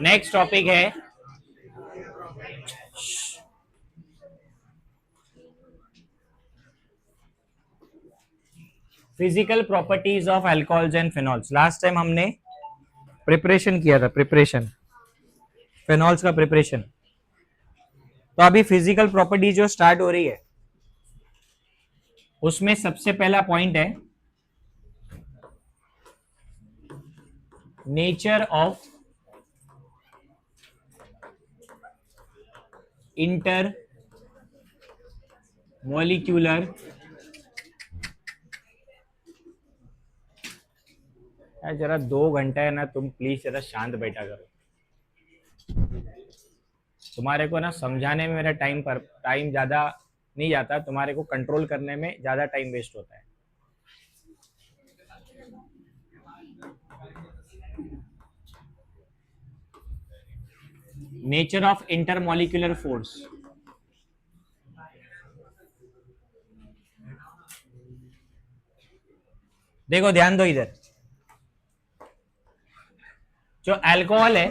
Next topic है physical properties of alcohols and phenols. Last time हमने preparation किया था, प्रिपरेशन फिनॉल्स का प्रिपरेशन। तो अभी फिजिकल प्रॉपर्टी जो स्टार्ट हो रही है उसमें सबसे पहला पॉइंट है नेचर ऑफ इंटर मॉलिक्यूलर जरा 2 घंटा है ना, तुम प्लीज जरा शांत बैठा करो। तुम्हारे को ना समझाने में मेरा टाइम ज्यादा नहीं जाता, तुम्हारे को कंट्रोल करने में ज्यादा टाइम वेस्ट होता है। Nature of intermolecular force. देखो ध्यान दो इधर, जो अल्कोहल है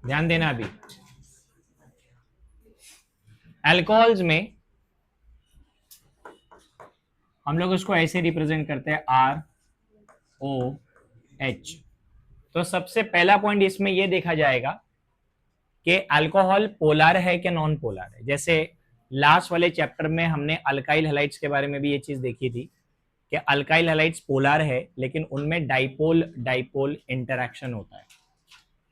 ध्यान देना, अभी अल्कोहल्स में हम लोग उसको ऐसे रिप्रेजेंट करते हैं ROH। तो सबसे पहला पॉइंट इसमें यह देखा जाएगा कि अल्कोहल पोलर है कि नॉन पोलर है। जैसे लास्ट वाले चैप्टर में हमने अल्काइल हैलाइड्स के बारे में भी ये चीज देखी थी कि अल्काइल हैलाइड्स पोलर है लेकिन उनमें डाइपोल डाइपोल इंटरेक्शन होता है।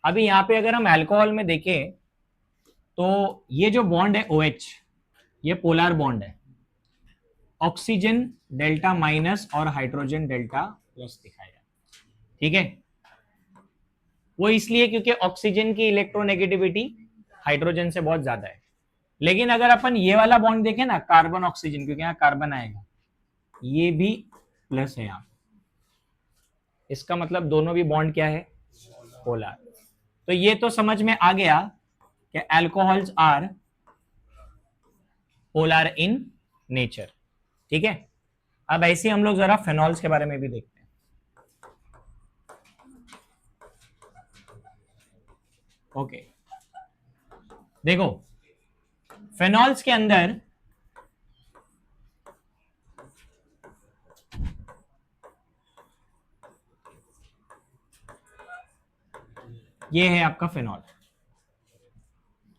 अभी यहाँ पे अगर हम अल्कोहल में देखें तो ये जो बॉन्ड है OH, ये पोलर बॉन्ड है। ऑक्सीजन डेल्टा माइनस और हाइड्रोजन डेल्टा प्लस दिखाया, ठीक है। वो इसलिए क्योंकि ऑक्सीजन की इलेक्ट्रोनेगेटिविटी हाइड्रोजन से बहुत ज्यादा है। लेकिन अगर अपन ये वाला बॉन्ड देखें ना, कार्बन ऑक्सीजन, क्योंकि यहाँ कार्बन आएगा, ये भी प्लस है यहाँ, इसका मतलब दोनों भी बॉन्ड क्या है, पोलर। तो ये तो समझ में आ गया कि alcohols are polar in nature, ठीक है। अब ऐसे हम लोग जरा फेनॉल्स के बारे में भी देखते हैं। ओके, देखो फेनॉल्स के अंदर ये है आपका फेनॉल।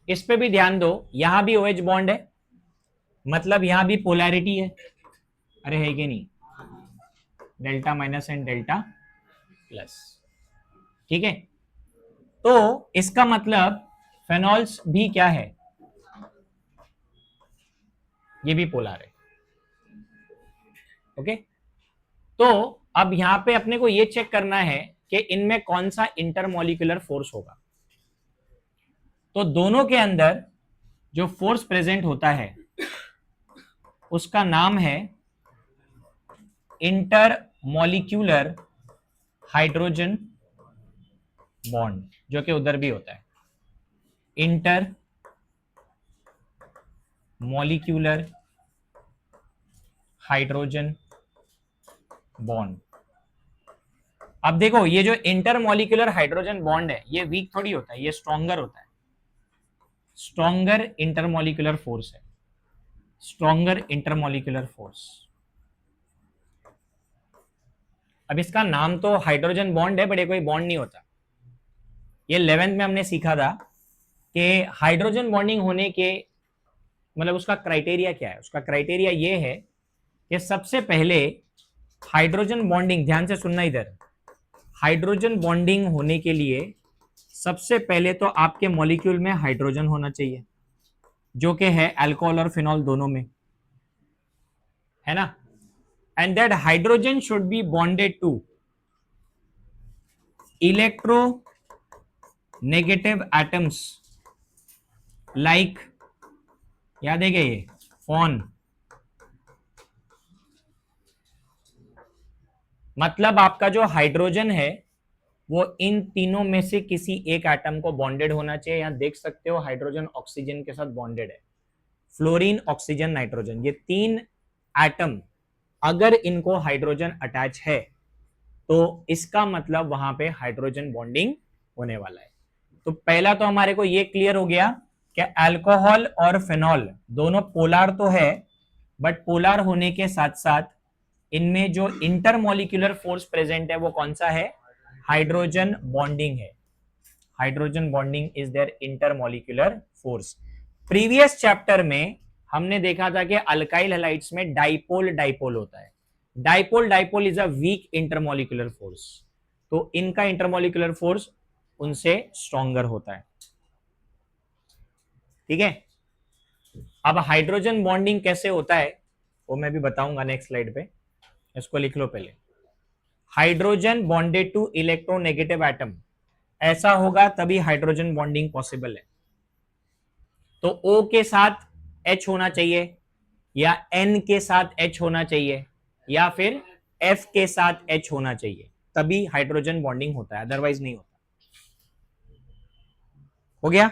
इस पे भी ध्यान दो, यहां भी OH बॉन्ड है, मतलब यहां भी पोलैरिटी है। अरे है कि नहीं, delta minus and delta plus, ठीक है। तो इसका मतलब फेनॉल्स भी क्या है, ये भी पोलर है, ओके। तो अब यहां पे अपने को ये चेक करना है कि इनमें कौन सा इंटरमॉलिक्यूलर फोर्स होगा। तो दोनों के अंदर जो फोर्स प्रेजेंट होता है उसका नाम है इंटरमॉलिक्यूलर हाइड्रोजन बॉन्ड, जो कि उधर भी होता है, इंटर मॉलिक्यूलर हाइड्रोजन बॉन्ड। अब देखो ये जो इंटरमॉलिक्यूलर हाइड्रोजन बॉन्ड है ये वीक थोड़ी होता है, ये स्ट्रॉन्गर होता है। स्ट्रॉन्गर इंटरमॉलिक्यूलर फोर्स है, स्ट्रॉन्गर इंटरमॉलिक्यूलर फोर्स। अब इसका नाम तो हाइड्रोजन बॉन्ड है बट ये कोई बॉन्ड नहीं होता। ये 11th में हमने सीखा था कि हाइड्रोजन बॉन्डिंग होने के मतलब उसका क्राइटेरिया क्या है। उसका क्राइटेरिया ये है कि सबसे पहले हाइड्रोजन बॉन्डिंग, ध्यान से सुनना इधर, हाइड्रोजन बॉन्डिंग होने के लिए सबसे पहले तो आपके मॉलिक्यूल में हाइड्रोजन होना चाहिए, जो कि है अल्कोहल और फिनॉल दोनों में, है ना। And that hydrogen should be bonded to electronegative atoms like, याद है क्या ये, फोन, मतलब आपका जो हाइड्रोजन है वो इन तीनों में से किसी एक एटम को बॉन्डेड होना चाहिए। यहां देख सकते हो हाइड्रोजन ऑक्सीजन के साथ बॉन्डेड है, फ्लोरीन ऑक्सीजन नाइट्रोजन, ये तीन एटम अगर इनको हाइड्रोजन अटैच है तो इसका मतलब वहां पे हाइड्रोजन बॉन्डिंग होने वाला है। तो पहला तो हमारे को ये क्लियर हो गया कि अल्कोहल और फिनॉल दोनों पोलार तो है, बट पोलार होने के साथ साथ इनमें जो इंटरमोलिक्यूलर फोर्स प्रेजेंट है वो कौन सा है, हाइड्रोजन बॉन्डिंग है। Hydrogen bonding is there intermolecular force. Previous chapter में हमने देखा था कि अल्काइल हैलाइड्स में डाइपोल डाइपोल होता है। Dipole dipole is a weak intermolecular force, तो इनका इंटरमोलिक्यूलर फोर्स उनसे स्ट्रॉन्गर होता है। ठीक है, अब हाइड्रोजन बॉन्डिंग कैसे होता है वो मैं भी बताऊंगा नेक्स्ट स्लाइड पे, इसको लिख लो पहले। Hydrogen bonded to electronegative atom, ऐसा होगा तभी हाइड्रोजन बॉन्डिंग पॉसिबल है। तो O के साथ H होना चाहिए, या N के साथ H होना चाहिए, या फिर F के साथ H होना चाहिए, तभी हाइड्रोजन बॉन्डिंग होता है, अदरवाइज नहीं होता। हो गया।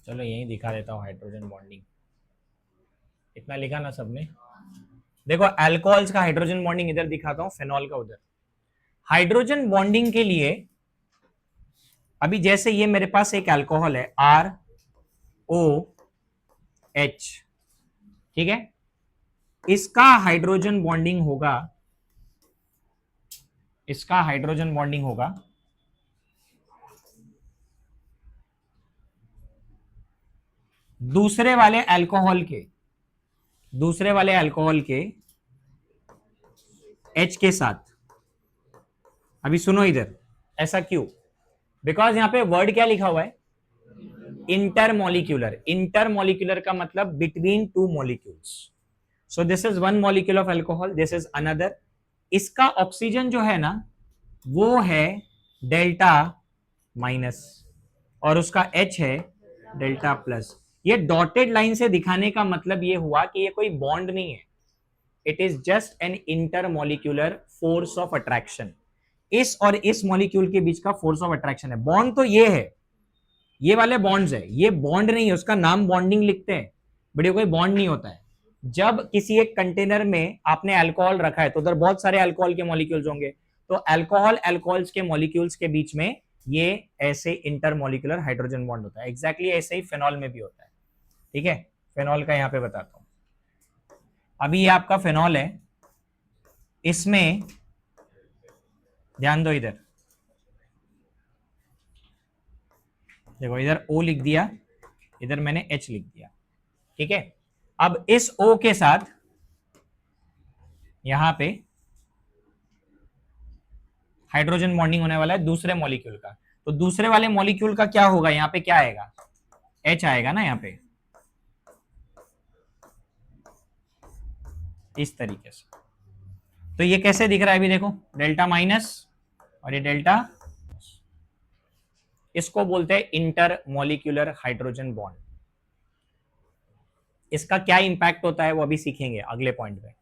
चलो यही दिखा देता हूं हाइड्रोजन बॉन्डिंग, इतना लिखा ना सबने। देखो अल्कोहल्स का हाइड्रोजन बॉन्डिंग इधर दिखाता हूं, फिनॉल का उधर। हाइड्रोजन बॉन्डिंग के लिए अभी जैसे ये मेरे पास एक अल्कोहल है ROH, ठीक है, इसका हाइड्रोजन बॉन्डिंग होगा, इसका हाइड्रोजन बॉन्डिंग होगा दूसरे वाले अल्कोहल के, दूसरे वाले अल्कोहल के H के साथ। अभी सुनो इधर, ऐसा क्यों, बिकॉज यहां पे वर्ड क्या लिखा हुआ है, इंटरमोलिक्यूलर। इंटरमोलिक्यूलर का मतलब between two molecules. So this is one molecule of alcohol, this is another. इसका ऑक्सीजन जो है ना वो है डेल्टा माइनस, और उसका H है डेल्टा प्लस। ये डॉटेड लाइन से दिखाने का मतलब ये हुआ कि ये कोई बॉन्ड नहीं है, it is just an intermolecular force of attraction. इस और इस मॉलिक्यूल के बीच का फोर्स ऑफ अट्रैक्शन है। बॉन्ड तो ये है, ये वाले बॉन्ड्स है, ये बॉन्ड नहीं है, उसका नाम बॉन्डिंग लिखते हैं, बट ये कोई बॉन्ड नहीं होता है। जब किसी एक कंटेनर में आपने अल्कोहल रखा है तो उधर बहुत सारे अल्कोहल के मॉलिक्यूल्स होंगे, तो अल्कोहल अल्कोहल्स के मॉलिक्यूल्स के बीच में ये ऐसे इंटरमोलिक्यूलर हाइड्रोजन बॉन्ड होता है। एग्जैक्टली ऐसे ही फिनॉल में भी होता है। ठीक है, फिनॉल का यहां पे बताता हूं। अभी ये आपका फिनॉल है, इसमें ध्यान दो, इधर देखो, इधर O लिख दिया, इधर मैंने H लिख दिया। ठीक है, अब इस O के साथ यहां पे हाइड्रोजन बॉन्डिंग होने वाला है दूसरे मॉलिक्यूल का। तो दूसरे वाले मॉलिक्यूल का क्या होगा, यहां पे क्या आएगा, H आएगा ना यहां पे, इस तरीके से। तो ये कैसे दिख रहा है, अभी देखो डेल्टा माइनस और ये डेल्टा, इसको बोलते हैं इंटर मॉलिक्यूलर हाइड्रोजन बॉन्ड। इसका क्या इंपैक्ट होता है वो अभी सीखेंगे अगले पॉइंट में।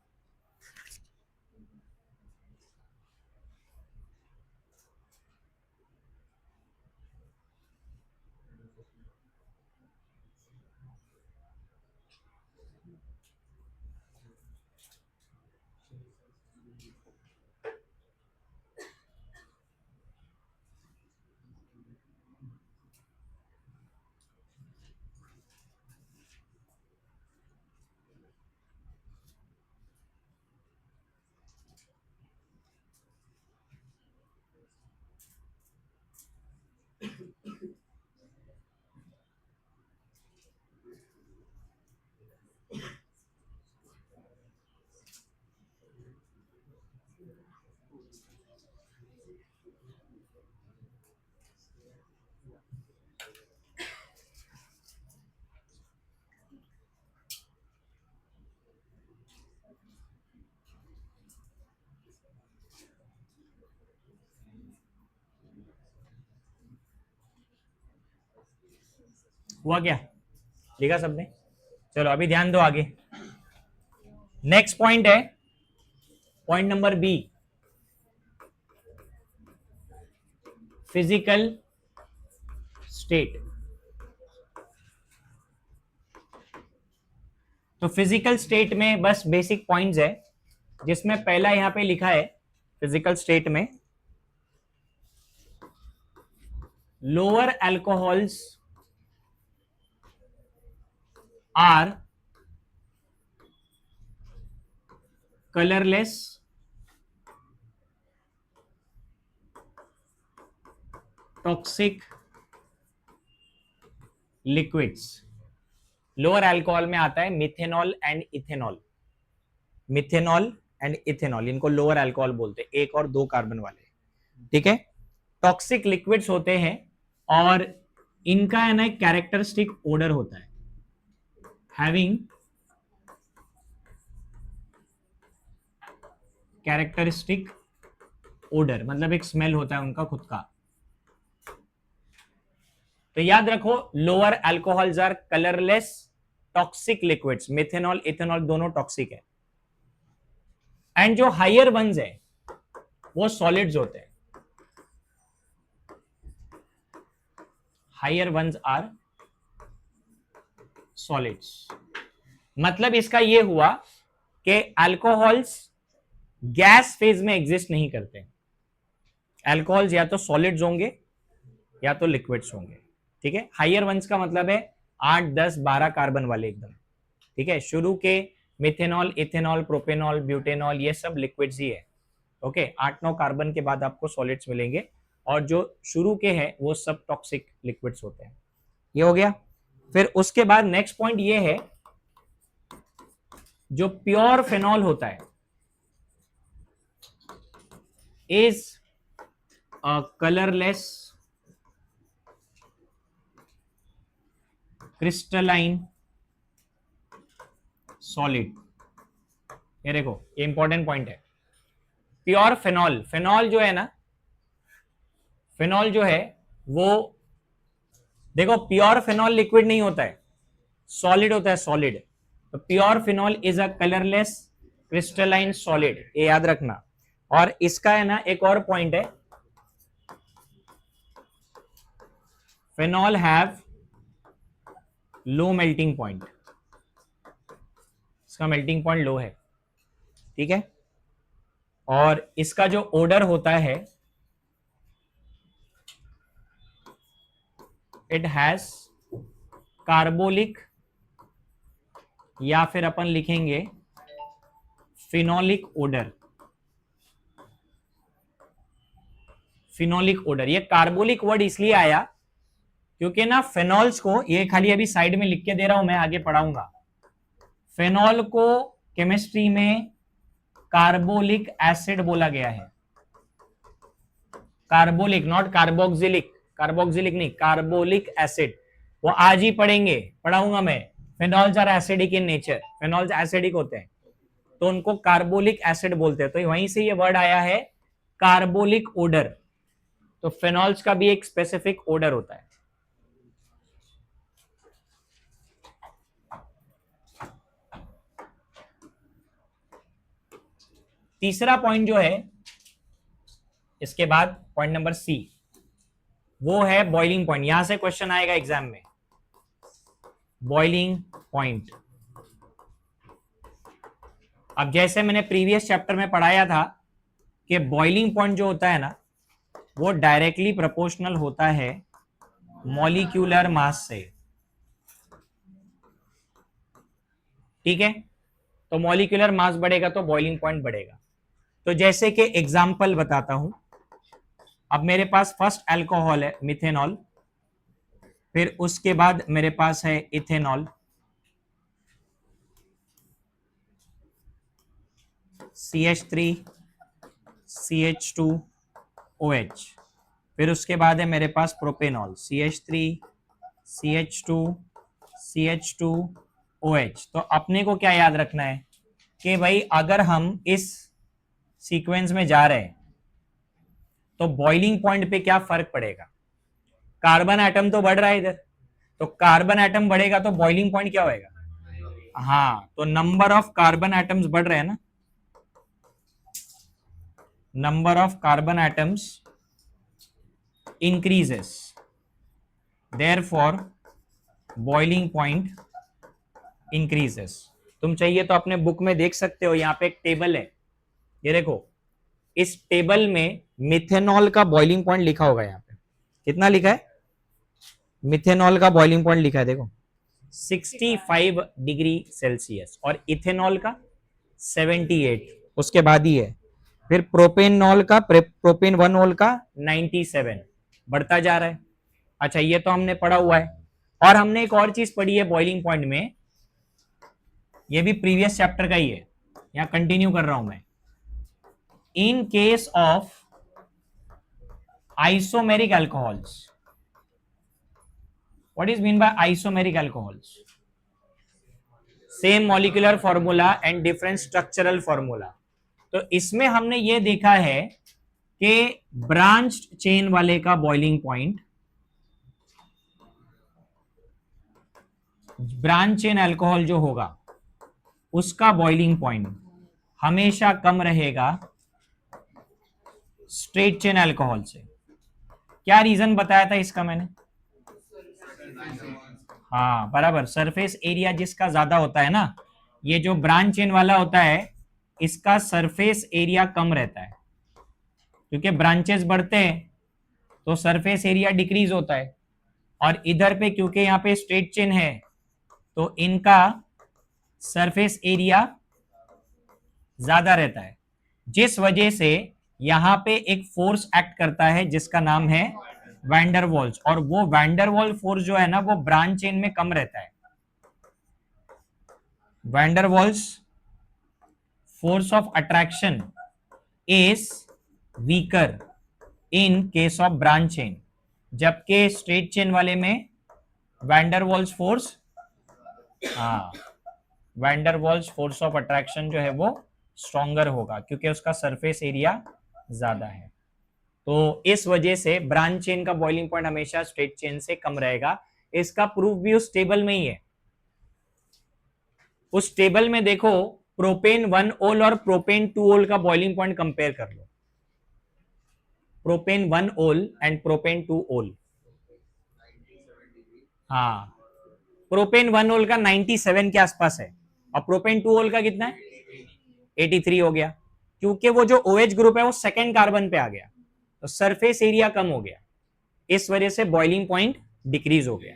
हुआ क्या? लिखा सबने? चलो अभी ध्यान दो आगे। नेक्स्ट पॉइंट है point number B, physical state. तो फिजिकल स्टेट में बस बेसिक पॉइंट्स है, जिसमें पहला यहां पे लिखा है फिजिकल स्टेट में lower alcohols are colourless toxic liquids. Lower alcohol में आता है methanol and ethanol, methanol and ethanol, इनको लोअर अल्कोहल बोलते हैं, 1 और 2 कार्बन वाले, ठीक है। टॉक्सिक लिक्विड्स होते हैं और इनका है ना एक कैरेक्टरिस्टिक ओडर होता है, हैविंग कैरेक्टरिस्टिक ओडर, मतलब एक स्मेल होता है उनका खुद का। तो याद रखो lower alcohols are colourless toxic liquids, methanol ethanol दोनों टॉक्सिक है। एंड जो हायर वंस है वो सॉलिड्स होते हैं, हायर वंस आर सॉलिड्स। मतलब इसका ये हुआ कि अल्कोहल्स गैस फेज में एग्जिस्ट नहीं करते, अल्कोहल्स या तो सॉलिड्स होंगे या तो लिक्विड्स होंगे, ठीक है। हायर वंस का मतलब है 8, 10, 12 कार्बन वाले एकदम, ठीक है। शुरू के मिथेनॉल इथेनॉल प्रोपेनॉल ब्यूटेनॉल ये सब लिक्विड्स ही है, ओके। 8-9 कार्बन के बाद आपको सॉलिड्स मिलेंगे और जो शुरू के हैं वो सब टॉक्सिक लिक्विड्स होते हैं। ये हो गया। फिर उसके बाद नेक्स्ट पॉइंट ये है, जो प्योर फेनॉल होता है is a colourless crystalline solid. ये देखो ये इंपॉर्टेंट पॉइंट है, प्योर फेनॉल। फेनॉल जो है ना, फेनॉल जो है वो देखो प्योर फेनॉल लिक्विड नहीं होता है, सॉलिड होता है, सॉलिड। तो pure phenol is a colourless crystalline solid, ये याद रखना। और इसका है ना एक और पॉइंट है, phenol have low melting point, इसका मेल्टिंग पॉइंट लो है, ठीक है। और इसका जो ओडर होता है इट हैज कार्बोलिक या फिर अपन लिखेंगे फिनोलिक ओडर, फिनोलिक ओडर। ये कार्बोलिक वर्ड इसलिए आया क्योंकि ना फेनॉल्स को, ये खाली अभी साइड में लिख के दे रहा हूं मैं, आगे पढ़ाऊंगा। फेनॉल को केमिस्ट्री में कार्बोलिक एसिड बोला गया है, कार्बोलिक, नॉट कार्बोक्सिलिक, कार्बोक्सिलिक नहीं, कार्बोलिक एसिड। वो आज ही पढ़ेंगे, पढ़ाऊंगा मैं। Phenols are acidic in nature, phenols acidic होते हैं तो उनको कार्बोलिक एसिड बोलते हैं। तो वहीं से ये वर्ड आया है कार्बोलिक ओडर। तो फेनॉल्स का भी एक स्पेसिफिक ओडर होता है। तीसरा पॉइंट जो है इसके बाद पॉइंट नंबर सी, वो है बॉइलिंग पॉइंट। यहां से क्वेश्चन आएगा एग्जाम में, बॉइलिंग पॉइंट। अब जैसे मैंने प्रीवियस चैप्टर में पढ़ाया था कि बॉइलिंग पॉइंट जो होता है ना वो डायरेक्टली प्रोपोर्शनल होता है मॉलिक्यूलर मास से, ठीक है। तो मॉलिक्यूलर मास बढ़ेगा तो बॉइलिंग पॉइंट बढ़ेगा। तो जैसे कि एग्जांपल बताता हूं, अब मेरे पास फर्स्ट अल्कोहल है मिथेनॉल, फिर उसके बाद मेरे पास है इथेनॉल, CH3 CH2OH, फिर उसके बाद है मेरे पास प्रोपेनॉल, CH3 CH2 CH2OH। तो अपने को क्या याद रखना है कि भाई अगर हम इस सीक्वेंस में जा रहे हैं तो बॉइलिंग पॉइंट पे क्या फर्क पड़ेगा। कार्बन एटम तो बढ़ रहा है इधर, तो कार्बन एटम बढ़ेगा तो बॉइलिंग पॉइंट क्या होएगा? हाँ, तो नंबर ऑफ कार्बन एटम्स बढ़ रहे हैं ना, number of carbon atoms increases, therefore boiling point increases. तुम चाहिए तो अपने बुक में देख सकते हो, यहां पे एक टेबल है, ये देखो, इस टेबल में मिथेनॉल का बॉइलिंग पॉइंट लिखा होगा। यहाँ पे कितना लिखा है? मिथेनॉल का बॉइलिंग पॉइंट लिखा है, देखो 65 डिग्री सेल्सियस, और इथेनॉल का 78, उसके बाद ही है। फिर प्रोपेनॉल का, प्रोपेन 1 ओल का 97, बढ़ता जा रहा है। अच्छा, ये तो हमने पढ़ा हुआ है। और हमने एक और चीज पढ़ी है बॉइलिंग पॉइंट में, ये भी प्रीवियस चैप्टर का ही है, यहां कंटिन्यू कर रहा हूं मैं। इन case of isomeric alcohols, what is mean by isomeric alcohols? Same molecular formula and different structural formula. तो इसमें हमने ये देखा है कि ब्रांच चेन वाले का boiling point, branch chain alcohol जो होगा उसका बॉइलिंग पॉइंट हमेशा कम रहेगा स्ट्रेट चेन अल्कोहल से। क्या रीजन बताया था इसका मैंने? हाँ बराबर, सरफेस एरिया जिसका ज्यादा होता है ना, ये जो ब्रांच चेन वाला होता है इसका सरफेस एरिया कम रहता है, क्योंकि ब्रांचेस बढ़ते हैं तो सरफेस एरिया डिक्रीज होता है। और इधर पे क्योंकि यहाँ पे स्ट्रेट चेन है तो इनका सरफेस एरिया ज्यादा रहता है, जिस वजह से यहां पे एक फोर्स एक्ट करता है जिसका नाम है वैंडरवॉल्स, और वो वैंडरवॉल फोर्स जो है ना वो ब्रांच चेन में कम रहता है। वैंडरवॉल्स force of attraction is weaker in case of branch chain, जबकि स्ट्रेट चेन वाले में वैंडरवॉल्स फोर्स, हाँ, वैंडरवॉल्स फोर्स ऑफ अट्रैक्शन जो है वो स्ट्रॉन्गर होगा क्योंकि उसका सरफेस एरिया ज्यादा है। तो इस वजह से ब्रांच चेन का बॉइलिंग पॉइंट हमेशा स्ट्रेट चेन से कम रहेगा। इसका प्रूफ भी उस टेबल में ही है। उस टेबल में देखो, प्रोपेन 1 ओल और प्रोपेन 2 ओल का बॉइलिंग पॉइंट कंपेयर कर लो, प्रोपेन 1 ओल एंड प्रोपेन 2 ओल। हाँ, प्रोपेन 1 ओल का 97 के आसपास है, और प्रोपेन 2 ओल का कितना है? 83 हो गया, क्योंकि वो जो OH ग्रुप है वो सेकेंड कार्बन पे आ गया, तो सरफेस एरिया कम हो गया, इस वजह से बॉइलिंग पॉइंट डिक्रीज हो गया।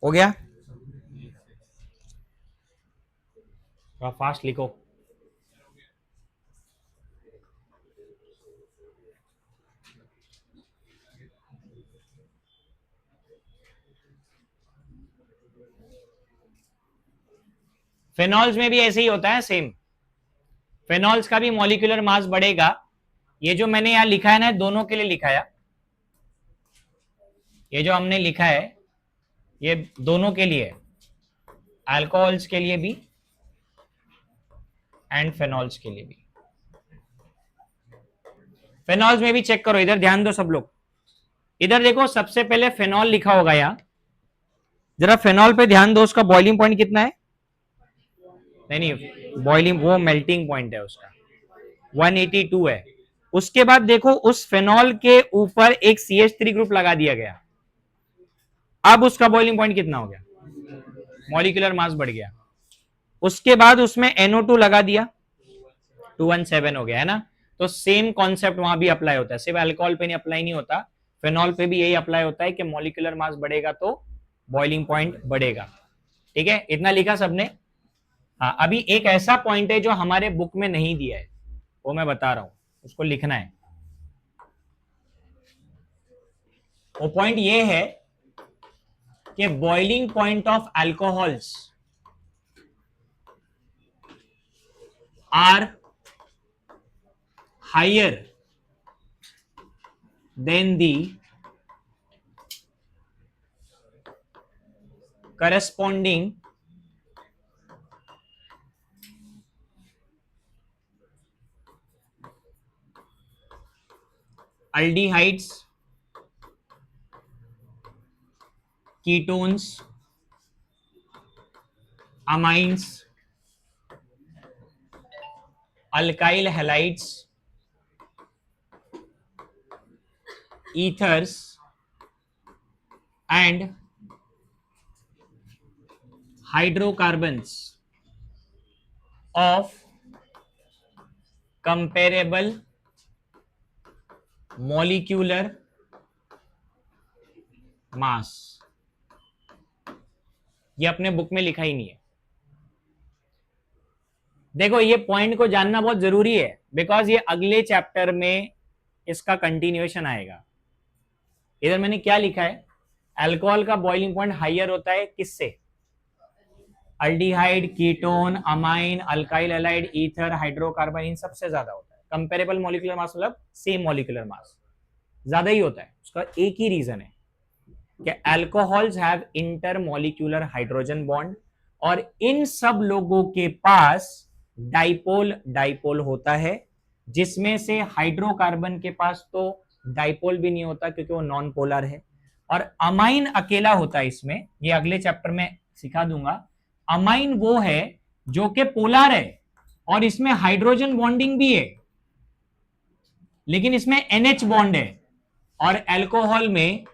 हो गया? फास्ट लिखो। फेनॉल्स में भी ऐसे ही होता है, सेम। फेनॉल्स का भी मॉलिक्यूलर मास बढ़ेगा। ये जो मैंने यहां लिखा है ना, दोनों के लिए लिखा है, ये जो हमने लिखा है ये दोनों के लिए, अल्कोहल्स के लिए भी एंड फेनॉल्स के लिए भी। फेनॉल्स में भी चेक करो, इधर ध्यान दो सब लोग, इधर देखो, सबसे पहले फेनॉल लिखा होगा यहां, जरा फेनॉल पे ध्यान दो, उसका बॉइलिंग पॉइंट कितना है? नहीं, बॉइलिंग वो मेल्टिंग पॉइंट है उसका 182 है। उसके बाद देखो, उस फेनॉल के ऊपर एक CH3 ग्रुप लगा दिया गया, अब उसका बॉइलिंग पॉइंट कितना हो गया? मॉलिक्यूलर मास बढ़ गया। उसके बाद उसमें NO2 लगा दिया, 217 हो गया, है ना? तो सेम कॉन्सेप्ट वहां भी अप्लाई होता है, सिर्फ अल्कोहल पे नहीं अप्लाई नहीं होता, फेनॉल पे भी यही अप्लाई होता है कि मॉलिक्यूलर मास बढ़ेगा तो बॉइलिंग पॉइंट बढ़ेगा। ठीक है, इतना लिखा सबने? हाँ, अभी एक ऐसा पॉइंट है जो हमारे बुक में नहीं दिया है, वो मैं बता रहा हूं, उसको लिखना है। वो पॉइंट ये है कि boiling point of alcohols are higher then the corresponding aldehydes, ketones, amines, alkyl halides, ethers and hydrocarbons of comparable molecular mass। ये अपने बुक में लिखा ही नहीं है। देखो ये पॉइंट को जानना बहुत जरूरी है, बिकॉज ये अगले चैप्टर में इसका कंटिन्यूएशन आएगा। इधर मैंने क्या लिखा है, अल्कोहल का बॉइलिंग पॉइंट हाइयर होता है किससे? Aldehyde, ketone, amine, alkyl halide, ether, hydrocarbon, इन सबसे ज्यादा होता है। कंपेरेबल मॉलिक्यूलर मास मतलब सेम मॉलिक्यूलर मास ज्यादा ही होता है। उसका एक ही रीजन है कि alcohols have intermolecular hydrogen bond, और इन सब लोगों के पास डाइपोल डाइपोल होता है, जिसमें से हाइड्रोकार्बन के पास तो डाइपोल भी नहीं होता क्योंकि वो नॉन पोलर है, और अमाइन अकेला होता है इसमें। ये अगले चैप्टर में सिखा दूंगा। अमाइन वो है जो कि पोलर है और इसमें हाइड्रोजन बॉन्डिंग भी है, लेकिन इसमें NH बॉन्ड है और अल्कोहल में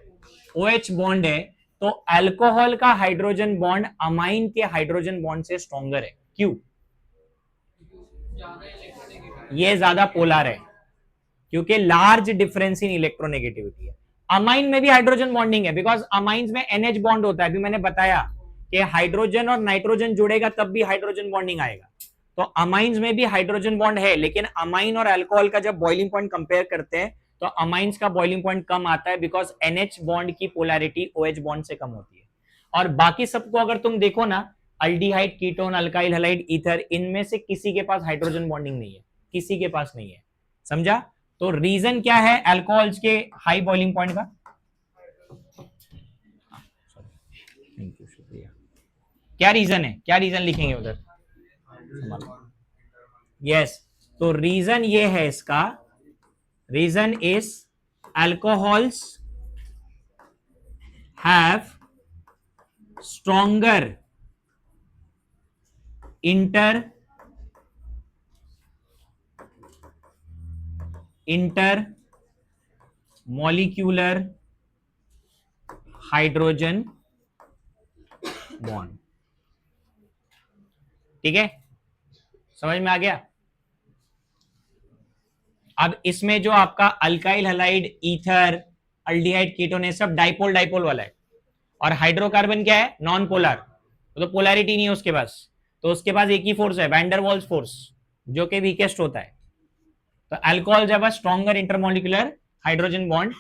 OH बॉन्ड है। तो अल्कोहल का हाइड्रोजन बॉन्ड अमाइन के हाइड्रोजन बॉन्ड से स्ट्रॉन्गर है। क्यों? ये ज्यादा पोलर है क्योंकि लार्ज डिफरेंस इन इलेक्ट्रोनेगेटिविटी है। अमाइन में भी हाइड्रोजन बॉन्डिंग है, बिकॉज अमाइंस में NH बॉन्ड होता है। अभी मैंने बताया कि हाइड्रोजन और नाइट्रोजन जुड़ेगा तब भी हाइड्रोजन बॉन्डिंग आएगा। तो अमाइंस में भी हाइड्रोजन बॉन्ड है, लेकिन अमाइन और अल्कोहल का जब बॉइलिंग पॉइंट कंपेयर करते हैं तो अमाइंस का बॉइलिंग पॉइंट कम आता है, बिकॉज NH बॉन्ड की पोलैरिटी OH बॉन्ड से कम होती है। और बाकी सबको अगर तुम देखो ना, aldehyde, ketone, alkyl halide, ether, इनमें से किसी के पास हाइड्रोजन बॉन्डिंग नहीं है, किसी के पास नहीं है। समझा? तो रीजन क्या है अल्कोहल्स के हाई बॉइलिंग पॉइंट का? थैंक यू, शुक्रिया। क्या रीजन है? क्या रीजन लिखेंगे उधर? यस, तो रीजन ये है इसका, reason is alcohols have stronger intermolecular hydrogen bond. ठीक है, समझ में आ गया? अब इसमें जो आपका alkyl halide, ether, aldehyde, ketone, ये सब डाइपोल डाइपोल वाला है, और हाइड्रोकार्बन क्या है? नॉन पोलर, तो पोलैरिटी नहीं है उसके पास। तो उसके पास एक ही फोर्स है, वैन डर वाल्स फोर्स, जो कि वीकेस्ट होता है। तो अल्कोहल जब स्ट्रॉन्गर इंटरमॉलिक्यूलर हाइड्रोजन बॉन्ड।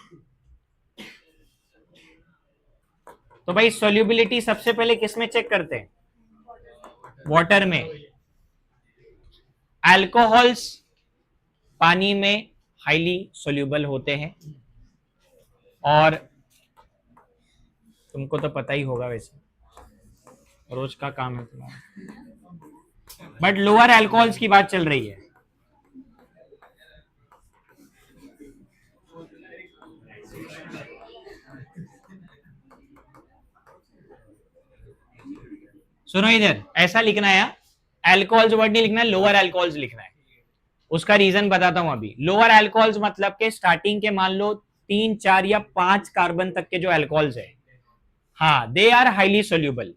तो भाई सोल्यूबिलिटी सबसे पहले किसमें चेक करते हैं? वाटर में। अल्कोहल्स पानी में हाईली सोल्यूबल होते हैं, और तुमको तो पता ही होगा, वैसे रोज का काम है तुम्हारा। बट लोअर अल्कोहल्स की बात चल रही है। सुनो इधर, ऐसा लिखना है, अल्कोहल्स वर्ड नहीं लिखना है, लोअर अल्कोहल्स लिखना है। उसका रीजन बताता हूं अभी। लोअर अल्कोहल्स मतलब के स्टार्टिंग के मान लो 3, 4 या 5 कार्बन तक के जो अल्कोहल्स है, हाँ, they are highly soluble.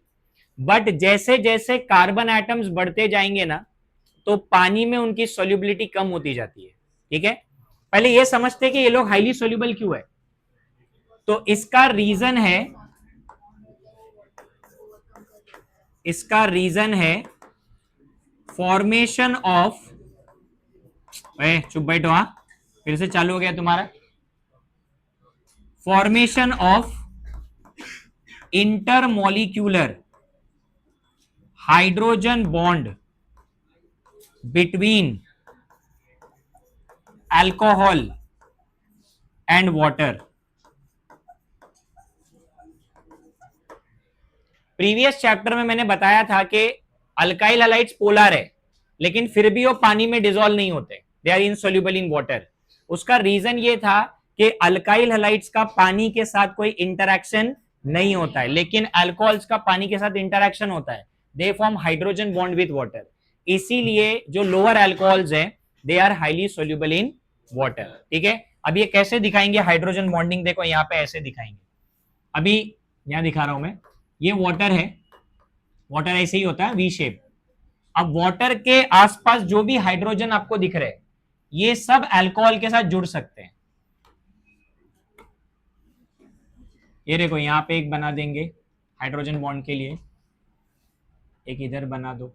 But जैसे जैसे कार्बन एटम्स बढ़ते जाएंगे ना, तो पानी में उनकी सोल्यूबिलिटी कम होती जाती है। ठीक है, पहले ये समझते कि ये लोग हाईली सोल्यूबल क्यों है। तो इसका रीजन है फॉर्मेशन ऑफ, चुप बैठो, हाँ, फिर से चालू हो गया तुम्हारा। Formation of intermolecular hydrogen bond between alcohol and water. Previous chapter में मैंने बताया था कि अल्काइल हैलाइड्स पोलर है, लेकिन फिर भी वो पानी में डिसॉल्व नहीं होते, they are insoluble in water. उसका रीजन ये था कि अल्काइल हैलाइड्स का पानी के साथ कोई इंटरेक्शन नहीं होता है, लेकिन अल्कोहल्स का पानी के साथ इंटरेक्शन होता है, they form hydrogen bond with water. इसीलिए जो लोअर अल्कोहल्स हैं they are highly soluble in water. ठीक है, अब ये कैसे दिखाएंगे हाइड्रोजन बॉन्डिंग, देखो यहां पे ऐसे दिखाएंगे। अभी यहां दिखा रहा हूं मैं, ये वाटर है, वाटर ऐसे ही होता है वी शेप। अब वाटर के आसपास जो भी हाइड्रोजन आपको दिख रहे हैं ये सब अल्कोहल के साथ जुड़ सकते हैं। ये देखो यहां पे एक बना देंगे हाइड्रोजन बॉन्ड के लिए, एक इधर बना दो,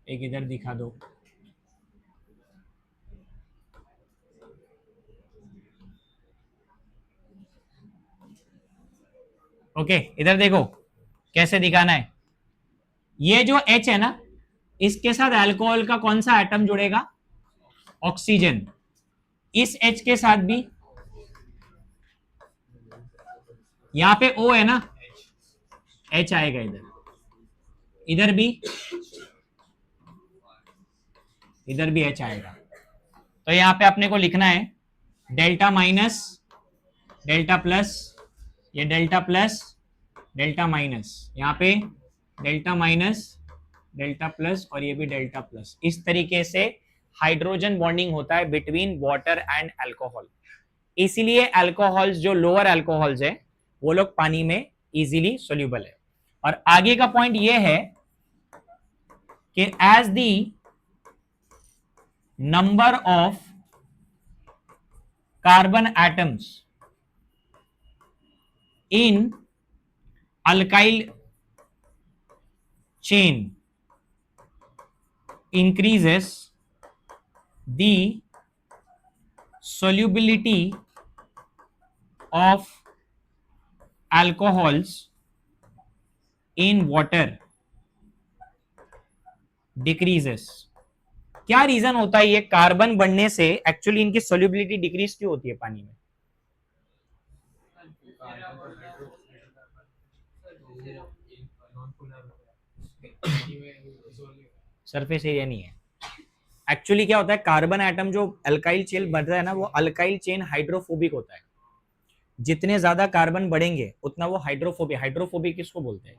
एक इधर दिखा दो। ओके, इधर देखो कैसे दिखाना है। ये जो H है ना, इसके साथ अल्कोहल का कौन सा एटम जुड़ेगा, ऑक्सीजन। इस H के साथ भी, यहां पे O है ना, H आएगा इधर, इधर भी, इधर भी H आएगा। तो यहां पे अपने को लिखना है डेल्टा माइनस, डेल्टा प्लस, ये डेल्टा प्लस, डेल्टा माइनस, यहाँ पे डेल्टा माइनस, डेल्टा प्लस, और ये भी डेल्टा प्लस। इस तरीके से हाइड्रोजन बॉन्डिंग होता है बिटवीन वाटर एंड अल्कोहल। इसीलिए अल्कोहल्स जो लोअर अल्कोहल्स है वो लोग पानी में इजीली सोल्यूबल है। और आगे का पॉइंट ये है कि as the number of carbon atoms in alkyl chain increases, the solubility of alcohols in water decreases। क्या रीजन होता है ये कार्बन बढ़ने से एक्चुअली इनकी सोल्यूबिलिटी डिक्रीज क्यों होती है पानी में? सरफेस एरिया नहीं है। एक्चुअली क्या होता है, कार्बन एटम जो अल्काइल चेन बढ़ता है ना, वो अल्काइल चेन हाइड्रोफोबिक होता है। जितने ज्यादा कार्बन बढ़ेंगे उतना वो हाइड्रोफोबिक, हाइड्रोफोबिक किसको बोलते हैं,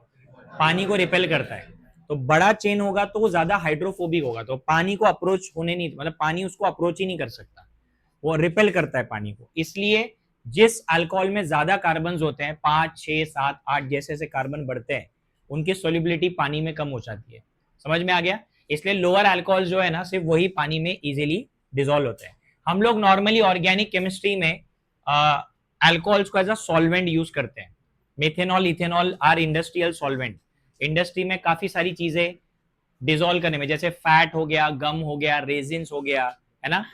पानी को रिपेल करता है। तो बड़ा चेन होगा तो वो ज्यादा हाइड्रोफोबिक होगा, तो पानी को अप्रोच होने नहीं, मतलब पानी उसको अप्रोच ही नहीं कर सकता, वो रिपेल करता है पानी को। इसलिए जिस अल्कोहल में ज्यादा कार्बन होते हैं, 5, 6, 7, 8 जैसे जैसे कार्बन बढ़ते हैं उनकी सोल्यूबिलिटी पानी में कम हो जाती है। समझ में आ गया? इसलिए लोअर अल्कोहल जो है ना सिर्फ वही पानी में इजीली डिजोल्व होते हैं। हम लोग नॉर्मली ऑर्गेनिक केमिस्ट्री में अल्कोहल्स को एज अ सॉल्वेंट यूज करते हैं। Methanol, ethanol are industrial solvent. Industry में काफी सारी चीजें डिजोल्व करने में, जैसे फैट हो गया, गम हो गया, रेजिन्स हो गया, है ना,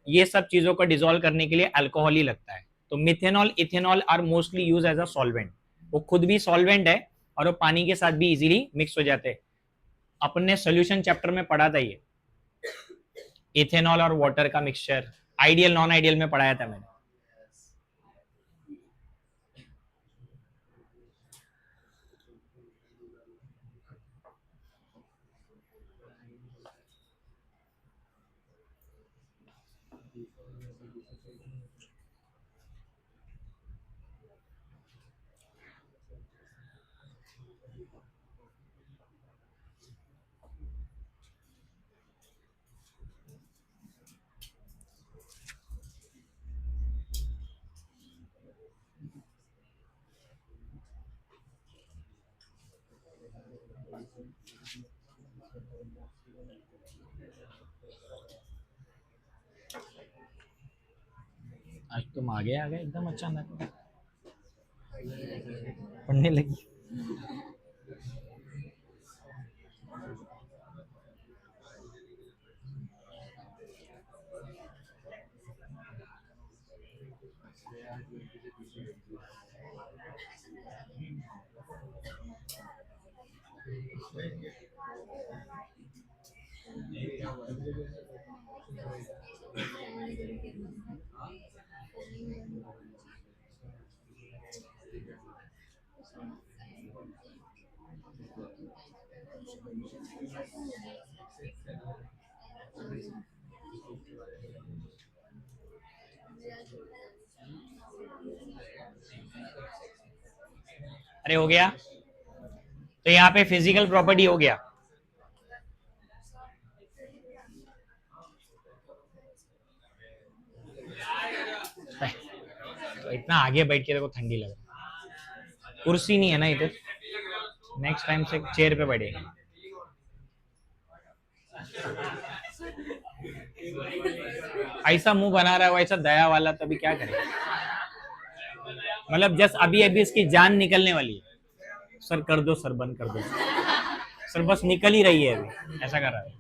ये सब चीजों को डिजोल्व करने के लिए अल्कोहल ही लगता है। तो methanol, ethanol are mostly use as a solvent. वो खुद भी सॉल्वेंट है और वो पानी के साथ भी इजीली मिक्स हो जाते हैं। अपन ने सोल्यूशन चैप्टर में पढ़ा था ये इथेनॉल और वाटर का मिक्सचर, आइडियल नॉन आइडियल में पढ़ाया था मैंने। आज तुम आगे आ गए एकदम अचानक, पढ़ने लगी। अरे हो गया, तो यहाँ पे फिजिकल प्रॉपर्टी हो गया। तो इतना आगे बैठ के देखो ठंडी लग रही, कुर्सी नहीं है ना इधर, नेक्स्ट टाइम से चेयर पे बैठेगा। ऐसा मुंह बना रहा है वैसा दया वाला, तभी क्या करेगा। मतलब जस्ट अभी अभी इसकी जान निकलने वाली है। सर कर दो सर, बंद कर दो सर, बस निकल ही रही है अभी, ऐसा कर रहा है।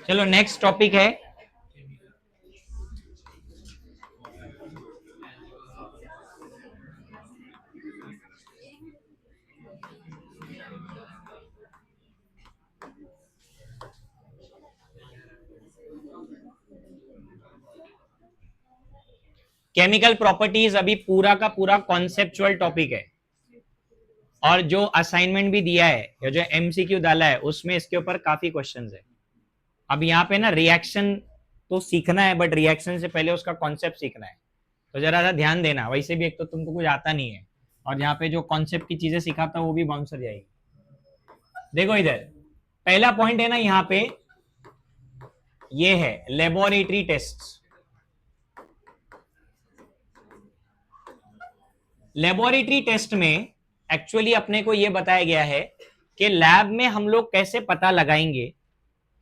चलो नेक्स्ट टॉपिक है केमिकल प्रॉपर्टीज। अभी पूरा का पूरा कॉन्सेप्चुअल टॉपिक है, और जो असाइनमेंट भी दिया है या जो एमसीक्यू डाला है उसमें इसके ऊपर काफी क्वेश्चंस है। अब यहाँ पे ना रिएक्शन तो सीखना है, बट रिएक्शन से पहले उसका कॉन्सेप्ट सीखना है, तो जरा सा ध्यान देना। वैसे भी एक तो तुमको कुछ आता नहीं है, और यहाँ पे जो कॉन्सेप्ट की चीजें सिखाता वो भी बाउंसर जाएगी। देखो इधर पहला पॉइंट है ना, यहाँ पे ये है लेबोरेटरी टेस्ट। लेबोरेटरी टेस्ट में एक्चुअली अपने को यह बताया गया है कि लैब में हम लोग कैसे पता लगाएंगे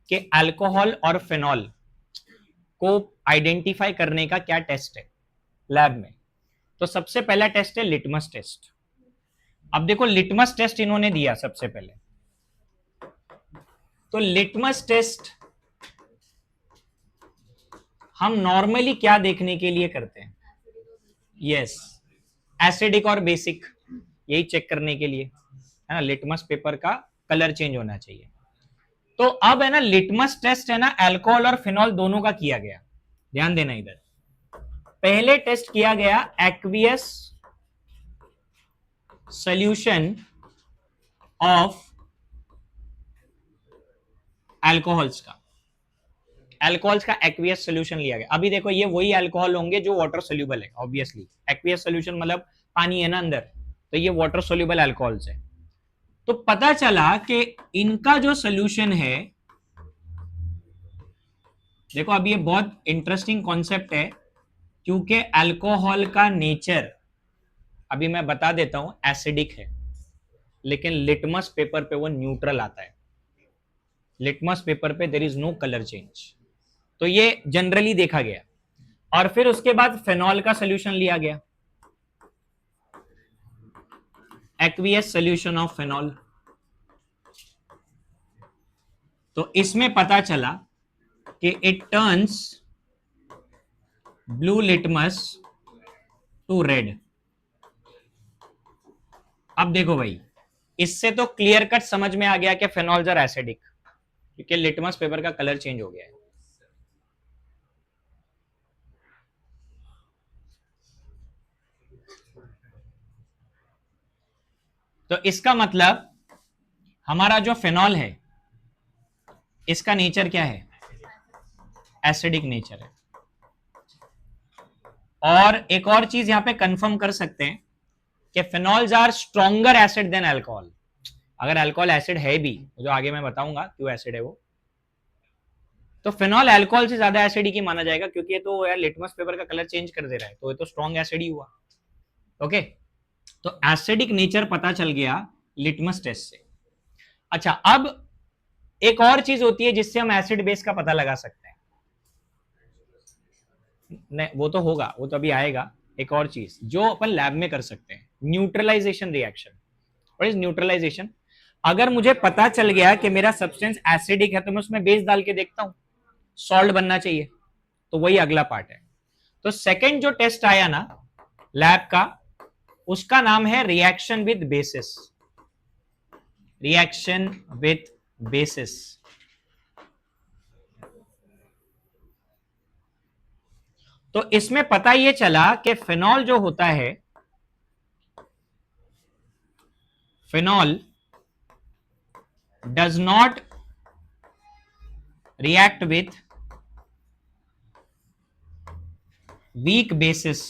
कि अल्कोहल और फिनॉल को आइडेंटिफाई करने का क्या टेस्ट है लैब में। तो सबसे पहला टेस्ट है लिटमस टेस्ट। अब देखो लिटमस टेस्ट इन्होंने दिया सबसे पहले, तो लिटमस टेस्ट हम नॉर्मली क्या देखने के लिए करते हैं? यस, एसिडिक और बेसिक, यही चेक करने के लिए है ना, लिटमस पेपर का कलर चेंज होना चाहिए। तो अब है ना लिटमस टेस्ट है ना अल्कोहल और फिनॉल दोनों का किया गया। ध्यान देना इधर, पहले टेस्ट किया गया एक्वियस सॉल्यूशन ऑफ अल्कोहल्स का, अल्कोहल्स का एक्वियस सॉल्यूशन लिया गया। अभी देखो ये वही अल्कोहल होंगे जो वाटर सोल्यूबल है, ऑब्वियसली एक्वियस सॉल्यूशन मतलब पानी है ना अंदर, तो ये वाटर सोल्यूबल अल्कोहल्स है। तो पता चला कि इनका जो सॉल्यूशन है, देखो अब ये बहुत इंटरेस्टिंग कॉन्सेप्ट है, क्योंकि अल्कोहल का नेचर अभी मैं बता देता हूं एसिडिक है, लेकिन लिटमस पेपर पे वो न्यूट्रल आता है। लिटमस पेपर पे there is no colour change, तो ये जनरली देखा गया। और फिर उसके बाद फेनॉल का सॉल्यूशन लिया गया, एक्वियस सॉल्यूशन ऑफ फेनॉल। तो इसमें पता चला कि it turns blue litmus to red. अब देखो भाई, इससे तो क्लियर कट समझ में आ गया कि फेनॉल्स आर एसिडिक, क्योंकि लिटमस पेपर का कलर चेंज हो गया है। तो इसका मतलब हमारा जो फेनॉल है इसका नेचर क्या है? एसिडिक नेचर है। और एक और चीज यहां पे कंफर्म कर सकते हैं कि phenols are stronger acid than alcohol. अगर अल्कोहल एसिड है भी, जो आगे मैं बताऊंगा क्यों एसिड है वो, तो फेनॉल अल्कोहल से ज्यादा एसिडिक ही माना जाएगा, क्योंकि ये तो यार लिटमस पेपर का कलर चेंज कर दे रहा है, तो ये तो स्ट्रॉन्ग एसिड ही हुआ। ओके, तो एसिडिक नेचर पता चल गया लिटमस टेस्ट से। अच्छा, अब एक और चीज होती है जिससे हम एसिड बेस का पता लगा सकते हैं। नहीं वो तो होगा, वो तो अभी आएगा। एक और चीज जो अपन लैब में कर सकते हैं, neutralisation reaction. What is neutralisation? अगर मुझे पता चल गया कि मेरा सब्सटेंस एसिडिक है, तो मैं उसमें बेस डाल के देखता हूं, सॉल्ट बनना चाहिए, तो वही अगला पार्ट है। तो सेकंड जो टेस्ट आया ना लैब का, उसका नाम है reaction with basis. Reaction with basis. तो इसमें पता ये चला कि फिनॉल जो होता है, phenol does not react with weak bases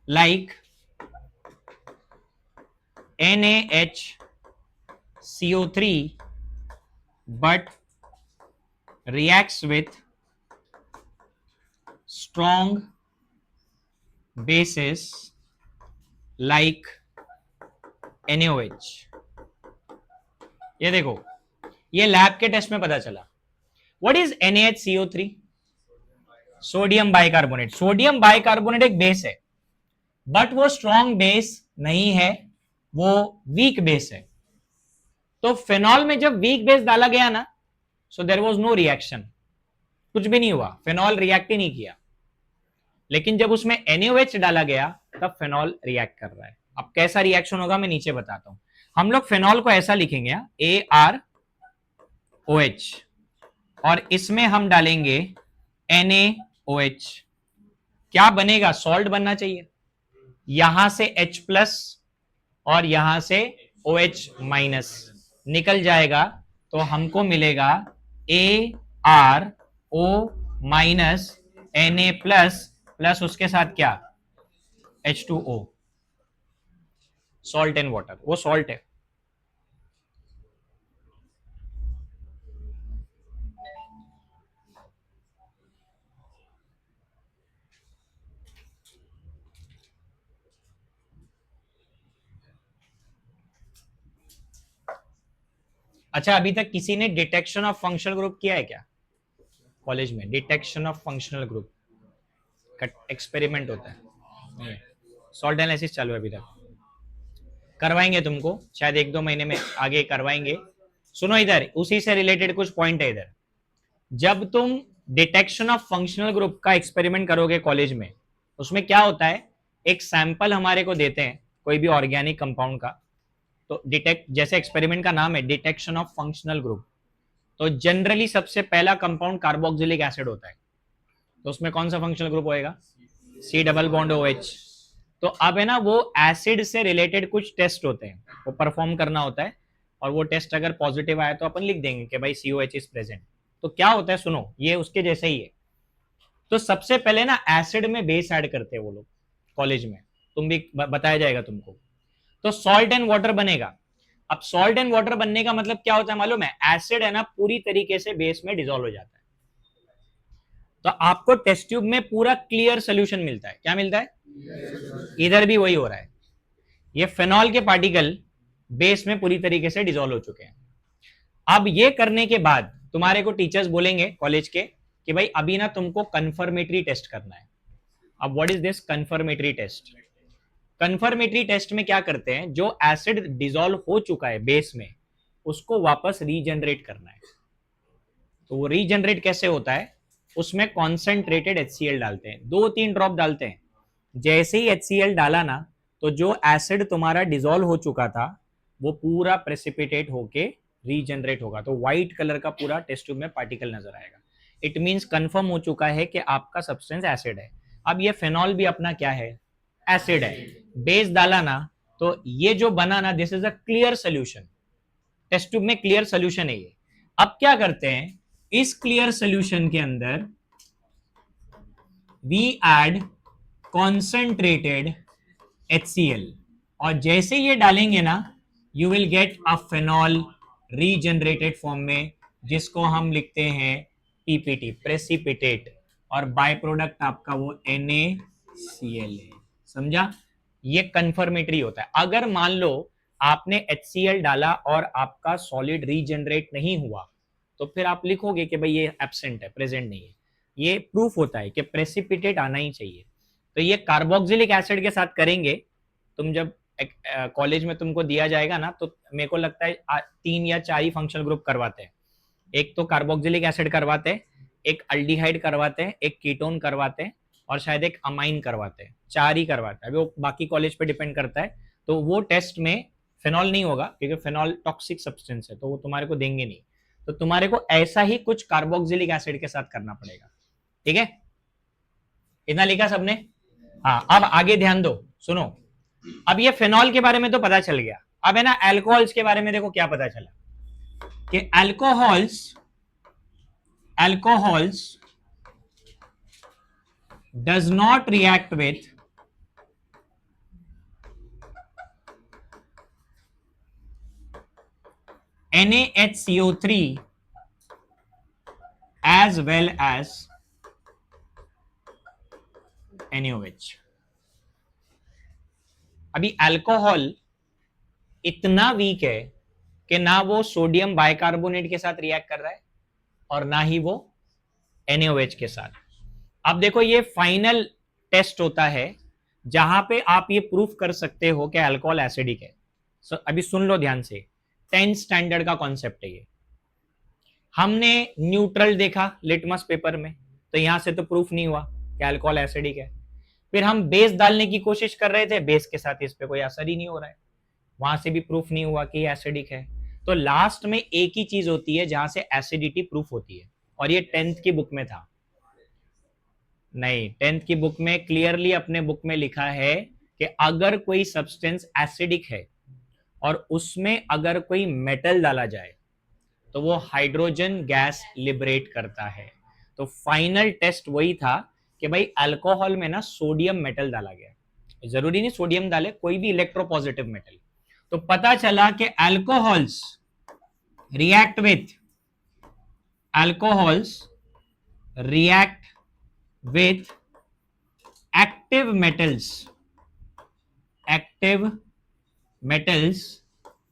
like NaHCO3 but reacts with strong bases like NaOH। ये देखो, ये लैब के टेस्ट में पता चला। What is NaHCO3? Sodium bicarbonate. Sodium bicarbonate एक बेस है, बट वो स्ट्रॉन्ग बेस नहीं है, वो वीक बेस है। तो फिनॉल में जब वीक बेस डाला गया ना, so there was no reaction, कुछ भी नहीं हुआ, फिनॉल रिएक्ट ही नहीं किया। लेकिन जब उसमें NaOH डाला गया तब फिनॉल रिएक्ट कर रहा है। अब कैसा रिएक्शन होगा मैं नीचे बताता हूं। हम लोग फिनॉल को ऐसा लिखेंगे ArOH, और इसमें हम डालेंगे NaOH। क्या बनेगा? सॉल्ट बनना चाहिए। यहां से H प्लस और यहां से OH माइनस निकल जाएगा, तो हमको मिलेगा ArO minus Na plus, plus उसके साथ क्या? H2O, salt and water. वो सॉल्ट है। अच्छा, अभी तक किसी ने डिटेक्शन ऑफ फंक्शनल ग्रुप किया है क्या कॉलेज में? डिटेक्शन ऑफ फंक्शनल ग्रुप का एक्सपेरिमेंट होता है, सॉल्ट एनालिसिस चालू है अभी तक। करवाएंगे तुमको शायद 1-2 महीने में आगे करवाएंगे। सुनो इधर, उसी से रिलेटेड कुछ पॉइंट है इधर। जब तुम डिटेक्शन ऑफ फंक्शनल ग्रुप का एक्सपेरिमेंट करोगे कॉलेज में, उसमें क्या होता है, एक सैंपल हमारे को देते हैं कोई भी ऑर्गेनिक कंपाउंड का, तो डिटेक्ट, जैसे एक्सपेरिमेंट का नाम है डिटेक्शन ऑफ फंक्शनल ग्रुप, तो जनरली सबसे पहला कंपाउंड कार्बोक्सिलिक एसिड होता है। तो उसमें कौन सा फंक्शनल ग्रुप होएगा? C double bond OH। तो अब है ना, वो एसिड से रिलेटेड कुछ टेस्ट होते हैं, वो परफॉर्म करना होता है, और वो टेस्ट अगर पॉजिटिव आया तो अपन लिख देंगे कि भाई COH इज प्रेजेंट। तो क्या होता है, सुनो, ये उसके जैसे ही है। तो सबसे पहले ना एसिड में बेस ऐड करते हैं वो लोग कॉलेज में, तुम भी बताया जाएगा तुमको। तो सॉल्ट एंड वाटर बनेगा। अब सॉल्ट एंड वाटर बनने का मतलब क्या होता है मालूम है? एसिड है ना पूरी तरीके से बेस में डिसॉल्व हो जाता है, तो आपको टेस्ट ट्यूब में पूरा क्लियर सोल्यूशन मिलता है। क्या मिलता है? इधर भी वही हो रहा है। ये फेनॉल के पार्टिकल बेस में पूरी तरीके से डिसॉल्व हो चुके हैं। अब ये करने के बाद तुम्हारे को टीचर्स बोलेंगे कॉलेज के कि भाई अभी ना तुमको कंफर्मेटरी टेस्ट करना है। अब what is this confirmatory test? Confirmatory test में क्या करते हैं, जो एसिड डिसॉल्व हो चुका है बेस में, उसको वापस रीजनरेट करना है। तो वो रीजनरेट कैसे होता है? उसमें कॉन्सेंट्रेटेड HCl डालते हैं, 2-3 ड्रॉप डालते हैं। जैसे ही HCl डाला ना, तो जो एसिड तुम्हारा डिसॉल्व हो चुका था वो पूरा प्रेसिपिटेट होके रीजनरेट होगा, तो व्हाइट कलर का पूरा टेस्ट ट्यूब में पार्टिकल नजर आएगा। इट मींस कंफर्म हो चुका है कि आपका सब्सटेंस एसिड है। अब ये फेनॉल भी अपना क्या है? एसिड है। बेस डाला ना, तो ये जो बना ना, this is a clear solution. Test tube में क्लियर सोल्यूशन है ये। अब क्या करते हैं, इस क्लियर सोल्यूशन के अंदर वी ऐड कॉन्सेंट्रेटेड HCl, और जैसे ये डालेंगे ना, you will get a phenol regenerated form में, जिसको हम लिखते हैं PPT, प्रेसिपिटेट, और बाय प्रोडक्ट आपका वो NaCl है। समझा? ये कंफर्मेटरी होता है। अगर मान लो आपने HCl डाला और आपका सॉलिड रीजनरेट नहीं हुआ, तो फिर आप लिखोगे कि भाई ये एब्सेंट है, प्रेजेंट नहीं है। ये प्रूफ होता है कि प्रेसिपिटेट आना ही चाहिए। तो ये कार्बोक्सिलिक एसिड के साथ करेंगे। तुम जब कॉलेज में तुमको दिया जाएगा ना, तो मेरे को लगता है 3 या 4 ही फंक्शनल ग्रुप करवाते हैं। एक तो कार्बोक्सिलिक एसिड करवाते हैं, एक अल्डिहाइड करवाते हैं, एक कीटोन करवाते हैं, और शायद एक अमाइन करवाते हैं। 4 ही करवाते हैं, अभी वो बाकी कॉलेज पे डिपेंड करता है। तो वो टेस्ट में फेनॉल नहीं होगा, क्योंकि फेनॉल टॉक्सिक सब्सटेंस है, तो वो तुम्हारे को देंगे नहीं। तो तुम्हारे को ऐसा ही कुछ कार्बोक्सिलिक एसिड के साथ करना पड़ेगा। ठीक है? इतना लिखा सबने? हाँ, अब आगे ध्यान दो, सुनो। अब ये फिनॉल के बारे में तो पता चल गया, अब है ना अल्कोहल्स के बारे में देखो क्या पता चला कि alcohols alcohols does not react with NaHCO3 as well as NaOH। अभी अल्कोहल इतना वीक है कि ना वो सोडियम बाइकार्बोनेट के साथ रिएक्ट कर रहा है और ना ही वो NaOH के साथ। अब देखो ये फाइनल टेस्ट होता है जहां पे आप ये प्रूफ कर सकते हो कि अल्कोहल एसिडिक है। अभी सुन लो ध्यान से, 10th स्टैंडर्ड का कॉन्सेप्ट है ये। हमने न्यूट्रल देखा लिटमस पेपर में, तो यहां से तो प्रूफ नहीं हुआ कि अल्कोहल एसिडिक है। फिर हम बेस डालने की कोशिश कर रहे थे, बेस के साथ इस पे कोई असर ही नहीं हो रहा है, वहां से भी प्रूफ नहीं हुआ कि एसिडिक है। तो लास्ट में एक ही चीज होती है जहां से एसिडिटी प्रूफ होती है, और ये 10th की बुक में था। नहीं, 10th की बुक में क्लियरली अपने बुक में लिखा है कि अगर कोई सब्सटेंस एसिडिक है और उसमें अगर कोई मेटल डाला जाए तो वो हाइड्रोजन गैस लिबरेट करता है। तो फाइनल टेस्ट वही था कि भाई अल्कोहल में ना सोडियम मेटल डाला गया, जरूरी नहीं सोडियम डाले, कोई भी इलेक्ट्रोपॉजिटिव मेटल। तो पता चला कि alcohols react with active metals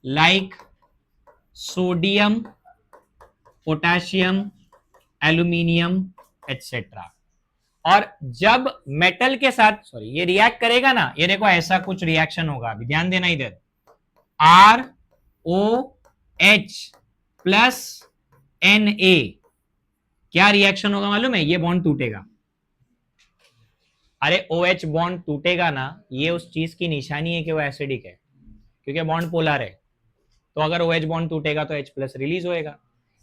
like sodium, potassium, aluminium etcetera. और जब मेटल के साथ ये रिएक्ट करेगा ना, ये देखो ऐसा कुछ रिएक्शन होगा, अभी ध्यान देना इधर, ROH प्लस Na, क्या रिएक्शन होगा मालूम है? ये बॉन्ड टूटेगा। अरे OH बॉन्ड टूटेगा ना, ये उस चीज की निशानी है कि वो एसिडिक है, क्योंकि बॉन्ड पोलर है। तो अगर OH बॉन्ड टूटेगा तो H प्लस रिलीज होएगा,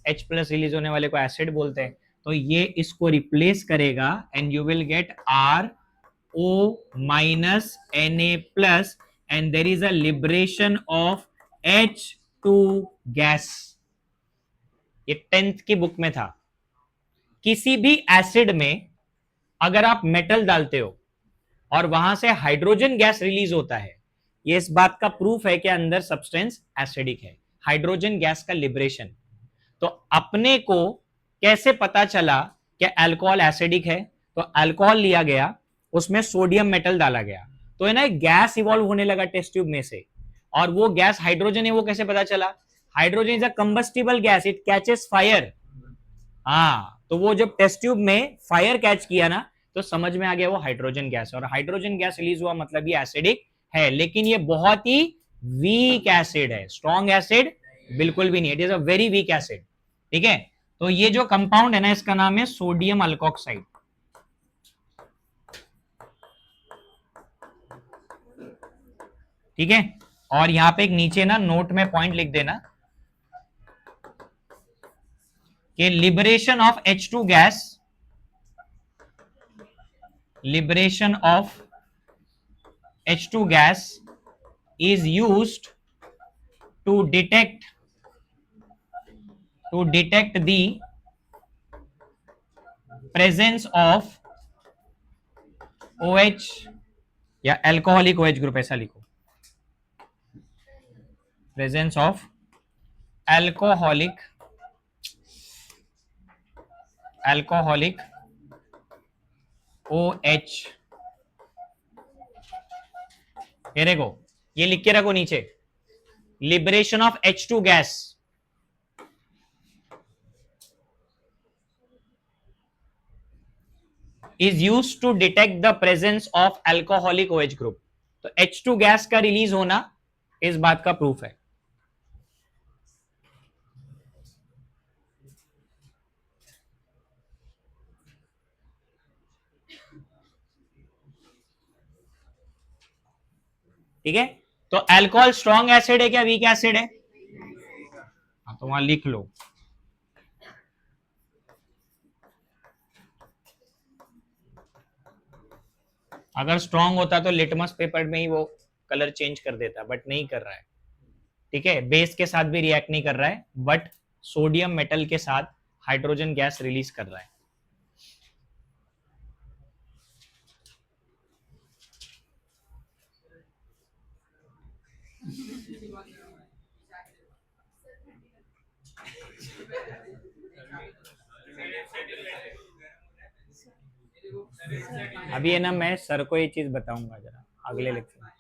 H प्लस रिलीज होने वाले को एसिड बोलते हैं। तो ये इसको रिप्लेस करेगा and you will get RO minus Na plus and there is a liberation of H2 gas. ये 10th की बुक में था। किसी भी एसिड में अगर आप मेटल डालते हो और वहां से हाइड्रोजन गैस रिलीज होता है, ये इस बात का प्रूफ है कि अंदर सब्सटेंस एसिडिक है, हाइड्रोजन गैस का लिबरेशन। तो अपने को कैसे पता चला कि अल्कोहल एसिडिक है? तो अल्कोहल लिया गया, उसमें सोडियम मेटल डाला गया, तो है ना गैस इवॉल्व होने लगा टेस्ट ट्यूब में से, और वो गैस हाइड्रोजन है। वो कैसे पता चला? Hydrogen is a combustible gas, it catches fire. हाँ, तो वो जब टेस्ट ट्यूब में फायर कैच किया ना, तो समझ में आ गया वो हाइड्रोजन गैस है, और हाइड्रोजन गैस रिलीज हुआ मतलब ये एसिडिक है। लेकिन ये बहुत ही वीक एसिड है, स्ट्रॉन्ग एसिड बिल्कुल भी नहीं, it is a very weak acid. ठीक है, तो ये जो कंपाउंड है ना, इसका नाम है सोडियम अल्कोक्साइड। ठीक है, और यहां पे एक नीचे ना नोट में पॉइंट लिख देना कि liberation of H2 gas, liberation of H2 gas is used to detect the presence of OH या alcoholic OH ग्रुप, ऐसा लिखो, presence of alcoholic OH। ये देखो, ये लिख के रखो नीचे, liberation of H2 gas is used to detect the presence of alcoholic OH group। तो H2 गैस का रिलीज होना इस बात का प्रूफ है। ठीक है, तो अल्कोहल स्ट्रॉन्ग एसिड है क्या वीक एसिड है? हाँ, तो वहां लिख लो। अगर स्ट्रांग होता तो लिटमस पेपर में ही वो कलर चेंज कर देता, बट नहीं कर रहा है। ठीक है, बेस के साथ भी रिएक्ट नहीं कर रहा है, बट सोडियम मेटल के साथ हाइड्रोजन गैस रिलीज कर रहा है। अभी है ना, मैं सर को ये चीज बताऊंगा जरा अगले लेक्चर में।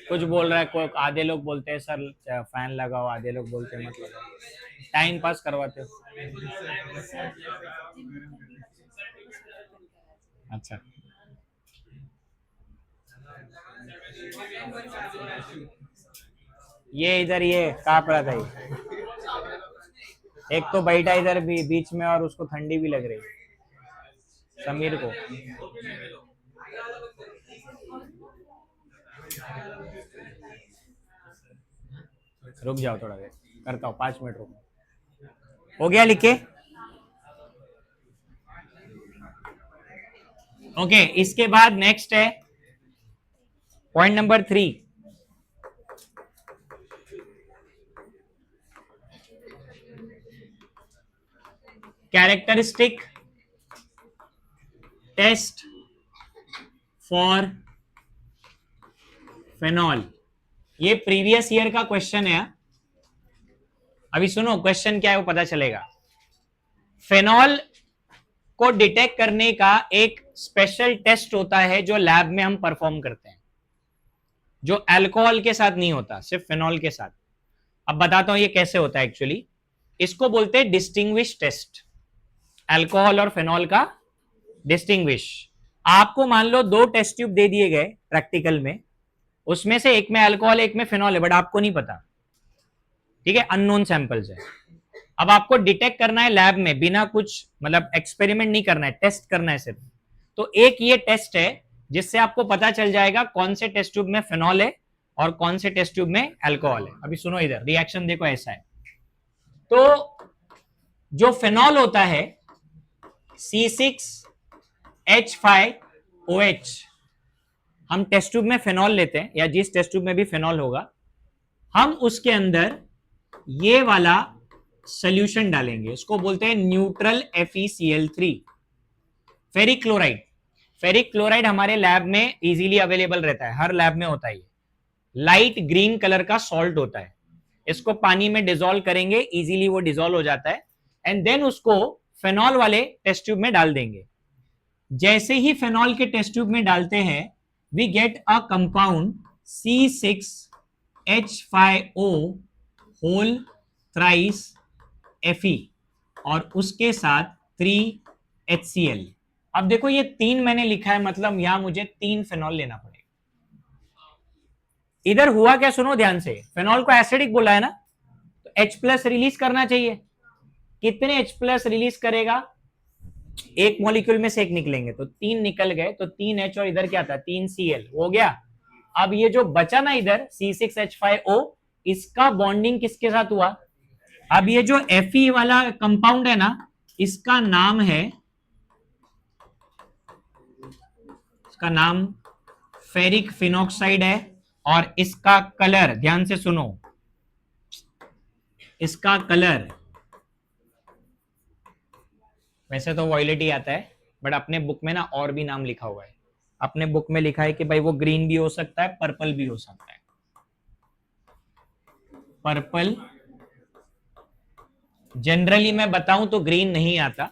कुछ बोल रहा है कोई, आधे लोग बोलते हैं सर फैन लगाओ, आधे लोग बोलते हैं मत लगाओ, टाइम पास करवाते हो। अच्छा, ये इधर ये काँप रहा था ये। एक तो बैठा इधर भी बीच में और उसको ठंडी भी लग रही, समीर को। रुक जाओ थोड़ा देर, करता हूँ 5 मिनट रुको। हो गया लिखे? ओके, इसके बाद नेक्स्ट है point number 3। Characteristic test for phenol. ये प्रीवियस ईयर का क्वेश्चन है। अभी सुनो क्वेश्चन क्या है वो पता चलेगा। फेनॉल को डिटेक्ट करने का एक स्पेशल टेस्ट होता है जो लैब में हम परफॉर्म करते हैं, जो अल्कोहल के साथ नहीं होता, सिर्फ फेनॉल के साथ। अब बताता हूं ये कैसे होता है एक्चुअली। इसको बोलते हैं डिस्टिंग्विश टेस्ट, अल्कोहल और फेनॉल का डिस्टिंग्विश। आपको मान लो 2 टेस्ट ट्यूब दे दिए गए प्रैक्टिकल में, उसमें से एक में अल्कोहल एक में फेनॉल है, बट आपको नहीं पता। ठीक है, अननोन सैंपल्स है। अब आपको डिटेक्ट करना है लैब में, बिना कुछ मतलब एक्सपेरिमेंट नहीं करना है, टेस्ट करना है सिर्फ। तो एक ये टेस्ट है जिससे आपको पता चल जाएगा कौन से टेस्ट ट्यूब में फेनॉल है और कौन से टेस्ट ट्यूब में अल्कोहल है। अभी सुनो इधर, रिएक्शन देखो ऐसा है। तो जो फेनॉल होता है C6H5OH, हम टेस्ट ट्यूब में फेनॉल लेते हैं, या जिस टेस्ट ट्यूब में भी फेनॉल होगा, हम उसके अंदर ये वाला सॉल्यूशन डालेंगे, इसको बोलते हैं neutral FeCl3, ferric chloride. Ferric chloride हमारे लैब में इजीली अवेलेबल रहता है, हर लैब में होता है। ये लाइट ग्रीन कलर का सॉल्ट होता है, इसको पानी में डिसॉल्व करेंगे, इजीली वो डिसॉल्व हो जाता है, एंड देन उसको फेनॉल वाले टेस्ट ट्यूब में डाल देंगे। जैसे ही फेनॉल के टेस्ट ट्यूब में डालते हैं, we get a compound C6H5O whole thrice Fe और उसके साथ 3HCl। अब देखो ये 3 मैंने लिखा है, मतलब यहां मुझे 3 फेनॉल लेना पड़ेगा। इधर हुआ क्या सुनो ध्यान से, फेनॉल को एसिडिक बोला है ना, तो H+ रिलीज करना चाहिए। कितने H+ रिलीज करेगा? एक मॉलिक्यूल में से एक निकलेंगे, तो 3 निकल गए, तो 3H और इधर क्या था 3Cl हो गया। अब ये जो बचा ना इधर C6H5O, इसका बॉन्डिंग किसके साथ हुआ? अब ये जो Fe वाला कंपाउंड है ना, इसका नाम है, इसका नाम फेरिक फिनॉक्साइड है, और इसका कलर ध्यान से सुनो, इसका कलर वैसे तो वॉयलेट ही आता है, बट अपने बुक में ना और भी नाम लिखा हुआ है। अपने बुक में लिखा है कि भाई वो ग्रीन भी हो सकता है, पर्पल भी हो सकता है। पर्पल जनरली मैं बताऊं तो ग्रीन नहीं आता,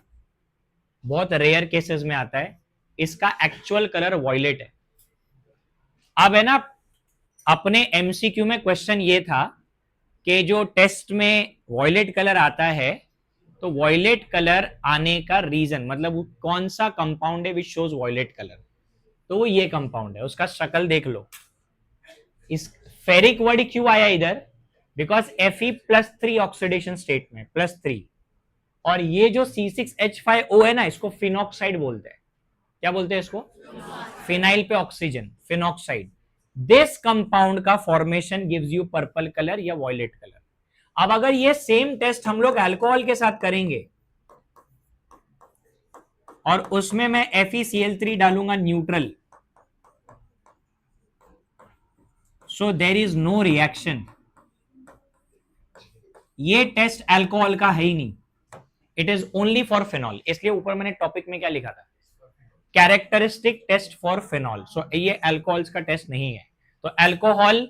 बहुत रेयर केसेस में आता है। इसका एक्चुअल कलर वॉयलेट है। अब है ना, अपने एमसीक्यू में क्वेश्चन ये था कि जो टेस्ट में वॉयलेट कलर आता है, तो वॉयलेट कलर आने का रीजन मतलब कौन सा कंपाउंड है विच शोज वॉयलेट कलर, तो वो ये कंपाउंड है। उसका शक्ल देख लो। इस फेरिक वर्ड क्यों आया इधर? बिकॉज Fe+3 ऑक्सीडेशन स्टेट में +3, और ये जो C6H5O है ना, इसको फिनॉक्साइड बोलते हैं। क्या बोलते हैं इसको? फिनाइल पे ऑक्सीजन, फिनॉक्साइड। दिस कंपाउंड का formation gives you purple colour या वॉयलेट कलर। अब अगर ये सेम टेस्ट हम लोग अल्कोहल के साथ करेंगे, और उसमें मैं FeCl3 डालूंगा neutral, so there is no reaction. ये टेस्ट अल्कोहल का है ही नहीं, it is only for phenol. इसलिए ऊपर मैंने टॉपिक में क्या लिखा था, characteristic test for phenol. So ये अल्कोहल्स का टेस्ट नहीं है। तो अल्कोहल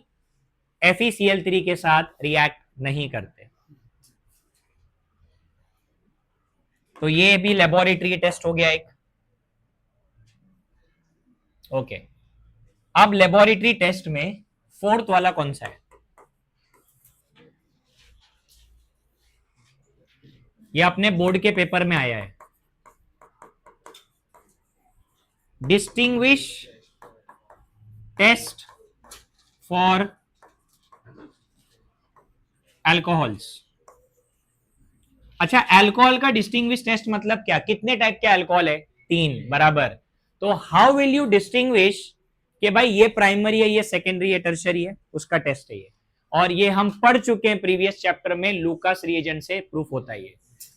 FeCl3 के साथ रिएक्ट नहीं करते। तो ये भी लेबोरेटरी टेस्ट हो गया एक। ओके, अब लेबोरेटरी टेस्ट में फोर्थ वाला कौन सा है? ये अपने बोर्ड के पेपर में आया है, डिस्टिंग्विश टेस्ट फॉर अल्कोहल्स। अच्छा, अल्कोहल का डिस्टिंग्विश टेस्ट मतलब क्या? कितने टाइप के अल्कोहल है? 3, बराबर। तो हाउ विल यू डिस्टिंग्विश कि भाई ये प्राइमरी है, ये सेकेंडरी है, टर्शरी है? उसका टेस्ट है ये। और ये हम पढ़ चुके हैं प्रीवियस चैप्टर में, लूकास रिएजेंट से प्रूफ होता है ये।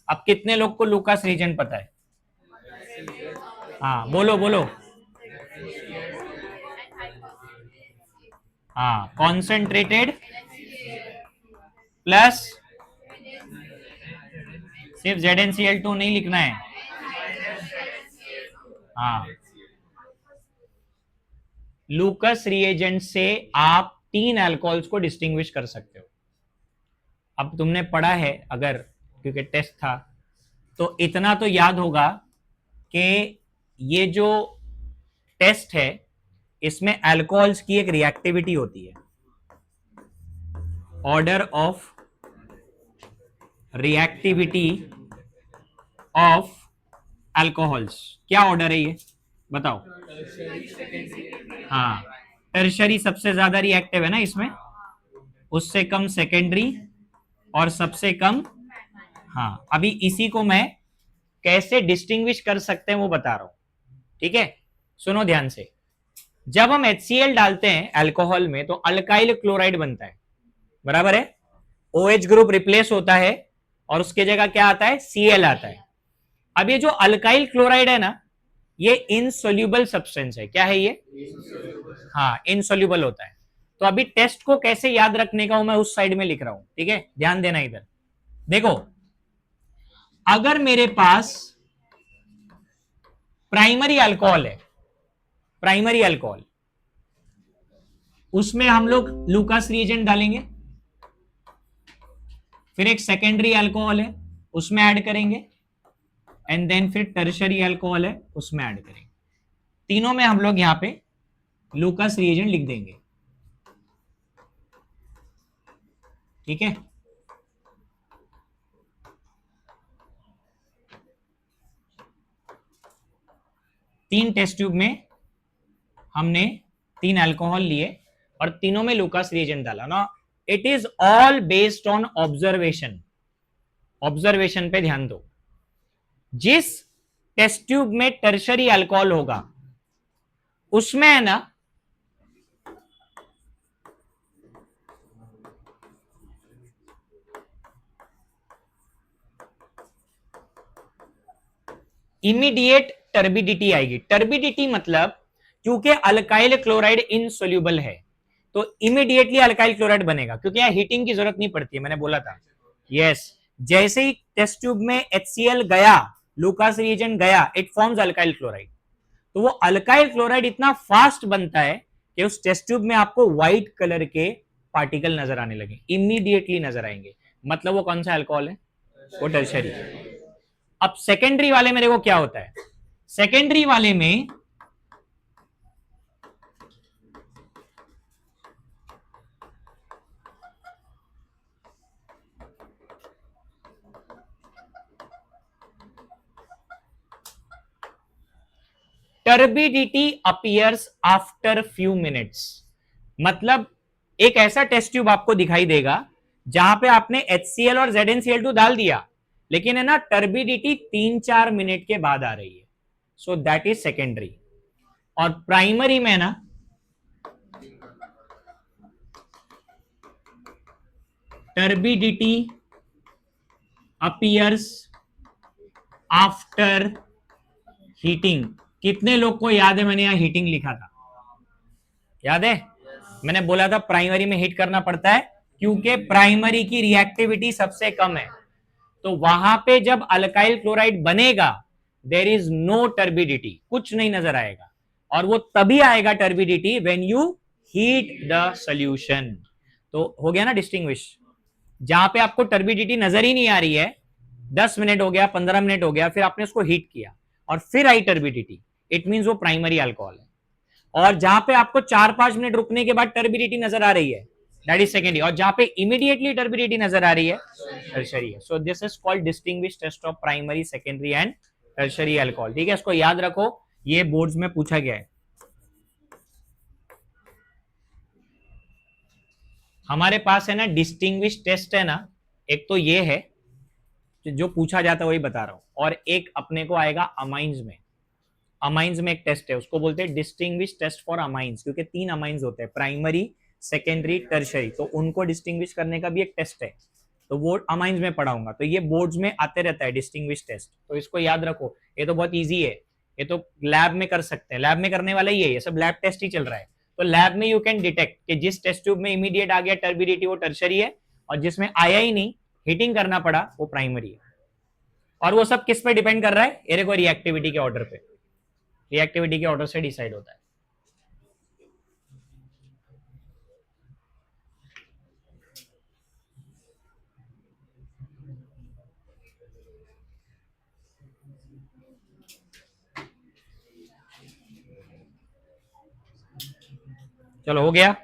अब कितने लोग को लूकास रिएजेंट पता है? हाँ बोलो बोलो। हाँ, कॉन्सेंट्रेटेड प्लस, सिर्फ ZnCl2 नहीं लिखना है। हाँ, लूकास रिएजेंट से आप 3 अल्कोहल्स को डिस्टिंग्विश कर सकते हो। अब तुमने पढ़ा है अगर, क्योंकि टेस्ट था, तो इतना तो याद होगा कि ये जो टेस्ट है इसमें अल्कोहल्स की एक रिएक्टिविटी होती है, order of reactivity of alcohols. क्या ऑर्डर है ये बताओ? हाँ, टर्शरी सबसे ज्यादा रिएक्टिव है ना इसमें, उससे कम सेकेंडरी, और सबसे कम। हाँ, अभी इसी को मैं कैसे डिस्टिंग्विश कर सकते हैं वो बता रहा हूं, ठीक है? सुनो ध्यान से। जब हम HCl डालते हैं अल्कोहल में तो अल्काइल क्लोराइड बनता है, बराबर है? OH ग्रुप रिप्लेस होता है और उसके जगह क्या आता है? Cl आता है। अब ये जो अल्काइल क्लोराइड है ना, ये इनसोल्यूबल सब्सटेंस है। क्या है ये? हाँ, इनसोल्यूबल होता है। तो अभी टेस्ट को कैसे याद रखने का मैं उस साइड में लिख रहा हूं, ठीक है? ध्यान देना इधर। देखो, अगर मेरे पास प्राइमरी अल्कोहल है, प्राइमरी अल्कोहल, उसमें हम लोग लूकास रिएजेंट डालेंगे, फिर एक सेकेंडरी अल्कोहल है उसमें ऐड करेंगे, एंड देन फिर टर्शरी अल्कोहल है उसमें ऐड करेंगे। तीनों में हम लोग यहां पे लूकास रिएजेंट लिख देंगे, ठीक है? तीन टेस्ट ट्यूब में हमने 3 अल्कोहल लिए और तीनों में लूकास रिएजेंट डाला ना। It is all based on observation. Observation पे ध्यान दो। जिस टेस्ट ट्यूब में टर्शरी अल्कोहल होगा उसमें है ना, इमीडिएट टर्बिडिटी आएगी। टर्बिडिटी मतलब क्योंकि अल्काइल क्लोराइड इनसोल्यूबल है तो इमीडिएटली अल्काइल क्लोराइड बनेगा, क्योंकि यहां हीटिंग की जरूरत नहीं पड़ती है, मैंने बोला था। यस, जैसे ही टेस्ट ट्यूब में HCl गया, लूकास रिएजेंट गया, इट फॉर्म्स अल्काइल क्लोराइड। तो वो अल्काइल क्लोराइड इतना फास्ट बनता है कि उस टेस्ट ट्यूब में आपको व्हाइट कलर के पार्टिकल नजर आने लगे, इमीडिएटली नजर आएंगे। मतलब वो कौन सा अल्कोहल है? वो टर्शरी। अब सेकेंडरी वाले में देखो क्या होता है। सेकेंडरी वाले में turbidity appears after few minutes. मतलब एक ऐसा टेस्ट ट्यूब आपको दिखाई देगा जहां पे आपने HCl और ZnCl2 डाल दिया, लेकिन है ना टर्बिडिटी 3-4 मिनट के बाद आ रही है। So that is secondary. और प्राइमरी में ना टर्बिडिटी अपीयर्स आफ्टर हीटिंग, कितने लोग को याद है मैंने यहां हीटिंग लिखा था? याद है? मैंने बोला था प्राइमरी में हीट करना पड़ता है क्योंकि प्राइमरी की रिएक्टिविटी सबसे कम है। तो वहां पे जब अल्काइल क्लोराइड बनेगा देर इज नो टर्बिडिटी, कुछ नहीं नजर आएगा, और वो तभी आएगा turbidity when you heat the solution. तो हो गया ना डिस्टिंग्विश। जहां पे आपको टर्बिडिटी नजर ही नहीं आ रही है, 10 मिनट हो गया, 15 मिनट हो गया, फिर आपने उसको हीट किया और फिर आई टर्बिडिटी, इट मींस वो प्राइमरी अल्कोहल है। और जहां पे आपको 4-5 मिनट रुकने के बाद टर्बिडिटी नजर आ रही है, दैट इज सेकेंडरी, और जहां पे इमीडिएटली टर्बिडिटी नजर आ रही है, टर्शरी है। So this is called distinguish test of primary, secondary and tertiary alcohol. ठीक है, इसको याद रखो, ये बोर्ड्स में पूछा गया है। हमारे पास है ना डिस्टिंग्विश टेस्ट है ना, एक तो ये है जो पूछा जाता है वही बता रहा हूं, और एक अपने को आएगा अमाइंस में। अमाइंस में एक टेस्ट है, उसको बोलते हैं डिस्टिंग्विश टेस्ट फॉर अमाइंस, क्योंकि 3 अमाइंस होते हैं, प्राइमरी, सेकेंडरी, टर्शरी, तो उनको डिस्टिंग्विश करने का भी एक टेस्ट है, तो वो अमाइंस में पढ़ाऊंगा। तो ये बोर्ड्स में आते रहता है डिस्टिंग्विश टेस्ट, तो इसको याद रखो, ये तो बहुत ईजी है, ये तो लैब में कर सकते हैं, लैब में करने वाला ही है, ये सब लैब टेस्ट ही चल रहा है। तो लैब में यू कैन डिटेक्ट कि जिस टेस्ट ट्यूब में इमीडिएट आ गया टर्बिडिटी वो टर्शरी है, और जिसमें आया ही नहीं, हीटिंग करना पड़ा, वो प्राइमरी है। और वो सब किस पे डिपेंड कर रहा है? ये देखो रिएक्टिविटी के ऑर्डर पे, रिएक्टिविटी के ऑर्डर से डिसाइड होता है। चलो हो गया।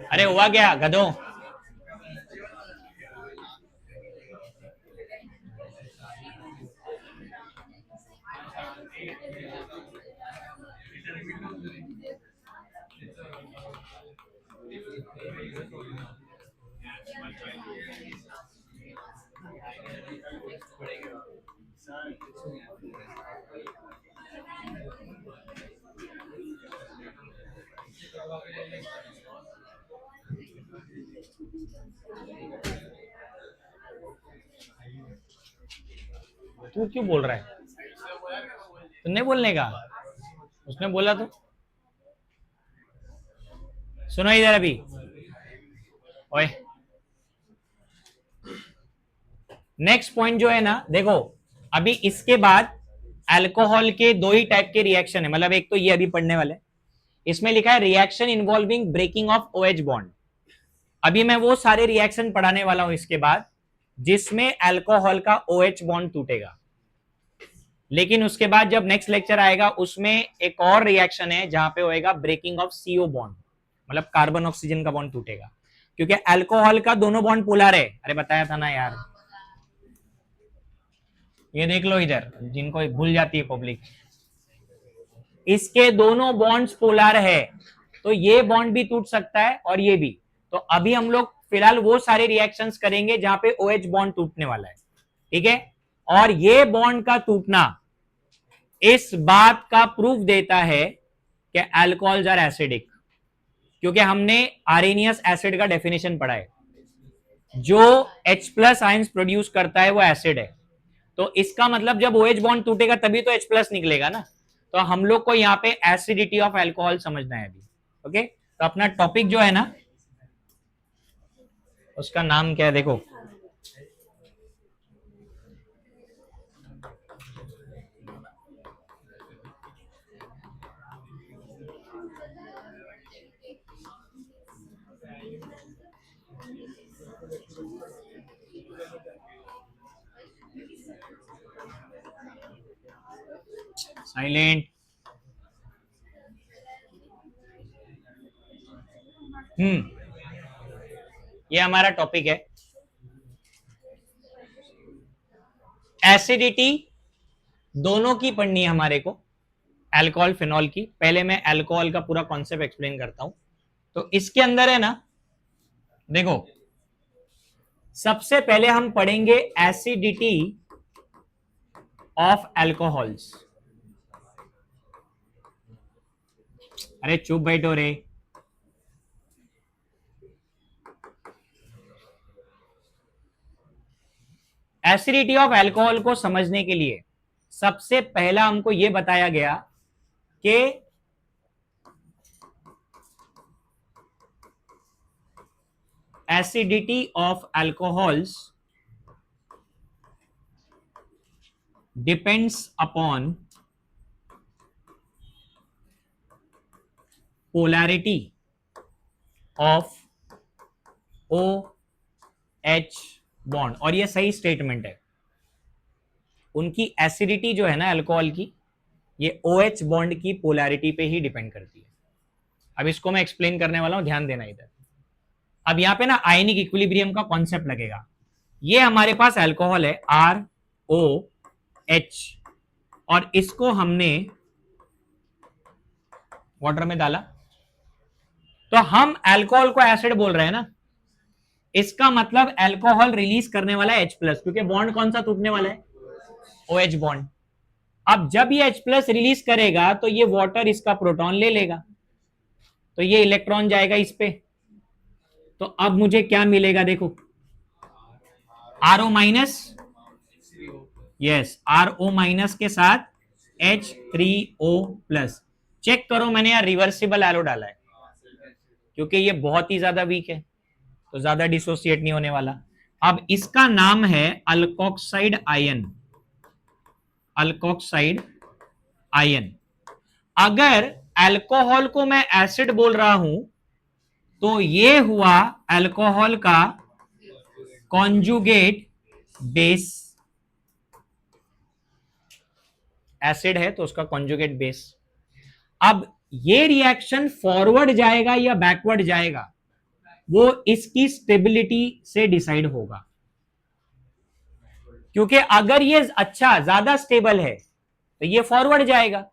अरे हुआ क्या गधों? तू क्यों बोल रहा है? तुमने बोलने का, उसने बोला तो। सुनो इधर अभी, ओए, नेक्स्ट पॉइंट जो है ना, देखो अभी इसके बाद अल्कोहल के दो ही टाइप के रिएक्शन है, मतलब एक तो ये अभी पढ़ने वाले, इसमें लिखा है reaction involving breaking of OH bond. अभी मैं वो सारे रिएक्शन पढ़ाने वाला हूं इसके बाद जिसमें अल्कोहल का ओएच बॉन्ड टूटेगा, लेकिन उसके बाद जब नेक्स्ट लेक्चर आएगा उसमें एक और रिएक्शन है जहां पे होएगा ब्रेकिंग ऑफ सीओ बॉन्ड, मतलब कार्बन ऑक्सीजन का बॉन्ड टूटेगा, क्योंकि अल्कोहल का दोनों बॉन्ड पोलर है। अरे बताया था ना यार, ये देख लो इधर, जिनको भूल जाती है पब्लिक, इसके दोनों बॉन्ड्स पोलर है, तो ये बॉन्ड भी टूट सकता है और ये भी। तो अभी हम लोग फिलहाल वो सारे रिएक्शंस करेंगे जहां पे OH बॉन्ड टूटने वाला है, ठीक है। और ये बॉन्ड का टूटना इस बात का प्रूफ देता है कि अल्कोहल्स आर एसिडिक, क्योंकि हमने आरेनियस एसिड का डेफिनेशन पढ़ा है, जो H+ आयंस प्रोड्यूस करता है वो एसिड है। तो इसका मतलब जब OH बॉन्ड टूटेगा तभी तो H+ निकलेगा ना, तो हम लोग को यहाँ पे एसिडिटी ऑफ अल्कोहल समझना है अभी। ओके, तो अपना टॉपिक जो है ना उसका नाम क्या है देखो, साइलेंट। ये हमारा टॉपिक है, एसिडिटी दोनों की पढ़नी है हमारे को, अल्कोहल फिनॉल की। पहले मैं अल्कोहल का पूरा कॉन्सेप्ट एक्सप्लेन करता हूं। तो इसके अंदर है ना, देखो सबसे पहले हम पढ़ेंगे एसिडिटी ऑफ अल्कोहल्स। अरे चुप बैठो रे। एसिडिटी ऑफ अल्कोहल को समझने के लिए सबसे पहला हमको यह बताया गया कि acidity of alcohols depends upon polarity of OH bond. और ये सही स्टेटमेंट है। उनकी एसिडिटी जो है ना अल्कोहल की, ये OH बॉन्ड की पोलैरिटी पे ही डिपेंड करती है। अब इसको मैं एक्सप्लेन करने वाला हूं, ध्यान देना इधर। अब यहां पे ना आयनिक इक्विलिब्रियम का कॉन्सेप्ट लगेगा। ये हमारे पास अल्कोहल है ROH, और इसको हमने वाटर में डाला, तो हम अल्कोहल को एसिड बोल रहे हैं ना। इसका मतलब अल्कोहल रिलीज करने वाला है H+, क्योंकि बॉन्ड कौन सा टूटने वाला है, OH बॉन्ड। अब जब ये H+ रिलीज करेगा तो ये वाटर इसका प्रोटॉन ले लेगा, तो ये इलेक्ट्रॉन जाएगा इस पे। तो अब मुझे क्या मिलेगा, देखो RO minus, yes RO minus के साथ H3O+। चेक करो, मैंने यार रिवर्सिबल एरो डाला है, क्योंकि ये बहुत ही ज्यादा वीक है तो ज्यादा डिसोसिएट नहीं होने वाला। अब इसका नाम है अल्कोक्साइड आयन। Alkoxide ion. अगर अल्कोहल को मैं एसिड बोल रहा हूं तो ये हुआ अल्कोहल का कॉन्जुगेट बेस। एसिड है तो उसका कॉन्जुगेट बेस। अब ये रिएक्शन फॉरवर्ड जाएगा या बैकवर्ड जाएगा, वो इसकी स्टेबिलिटी से डिसाइड होगा। क्योंकि अगर ये अच्छा ज्यादा स्टेबल है तो ये फॉरवर्ड जाएगा,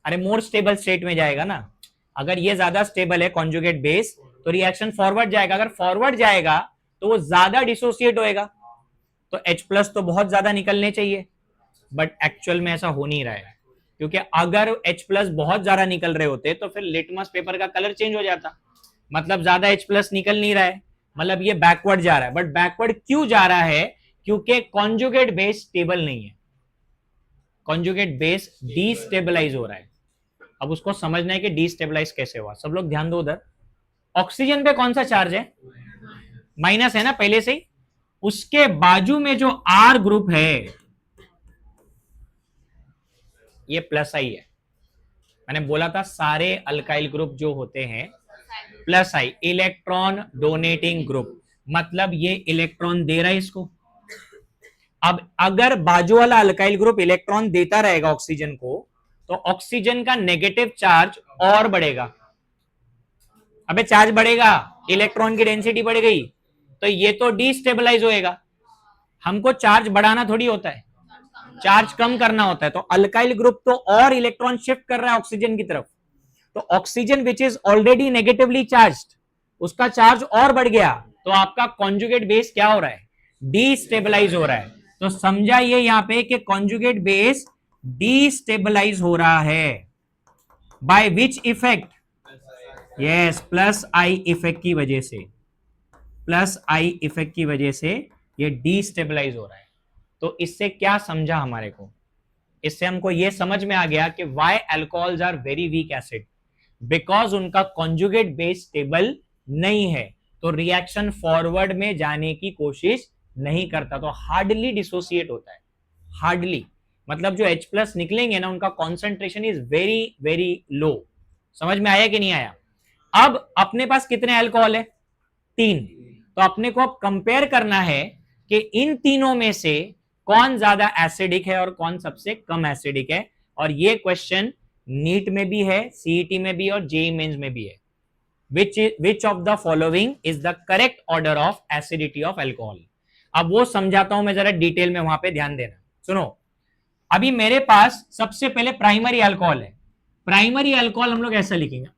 अरे मोर स्टेबल स्टेट में जाएगा ना। अगर ये ज्यादा स्टेबल है कॉन्जुगेट बेस, तो रिएक्शन फॉरवर्ड जाएगा। अगर फॉरवर्ड जाएगा तो वो ज्यादा डिसोसिएट होएगा, तो H+ तो बहुत ज्यादा निकलने चाहिए, बट एक्चुअल में ऐसा हो नहीं रहा है। क्योंकि अगर H+ बहुत ज्यादा निकल रहे होते तो फिर लिटमस पेपर का कलर चेंज हो जाता। मतलब ज्यादा H+ निकल नहीं रहा है, मतलब ये बैकवर्ड जा रहा है। बट बैकवर्ड क्यों जा रहा है, क्योंकि कॉन्जुगेट बेस स्टेबल नहीं है। कॉन्जुगेट बेस डीस्टेबलाइज हो रहा है। अब उसको समझना है कि डीस्टेबलाइज कैसे हुआ। सब लोग ध्यान दो उधर। ऑक्सीजन पे कौन सा चार्ज है, माइनस है ना पहले से ही। उसके बाजू में जो R ग्रुप है ये +I है। मैंने बोला था सारे अल्काइल ग्रुप जो होते हैं +I, इलेक्ट्रॉन डोनेटिंग ग्रुप, मतलब ये इलेक्ट्रॉन दे रहा है इसको। अब अगर बाजू वाला अल्काइल ग्रुप इलेक्ट्रॉन देता रहेगा ऑक्सीजन को, तो ऑक्सीजन का नेगेटिव चार्ज और बढ़ेगा। अबे चार्ज बढ़ेगा, इलेक्ट्रॉन की डेंसिटी बढ़ गई, तो ये तो डीस्टेबलाइज होएगा। हमको चार्ज बढ़ाना थोड़ी होता है, चार्ज कम करना होता है। तो अल्काइल ग्रुप तो और इलेक्ट्रॉन शिफ्ट कर रहा है ऑक्सीजन की तरफ। तो oxygen which is already negatively charged, उसका चार्ज और बढ़ गया, तो आपका कॉन्जुगेट बेस क्या हो रहा है, डीस्टेबलाइज हो रहा है। तो समझा ये यहां पे कि कॉन्जुगेट बेस डीस्टेबलाइज हो रहा है। By which effect, yes +I effect की वजह से, +I इफेक्ट की वजह से ये डीस्टेबलाइज हो रहा है। तो इससे क्या समझा हमारे को, इससे हमको ये समझ में आ गया कि why alcohols are very weak acid, because उनका कॉन्जुगेट बेस स्टेबल नहीं है, तो रिएक्शन फॉरवर्ड में जाने की कोशिश नहीं करता, तो हार्डली डिसोसिएट होता है। हार्डली मतलब जो H+ निकलेंगे ना, उनका concentration is very very low. समझ में आया कि नहीं आया। अब अपने पास कितने अल्कोहल है, 3। तो अपने को अब कंपेयर करना है कि इन तीनों में से कौन ज्यादा एसिडिक है और कौन सबसे कम एसिडिक है। और ये क्वेश्चन नीट में भी है, सीईटी में भी और जेईई मेंस में भी है। Which of the following is the correct order of acidity of alcohol. अब वो समझाता हूं मैं जरा डिटेल में, वहां पे ध्यान देना। सुनो, अभी मेरे पास सबसे पहले प्राइमरी अल्कोहल है, प्राइमरी अल्कोहल हम लोग ऐसा लिखेंगे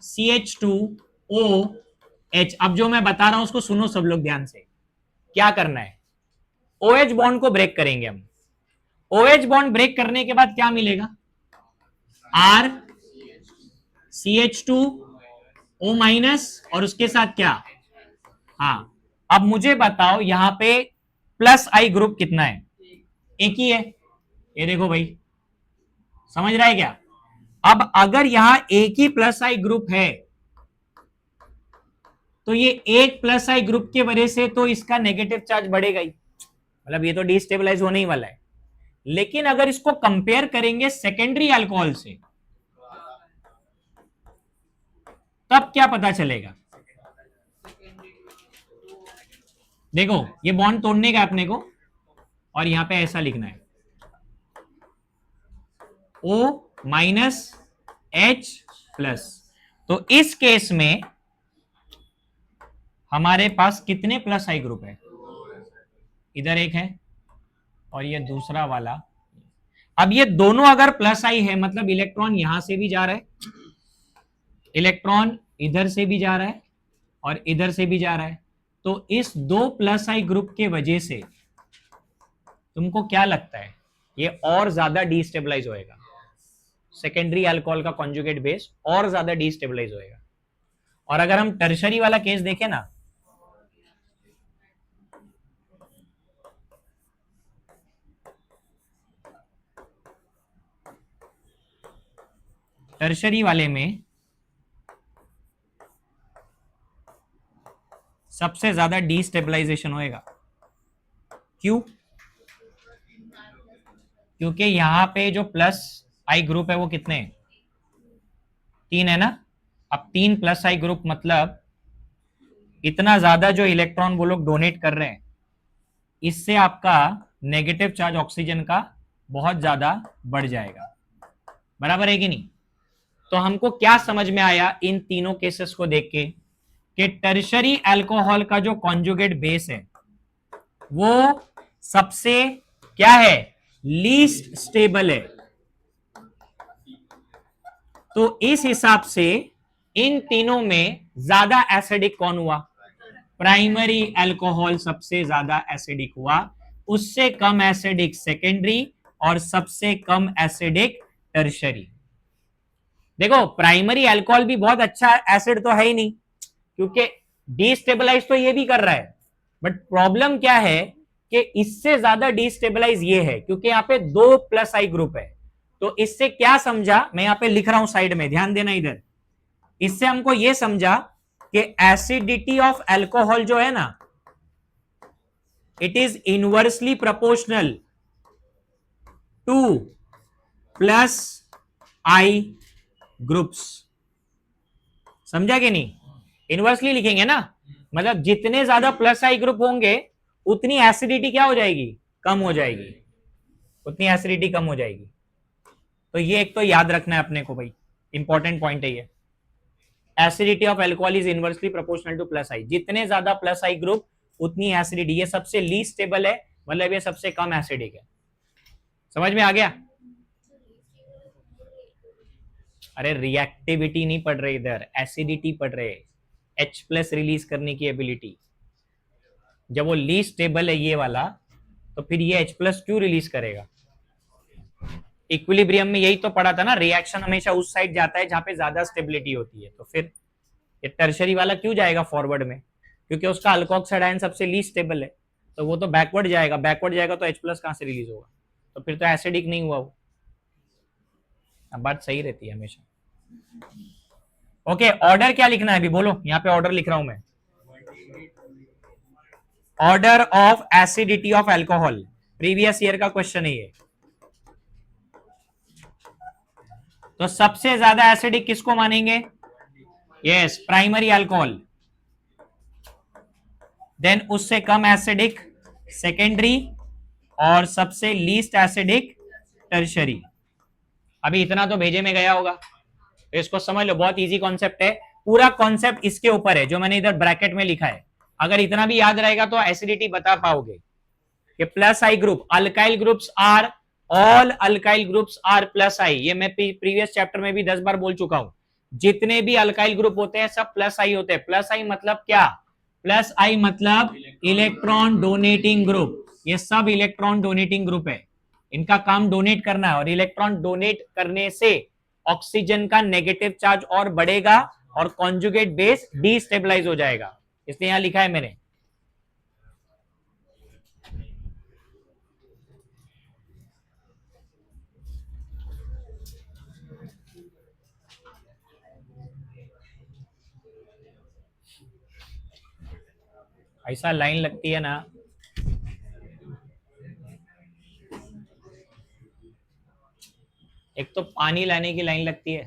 RCH2OH। अब जो मैं बता रहा हूं उसको सुनो सब लोग ध्यान से। क्या करना है, OH बॉन्ड को ब्रेक करेंगे हम। OH बॉन्ड ब्रेक करने के बाद क्या मिलेगा, RCH2O माइनस, और उसके साथ क्या, हाँ। अब मुझे बताओ यहां पे प्लस आई ग्रुप कितना है, एक ही है। ये देखो भाई, समझ रहा है क्या। अब अगर यहां एक ही प्लस आई ग्रुप है तो ये एक प्लस आई ग्रुप की वजह से तो इसका नेगेटिव चार्ज बढ़ेगा ही, मतलब ये तो डिस्टेबलाइज होने ही वाला है। लेकिन अगर इसको कंपेयर करेंगे सेकेंडरी अल्कोहल से, तब क्या पता चलेगा। देखो ये बॉन्ड तोड़ने का अपने को, और यहां पे ऐसा लिखना है O माइनस H प्लस। तो इस केस में हमारे पास कितने प्लस आई ग्रुप है, इधर एक है और ये दूसरा वाला। अब ये दोनों अगर प्लस आई है मतलब इलेक्ट्रॉन यहां से भी जा रहा है, इलेक्ट्रॉन इधर से भी जा रहा है और इधर से भी जा रहा है। तो इस दो प्लस आई ग्रुप के वजह से तुमको क्या लगता है, ये और ज्यादा डिस्टेबलाइज होएगा, सेकेंडरी अल्कोहल का कॉन्जुगेट बेस और ज्यादा डिस्टेबलाइज होएगा। और अगर हम टर्शरी वाला केस देखें ना, टर्शरी वाले में सबसे ज्यादा डिस्टेबलाइजेशन होएगा। क्यों, क्योंकि यहां पे जो प्लस आई ग्रुप है वो कितने हैं, 3 है ना। अब 3 प्लस आई ग्रुप मतलब इतना ज्यादा जो इलेक्ट्रॉन वो लोग डोनेट कर रहे हैं, इससे आपका नेगेटिव चार्ज ऑक्सीजन का बहुत ज्यादा बढ़ जाएगा, बराबर है कि नहीं। तो हमको क्या समझ में आया इन तीनों केसेस को देख के, कि टर्शरी अल्कोहल का जो कॉन्जुगेट बेस है वो सबसे क्या है, लीस्ट स्टेबल है। तो इस हिसाब से इन तीनों में ज्यादा एसिडिक कौन हुआ, प्राइमरी अल्कोहल सबसे ज्यादा एसिडिक हुआ, उससे कम एसिडिक सेकेंडरी, और सबसे कम एसिडिक टर्शरी। देखो प्राइमरी अल्कोहल भी बहुत अच्छा एसिड तो है ही नहीं, क्योंकि डिस्टेबलाइज तो ये भी कर रहा है, बट प्रॉब्लम क्या है कि इससे ज्यादा डिस्टेबलाइज ये है, क्योंकि यहां पे 2 प्लस आई ग्रुप है। तो इससे क्या समझा, मैं यहां पे लिख रहा हूं साइड में, ध्यान देना इधर। इससे हमको यह समझा कि एसिडिटी ऑफ अल्कोहल जो है ना, it is inversely proportional to plus I groups. समझा कि नहीं, इनवर्सली लिखेंगे ना, मतलब जितने ज्यादा प्लस आई ग्रुप होंगे उतनी एसिडिटी क्या हो जाएगी, कम हो जाएगी, उतनी एसिडिटी कम हो जाएगी। तो ये एक तो याद रखना है अपने को भाई, इंपॉर्टेंट पॉइंट है ये। Acidity of alcohol is inversely proportional to plus I, जितने ज्यादा प्लस आई ग्रुप उतनी एसिडिटी, ये सबसे लीस्ट स्टेबल है, मतलब ये सबसे कम एसिडिक है। समझ में आ गया। अरे रिएक्टिविटी नहीं पढ़ रहे इधर, एसिडिटी पढ़ रहे, H प्लस रिलीज करने की एबिलिटी। जब वो लीस्ट स्टेबल है ये वाला, तो फिर ये H प्लस क्यों रिलीज करेगा। इक्विलिब्रियम में यही तो पढ़ा था ना, रिएक्शन हमेशा उस साइड जाता है जहां पे ज्यादा स्टेबिलिटी होती है। तो फिर ये टर्शरी वाला क्यों जाएगा फॉरवर्ड में, क्योंकि उसका अल्कोक्साइड आयन सबसे लीस्ट स्टेबल है, तो वो तो बैकवर्ड जाएगा, बैकवर्ड जाएगा तो H प्लस कहां से रिलीज होगा, तो फिर तो एसिडिक नहीं हुआ वो। अब बात सही रहती है हमेशा। ओके, ऑर्डर क्या लिखना है अभी बोलो, यहां पे ऑर्डर लिख रहा हूं मैं, order of acidity of alcohol, previous year का क्वेश्चन है ये। तो सबसे ज्यादा एसिडिक किसको मानेंगे, यस प्राइमरी अल्कोहल, देन उससे कम एसिडिक सेकेंडरी, और सबसे लीस्ट एसिडिक टर्शरी। अभी इतना तो भेजे में गया होगा, तो इसको समझ लो, बहुत इजी कॉन्सेप्ट है। पूरा कॉन्सेप्ट इसके ऊपर है जो मैंने इधर ब्रैकेट में लिखा है। अगर इतना भी याद रहेगा तो एसिडिटी बता पाओगे कि plus I group, alkyl groups are all alkyl groups are plus I, ये मैं प्रीवियस चैप्टर में भी 10 बार बोल चुका हूं, जितने भी अल्काइल ग्रुप होते हैं सब प्लस आई होते हैं। प्लस आई मतलब क्या? प्लस आई मतलब इलेक्ट्रॉन डोनेटिंग ग्रुप, ये सब इलेक्ट्रॉन डोनेटिंग ग्रुप है, इनका काम डोनेट करना है, और इलेक्ट्रॉन डोनेट करने से ऑक्सीजन का नेगेटिव चार्ज और बढ़ेगा और कॉन्जुगेट बेस डीस्टेबलाइज हो जाएगा, इसलिए यहां लिखा है मैंने। ऐसा लाइन लगती है ना, एक तो पानी लाने की लाइन लगती है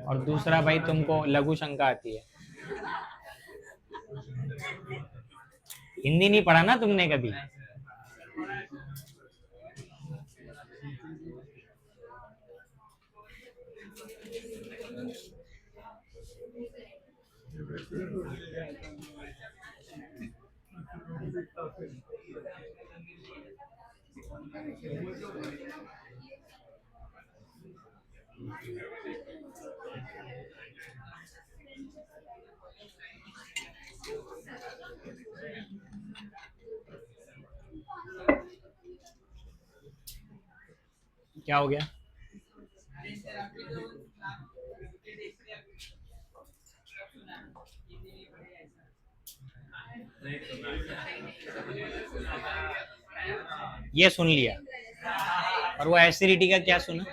और दूसरा भाई तुमको लघु शंका आती है। हिंदी नहीं पढ़ा ना तुमने कभी। क्या हो गया? ये सुन लिया, और वो एसिडिटी का क्या सुना?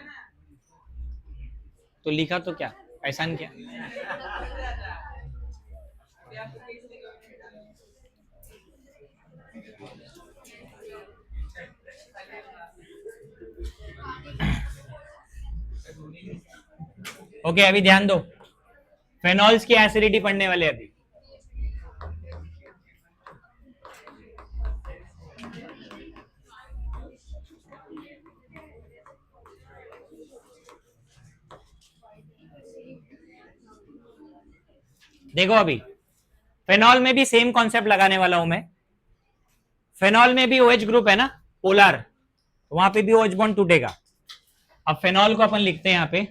तो लिखा तो क्या, एहसान क्या? ओके, अभी ध्यान दो, फेनॉल्स की एसिडिटी पढ़ने वाले अभी। देखो अभी फेनॉल में भी सेम कॉन्सेप्ट लगाने वाला हूं मैं। फेनॉल में भी OH ग्रुप है ना, पोलर, वहां पे भी OH बॉन्ड टूटेगा। अब फेनॉल को अपन लिखते हैं यहां पे,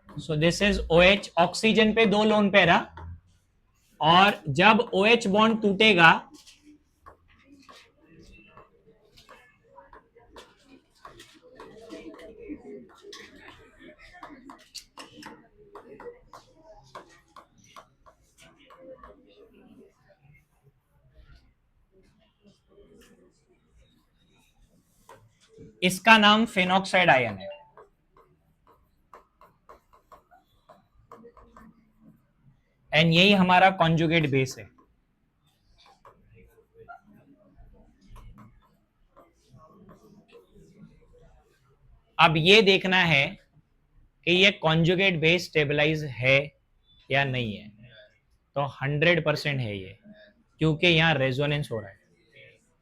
सो दिस इज OH, ऑक्सीजन पे 2 लोन पेयर है, और जब OH बॉन्ड टूटेगा इसका नाम फेनॉक्साइड आयन है, एंड यही हमारा कॉन्जुगेट बेस है। अब ये देखना है कि ये कॉन्जुगेट बेस स्टेबलाइज है या नहीं है, तो 100% है ये, क्योंकि यहां रेजोनेंस हो रहा है।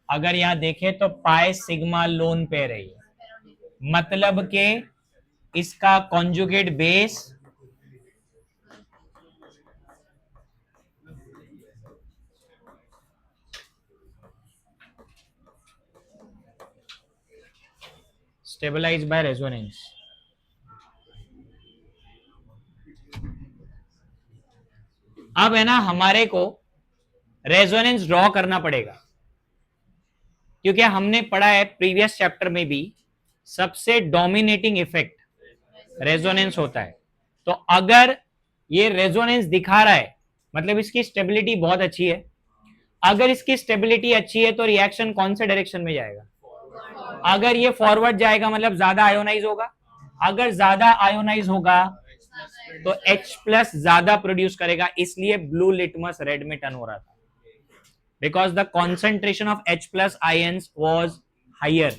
अगर यहां देखें तो पाई सिग्मा लोन पेयर है ये, मतलब के इसका conjugate base stabilise by resonance. अब है ना, हमारे को रेजोनेंस ड्रॉ करना पड़ेगा, क्योंकि हमने पढ़ा है प्रीवियस चैप्टर में भी सबसे डोमिनेटिंग इफेक्ट रेजोनेंस होता है। तो अगर ये रेजोनेंस दिखा रहा है मतलब इसकी स्टेबिलिटी बहुत अच्छी है। अगर इसकी स्टेबिलिटी अच्छी है तो रिएक्शन कौन से डायरेक्शन में जाएगा? अगर ये फॉरवर्ड जाएगा मतलब ज्यादा आयोनाइज होगा, अगर ज्यादा आयोनाइज होगा तो H+ ज्यादा प्रोड्यूस करेगा, इसलिए ब्लू लिटमस रेड में टर्न हो रहा था, because the concentration of H+ ions was higher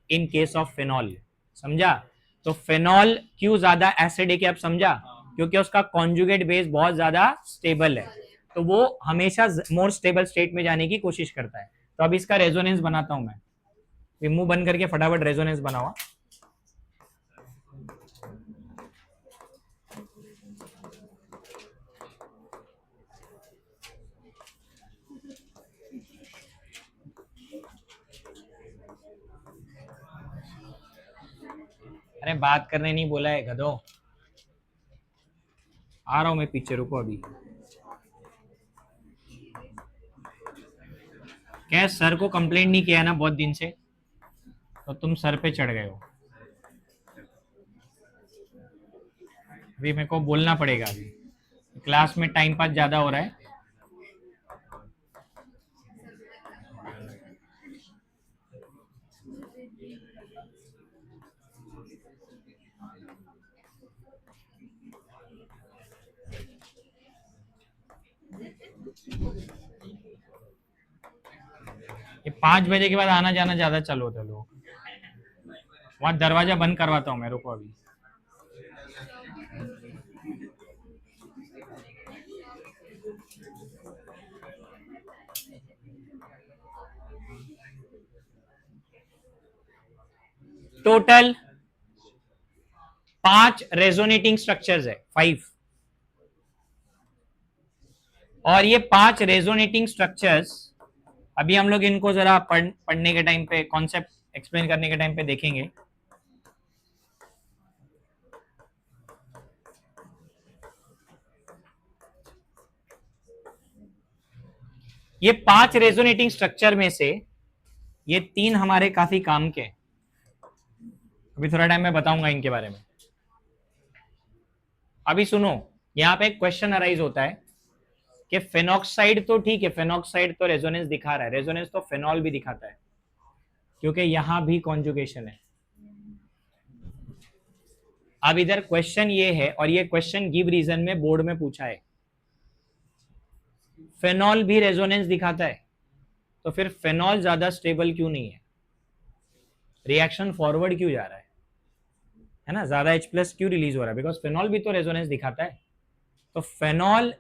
in case of phenol. समझा? तो फेनॉल क्यों ज्यादा एसिडिक है, अब समझा? क्योंकि उसका कॉन्जुगेट बेस बहुत ज्यादा स्टेबल है, तो वो हमेशा मोर स्टेबल स्टेट में जाने की कोशिश करता है। तो अब इसका रेजोनेंस बनाता हूं मैं, मुंह बंद करके फटाफट रेजोनेंस बनाओ। बात करने नहीं बोला है गधो। आ रहा हूं मैं पीछे, रुको अभी। क्या सर को कंप्लेंट नहीं किया ना बहुत दिन से, तो तुम सर पे चढ़ गए हो। अभी मेरे को बोलना पड़ेगा, अभी क्लास में टाइम पास ज्यादा हो रहा है। ये 5 बजे के बाद आना जाना ज्यादा चालू होता है लोग। वहां दरवाजा बंद करवाता हूँ मैं, रुको अभी। टोटल 5 रेजोनेटिंग स्ट्रक्चर्स है, 5। और ये 5 रेजोनेटिंग स्ट्रक्चर्स अभी हम लोग इनको जरा पढ़ने के टाइम पे, कॉन्सेप्ट एक्सप्लेन करने के टाइम पे देखेंगे। ये 5 रेजोनेटिंग स्ट्रक्चर में से ये 3 हमारे काफी काम के। अभी थोड़ा टाइम में बताऊंगा इनके बारे में। अभी सुनो, यहां पे एक क्वेश्चन अराइज होता है कि फेनॉक्साइड तो ठीक है, फेनॉक्साइड तो रेजोनेंस दिखा रहा है, रेजोनेंस तो फेनॉल भी दिखाता है, क्योंकि यहां भी कॉन्जुगेशन है। अब इधर क्वेश्चन ये है, और ये क्वेश्चन गिव रीजन में बोर्ड में पूछा है, फेनॉल भी रेजोनेंस दिखाता है, तो फिर फेनॉल ज्यादा स्टेबल क्यों नहीं है, रिएक्शन फॉरवर्ड क्यों जा रहा है ना, ज्यादा H+ क्यों रिलीज हो रहा है, बिकॉज फेनॉल भी तो रेजोनेंस दिखाता है। तो फेनॉल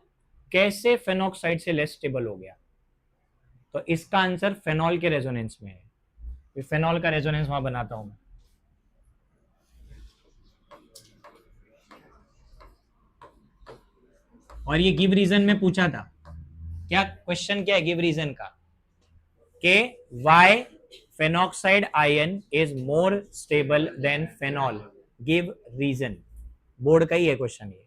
कैसे फेनॉक्साइड से लेस स्टेबल हो गया, तो इसका आंसर फेनॉल के रेजोनेंस में है। फेनॉल का रेजोनेंस वहां बनाता हूं मैं। और ये गिव रीजन में पूछा था, क्या क्वेश्चन क्या है गिव रीजन का, कि why phenoxide ion is more stable than phenol, give reason. Board का ही है क्वेश्चन ये।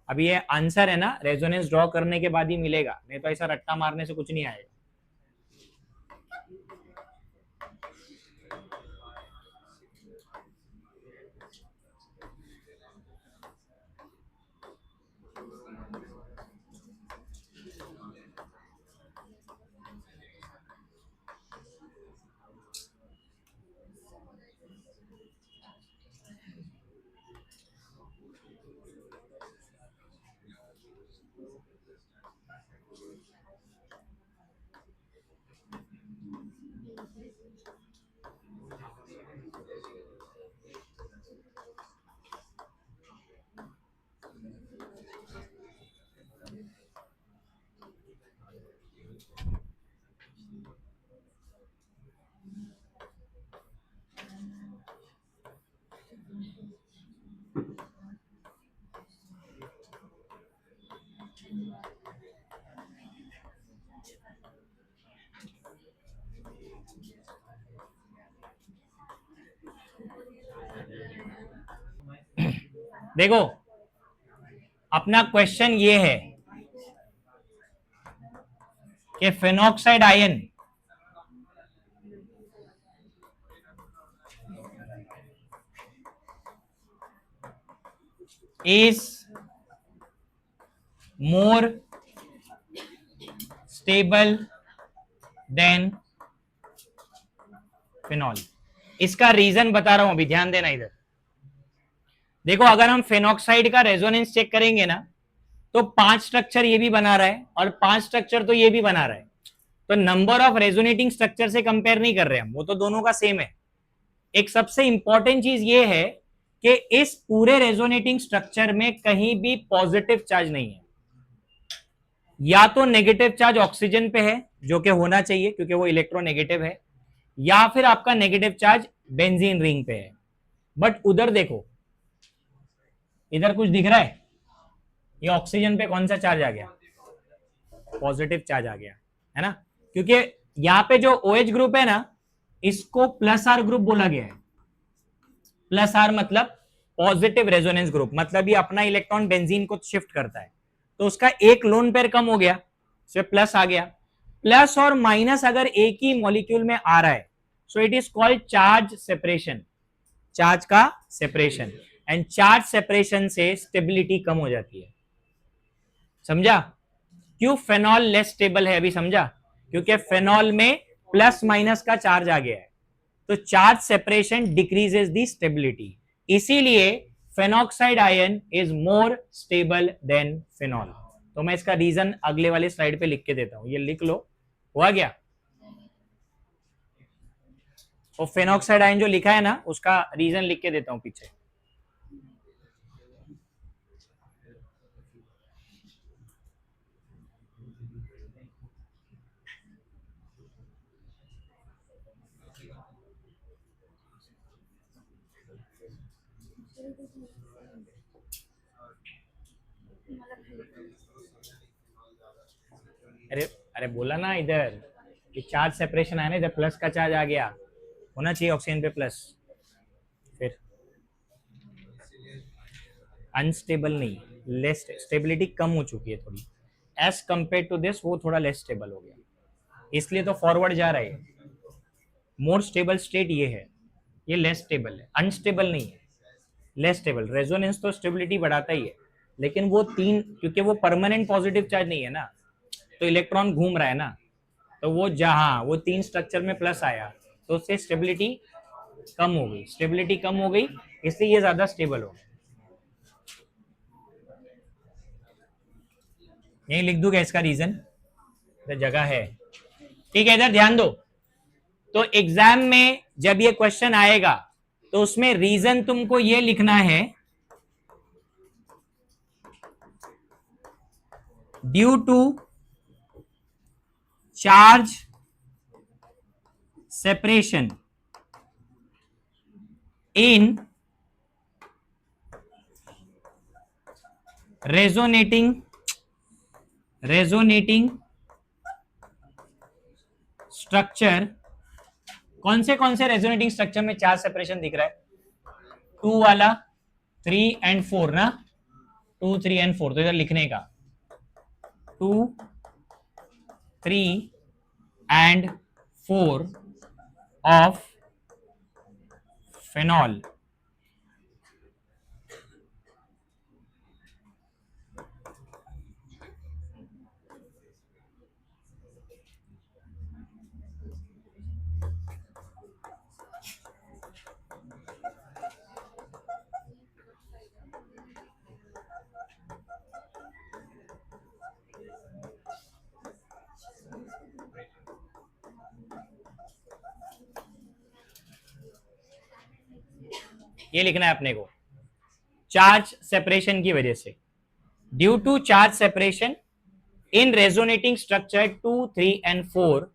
अभी ये आंसर है ना, रेजोनेंस ड्रॉ करने के बाद ही मिलेगा, नहीं तो ऐसा रट्टा मारने से कुछ नहीं आएगा। देखो, अपना क्वेश्चन ये है कि phenoxide ion is more stable than phenol. इसका रीजन बता रहा हूं, अभी ध्यान देना इधर। देखो, अगर हम फेनॉक्साइड का रेजोनेंस चेक करेंगे ना, तो 5 स्ट्रक्चर ये भी बना रहा है और 5 स्ट्रक्चर तो ये भी बना रहा है, तो नंबर ऑफ रेजोनेटिंग स्ट्रक्चर से कंपेयर नहीं कर रहे हम, वो तो दोनों का सेम है। एक सबसे इंपॉर्टेंट चीज ये है कि इस पूरे रेजोनेटिंग स्ट्रक्चर में कहीं भी पॉजिटिव चार्ज नहीं है, या तो नेगेटिव चार्ज ऑक्सीजन पे है, जो कि होना चाहिए क्योंकि वो इलेक्ट्रोनेगेटिव है, या फिर आपका नेगेटिव चार्ज बेंजीन रिंग पे है। बट उधर देखो, इधर कुछ दिख रहा है, ये ऑक्सीजन पे कौन सा चार्ज आ गया, पॉजिटिव चार्ज आ गया, है ना, क्योंकि यहां पे जो OH ग्रुप है ना, इसको +R ग्रुप बोला गया है। प्लस आर मतलब पॉजिटिव रेजोनेंस ग्रुप, मतलब ये अपना इलेक्ट्रॉन बेंजीन को शिफ्ट करता है, तो उसका एक लोन पेयर कम हो गया, सो प्लस आ गया। प्लस और माइनस अगर एक ही मॉलिक्यूल में आ रहा है, so it is called charge separation, charge का सेपरेशन, एंड चार्ज सेपरेशन से स्टेबिलिटी कम हो जाती है। समझा क्यों फेनॉल लेस स्टेबल है? अभी समझा, क्योंकि फेनॉल में प्लस माइनस का चार्ज आ गया है, तो चार्ज सेपरेशन डिक्रीजेस दी स्टेबिलिटी, इसीलिए phenoxide ion is more stable than phenol. तो मैं इसका रीजन अगले वाले स्लाइड पे लिख के देता हूं, ये लिख लो, हुआ गया। और फेनॉक्साइड आयन जो लिखा है ना, उसका रीजन लिख के देता हूं पीछे। अरे अरे बोला ना इधर कि चार्ज सेपरेशन है ना, इधर प्लस का चार्ज आ गया, होना चाहिए ऑक्सीजन पे प्लस, फिर अनस्टेबल नहीं, लेस स्टेबिलिटी कम हो चुकी है थोड़ी, एज कंपेयर टू दिस वो थोड़ा लेस स्टेबल हो गया, इसलिए तो फॉरवर्ड जा रहा है। मोर स्टेबल स्टेट ये है, ये लेस स्टेबल है, अनस्टेबल नहीं है, लेस स्टेबल। रेजोनेंस तो स्टेबिलिटी बढ़ाता ही है, लेकिन वो तीन, क्योंकि वो परमानेंट पॉजिटिव चार्ज नहीं है ना, तो इलेक्ट्रॉन घूम रहा है ना, तो वो जहां वो तीन स्ट्रक्चर में प्लस आया, तो उससे स्टेबिलिटी कम हो गई, स्टेबिलिटी कम हो गई, इसलिए ये ज्यादा स्टेबल हो गया। यही लिख दूंगा इसका रीजन, जगह है, ठीक है। इधर ध्यान दो, तो एग्जाम में जब ये क्वेश्चन आएगा तो उसमें रीजन तुमको ये लिखना है, due to charge separation in resonating structure. कौन से रेजोनेटिंग स्ट्रक्चर में चार्ज सेपरेशन दिख रहा है? 2 वाला, 3 एंड 4 ना, 2 3 एंड 4, तो इधर लिखने का 2 3 एंड 4 ऑफ फेनॉल। ये लिखना है अपने को, चार्ज सेपरेशन की वजह से, due to charge separation in resonating structure 2 3 and 4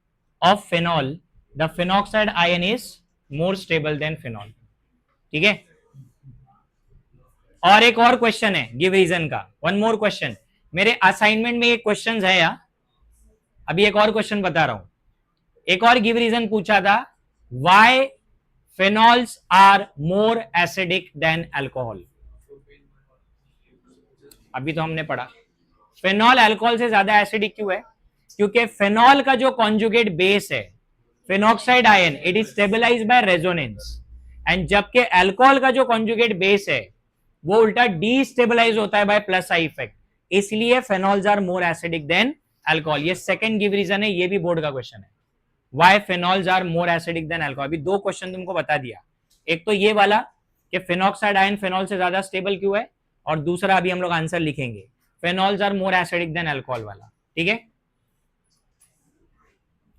of phenol, the phenoxide ion is more stable than phenol. ठीक है, और एक और क्वेश्चन है गिव रीजन का, वन मोर क्वेश्चन, मेरे असाइनमेंट में एक क्वेश्चन है या, अभी एक और क्वेश्चन बता रहा हूं, एक और गिव रीजन पूछा था, why phenols are more acidic than alcohol. अभी तो हमने पढ़ा फेनॉल अल्कोहल से ज्यादा एसिडिक क्यों है, क्योंकि फेनॉल का जो कॉन्जुगेट बेस है phenoxide ion, it is stabilized by resonance, and जबकि अल्कोहल का जो कॉन्जुगेट बेस है वो उल्टा डीस्टेबलाइज होता है बाय प्लस आई इफेक्ट, इसलिए phenols are more acidic than alcohol. ये सेकंड गिव रीजन है, ये भी बोर्ड का क्वेश्चन है, why phenols are more acidic than alcohol. अभी दो क्वेश्चन तुमको बता दिया, एक तो ये वाला कि फेनॉक्साइड आयन फेनॉल से ज्यादा स्टेबल क्यों है, और दूसरा अभी हम लोग आंसर लिखेंगे, phenols are more acidic than alcohol वाला। ठीक है,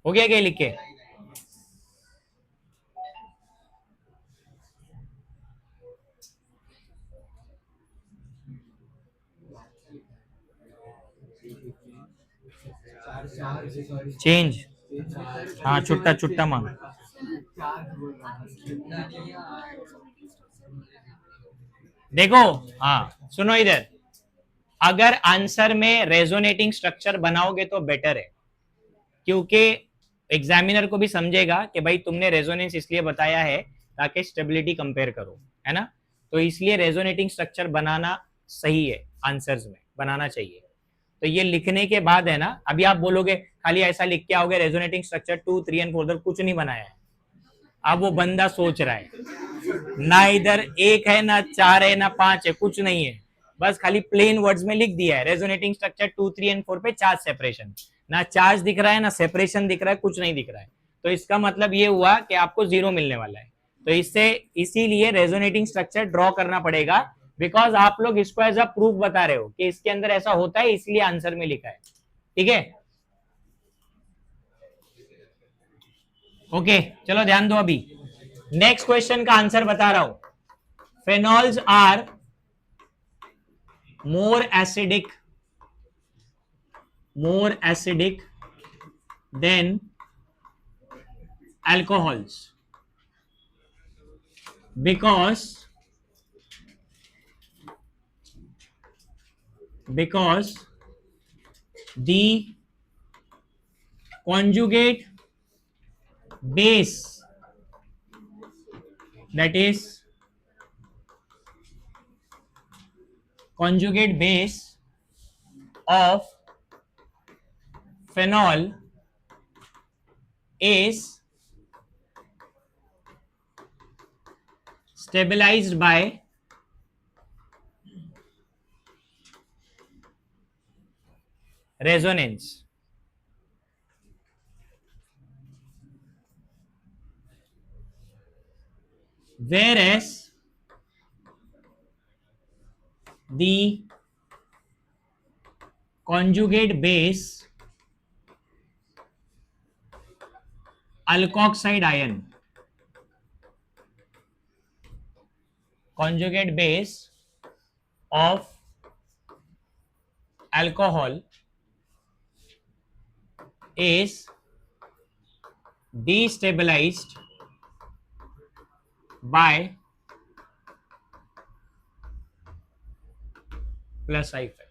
हो गया क्या लिख के? चेंज, हाँ छुट्टा छुट्टा मांग। देखो, हाँ सुनो इधर, अगर आंसर में रेजोनेटिंग स्ट्रक्चर बनाओगे तो बेटर है, क्योंकि एग्जामिनर को भी समझेगा कि भाई तुमने रेजोनेंस इसलिए बताया है ताकि स्टेबिलिटी कंपेयर करो। है ना। तो इसलिए रेजोनेटिंग स्ट्रक्चर बनाना सही है, आंसर्स में बनाना चाहिए। तो ये लिखने के बाद है ना, अभी आप बोलोगे खाली ऐसा लिख के आओगे रेजोनेटिंग स्ट्रक्चर 2, 3 एंड 4, कुछ नहीं बनाया है। अब वो बंदा सोच रहा है, ना इधर एक है, ना 4 है, ना 5 है, कुछ नहीं है, बस खाली प्लेन वर्ड्स में लिख दिया है रेजोनेटिंग स्ट्रक्चर 2, 3 एंड 4 पे चार्ज सेपरेशन। ना चार्ज दिख रहा है, ना सेपरेशन दिख रहा है, कुछ नहीं दिख रहा है। तो इसका मतलब ये हुआ कि आपको 0 मिलने वाला है। तो इससे इसीलिए रेजोनेटिंग स्ट्रक्चर ड्रॉ करना पड़ेगा, बिकॉज आप लोग इसको एज अ प्रूफ बता रहे हो कि इसके अंदर ऐसा होता है, इसलिए आंसर में लिखा है। ठीक है, ओके चलो ध्यान दो। अभी नेक्स्ट क्वेश्चन का आंसर बता रहा हूं। फेनॉल्स are more acidic than alcohols because the conjugate base, that is conjugate base of phenol is stabilized by resonance, whereas the conjugate base alkoxide ion, conjugate base of alcohol is destabilized by plus I effect.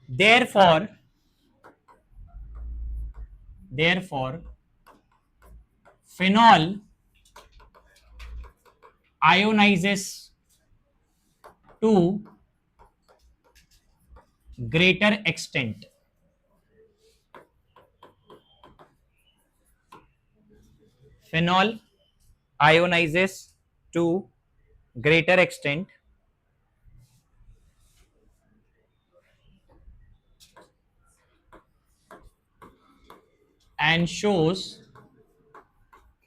Therefore phenol ionizes to greater extent. Phenol ionizes to greater extent and shows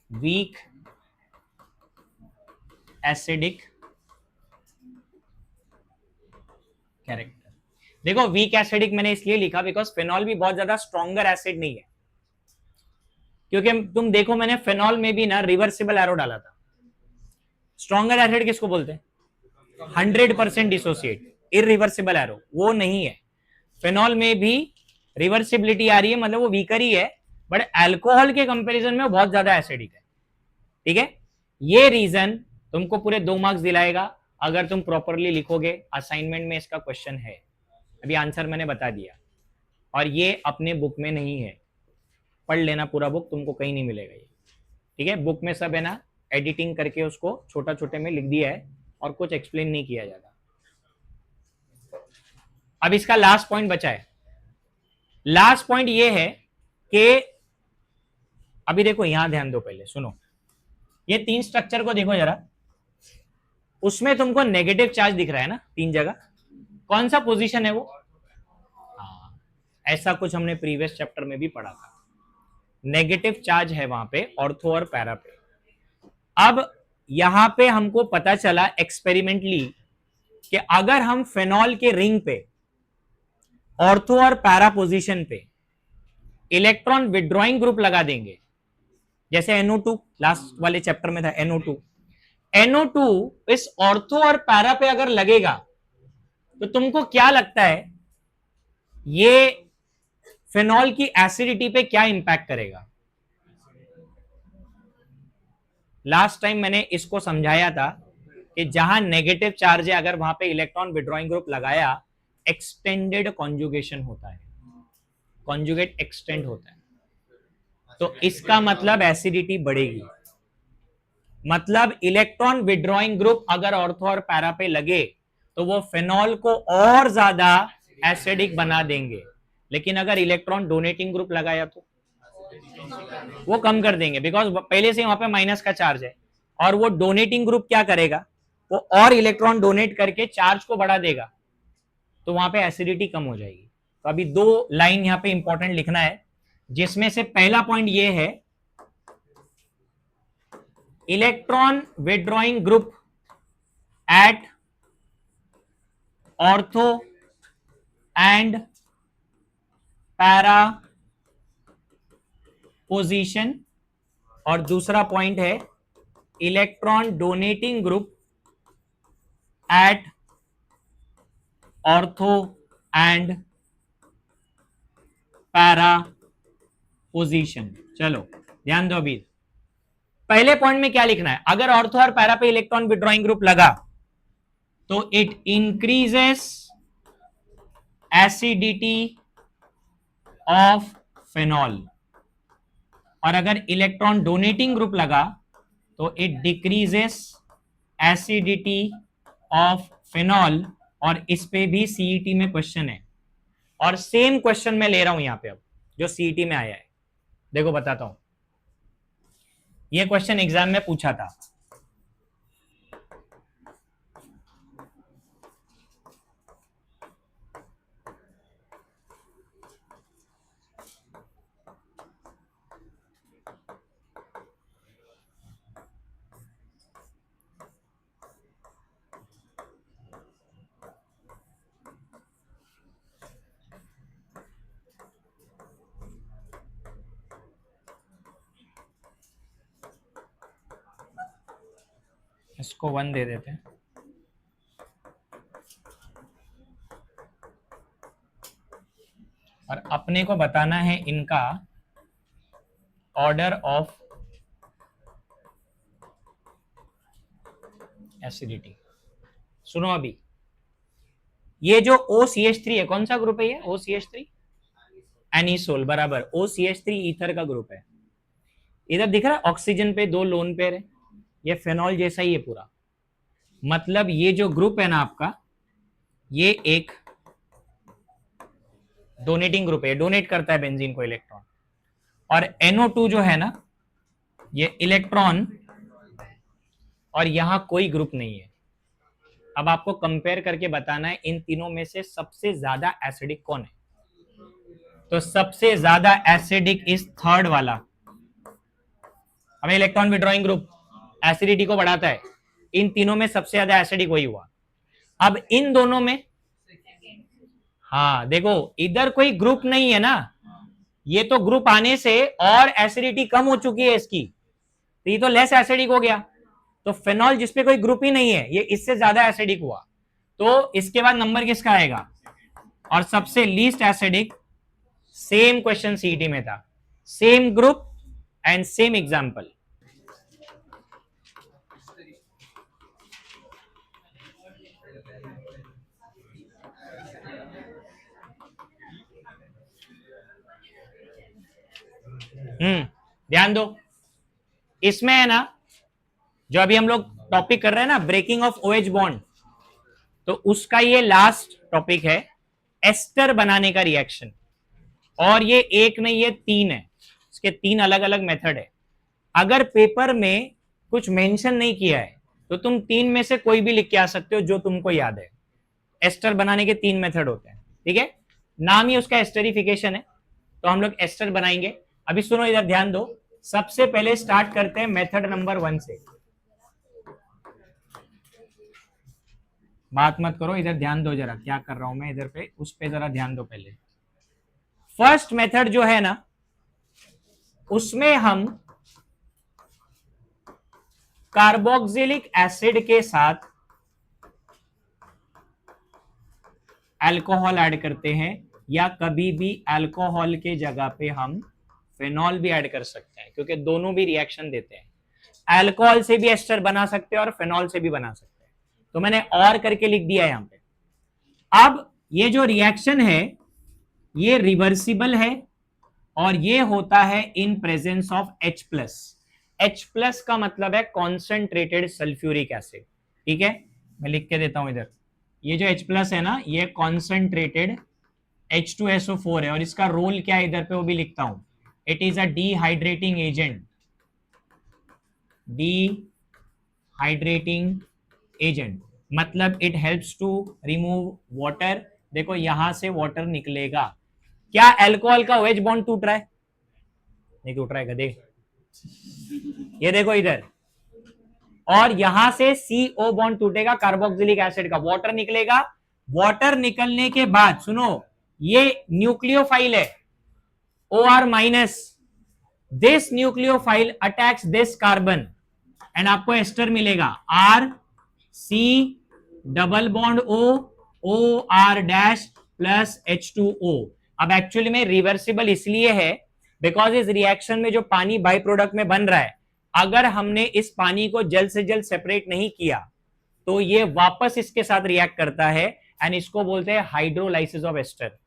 weak acidic character. देखो weak acidic मैंने इसलिए लिखा because phenol भी बहुत ज्यादा stronger acid नहीं है, क्योंकि तुम देखो मैंने फेनॉल में भी ना रिवर्सिबल एरो डाला था। स्ट्रॉन्गर एसिड किसको बोलते हैं? 100% डिसोसिएट, इरिवर्सिबल एरो वो नहीं है। फेनॉल में भी रिवर्सिबिलिटी आ रही है, मतलब वो वीकर ही है, बट अल्कोहल के कंपैरिजन में बहुत ज्यादा एसिडिक है। ठीक है, ये रीजन तुमको पूरे 2 मार्क्स दिलाएगा अगर तुम प्रॉपरली लिखोगे। असाइनमेंट में इसका क्वेश्चन है, अभी आंसर मैंने बता दिया, और ये अपने बुक में नहीं है, पढ़ लेना पूरा बुक, तुमको कहीं नहीं मिलेगा ये। ठीक है, बुक में सब है ना एडिटिंग करके उसको छोटा छोटे में लिख दिया है और कुछ एक्सप्लेन नहीं किया जाता। अब इसका लास्ट पॉइंट बचा है। लास्ट पॉइंट ये है कि अभी देखो यहां ध्यान दो, पहले सुनो, ये 3 स्ट्रक्चर को देखो जरा, उसमें तुमको नेगेटिव चार्ज दिख रहा है ना 3 जगह, कौन सा पोजीशन है वो? हाँ, ऐसा कुछ हमने प्रीवियस चैप्टर में भी पढ़ा था, नेगेटिव चार्ज है वहां पे ऑर्थो और पैरा पे। अब यहां पे हमको पता चला एक्सपेरिमेंटली कि अगर हम फेनॉल के रिंग पे ऑर्थो और पैरा पोजीशन पे इलेक्ट्रॉन विड्रॉइंग ग्रुप लगा देंगे, जैसे NO2 लास्ट वाले चैप्टर में था, NO2 इस ऑर्थो और पैरा पे अगर लगेगा तो तुमको क्या लगता है ये फेनॉल की एसिडिटी पे क्या इंपैक्ट करेगा? लास्ट टाइम मैंने इसको समझाया था कि जहां नेगेटिव चार्ज है अगर वहां पे इलेक्ट्रॉन विड्रॉइंग ग्रुप लगाया, एक्सटेंडेड कॉन्जुगेशन होता है, कॉन्जुगेट एक्सटेंड होता है। तो इसका मतलब एसिडिटी बढ़ेगी। मतलब इलेक्ट्रॉन विड्रॉइंग ग्रुप अगर ऑर्थो और पैरा पे लगे तो वो फेनॉल को और ज्यादा एसिडिक बना देंगे, लेकिन अगर इलेक्ट्रॉन डोनेटिंग ग्रुप लगाया तो वो कम कर देंगे, बिकॉज पहले से वहां पे माइनस का चार्ज है। और वो डोनेटिंग ग्रुप क्या करेगा, वो और इलेक्ट्रॉन डोनेट करके चार्ज को बढ़ा देगा, तो वहां पे एसिडिटी कम हो जाएगी। तो अभी दो लाइन यहां पे इंपॉर्टेंट लिखना है, जिसमें से पहला पॉइंट ये है, electron withdrawing group at ortho and para position. और दूसरा पॉइंट है electron donating group at ortho and para position. चलो ध्यान दो। अभी पहले पॉइंट में क्या लिखना है, अगर ऑर्थो और पैरा पे इलेक्ट्रॉन विड्रॉइंग ग्रुप लगा तो it increases acidity of phenol, और अगर इलेक्ट्रॉन डोनेटिंग ग्रुप लगा तो it decreases acidity of phenol. और इस पे भी सीईटी में क्वेश्चन है, और सेम क्वेश्चन मैं ले रहा हूं यहां पे अब जो सीईटी में आया है। देखो बताता हूं, यह क्वेश्चन एग्जाम में पूछा था। इसको 1 दे देते हैं। और अपने को बताना है इनका ऑर्डर ऑफ एसिडिटी। सुनो अभी, ये जो OCH3 है, कौन सा ग्रुप है ये OCH3? एनिसोल, बराबर। OCH3 ईथर का ग्रुप है। इधर दिख रहा है ऑक्सीजन पे 2 लोन पेयर है, ये फेनॉल जैसा ही है पूरा। मतलब ये जो ग्रुप है ना आपका, ये एक डोनेटिंग ग्रुप है, डोनेट करता है बेंजीन को इलेक्ट्रॉन। और NO2 जो है ना, ये इलेक्ट्रॉन, और यहां कोई ग्रुप नहीं है। अब आपको कंपेयर करके बताना है इन तीनों में से सबसे ज्यादा एसिडिक कौन है। तो सबसे ज्यादा एसिडिक इस थर्ड वाला। हमें इलेक्ट्रॉन विड्रॉइंग ग्रुप एसिडिटी को बढ़ाता है, इन तीनों में सबसे ज्यादा एसिडिक वही हुआ। अब इन दोनों में, हाँ देखो इधर कोई ग्रुप नहीं है ना, ये तो ग्रुप आने से और एसिडिटी कम हो चुकी है इसकी, तो ये तो लेस एसिडिक हो गया। तो फेनॉल जिसपे कोई ग्रुप ही नहीं है, ये इससे ज्यादा एसिडिक हुआ। तो इसके बाद नंबर किसका आएगा, और सबसे least acidic, same question CET में था, same group and same example. ध्यान दो, इसमें है ना, जो अभी हम लोग टॉपिक कर रहे हैं ना, ब्रेकिंग ऑफ OH बॉन्ड, तो उसका ये लास्ट टॉपिक है, एस्टर बनाने का रिएक्शन। और ये एक नहीं, ये 3 है, इसके 3 अलग अलग मेथड है। अगर पेपर में कुछ मेंशन नहीं किया है तो तुम 3 में से कोई भी लिख के आ सकते हो जो तुमको याद है। एस्टर बनाने के 3 मेथड होते हैं, ठीक है, नाम ही उसका एस्टरिफिकेशन है, तो हम लोग एस्टर बनाएंगे। अभी सुनो, इधर ध्यान दो। सबसे पहले स्टार्ट करते हैं मेथड नंबर 1 से। बात मत करो, इधर ध्यान दो जरा, क्या कर रहा हूं मैं इधर पे, उस पे जरा ध्यान दो। पहले फर्स्ट मेथड जो है ना, उसमें हम कार्बोक्सिलिक एसिड के साथ अल्कोहल ऐड करते हैं, या कभी भी अल्कोहल के जगह पे हम फेनॉल भी ऐड कर सकते हैं, क्योंकि दोनों भी रिएक्शन देते हैं। अल्कोहल से भी एस्टर बना सकते हैं और फेनॉल से भी बना सकते हैं, तो मैंने और करके लिख दिया है यहां पे। अब ये जो रिएक्शन है ये रिवर्सिबल है और ये होता है in presence of H plus. H plus का मतलब है कॉन्सेंट्रेटेड सल्फ्यूरिक एसिड। ठीक है, मैं लिख के देता हूं इधर, ये जो H प्लस है ना, ये कॉन्सेंट्रेटेड H2SO4 है, और इसका रोल क्या है इधर पे वो भी लिखता हूं, it is a dehydrating agent. Dehydrating agent मतलब it helps to remove water. देखो यहां से वाटर निकलेगा। क्या अल्कोहल का OH बॉन्ड टूट रहा है? नहीं टूट रहा है गधे, ये देखो इधर, और यहां से CO बॉन्ड टूटेगा कार्बोक्सिलिक एसिड का, वाटर निकलेगा। वाटर निकलने के बाद सुनो, ये न्यूक्लियोफाइल है OR minus, this nucleophile attacks this carbon and आपको एस्टर मिलेगा RC double bond OR dash plus H2O। अब एक्चुअली में रिवर्सिबल इसलिए है बिकॉज इस रिएक्शन में जो पानी बाई प्रोडक्ट में बन रहा है, अगर हमने इस पानी को जल्द से जल्द सेपरेट नहीं किया तो ये वापस इसके साथ रिएक्ट करता है एंड इसको बोलते हैं हाइड्रोलाइसिस ऑफ एस्टर।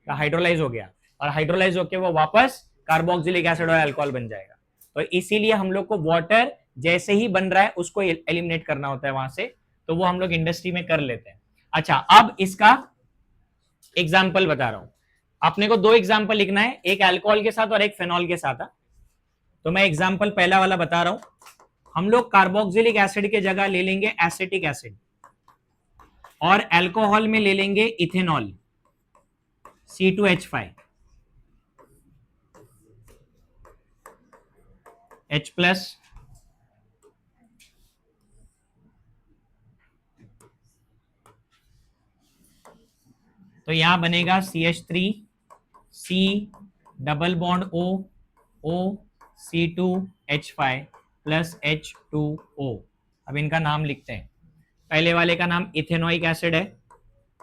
हाइड्रोलाइज हो गया, और हाइड्रोलाइज होकर वो वापस कार्बोक्सिलिक एसिड और अल्कोहल बन जाएगा। तो इसीलिए हम लोग को वाटर जैसे ही बन रहा है उसको एलिमिनेट करना होता है वहां से, तो वो हम लोग इंडस्ट्री में कर लेते हैं। अच्छा, अब इसका एग्जाम्पल बता रहा हूं, अपने को दो एग्जाम्पल लिखना है, एक अल्कोहल के साथ और एक फेनॉल के साथ। तो मैं एग्जाम्पल पहला वाला बता रहा हूं, हम लोग कार्बोक्सिलिक एसिड के जगह ले लेंगे एसिटिक एसिड, और अल्कोहल में ले लेंगे इथेनॉल C2H5 H प्लस, तो यहां बनेगा CH3 C double bond O C2H5 plus H2O। अब इनका नाम लिखते हैं, पहले वाले का नाम इथेनोइक एसिड है,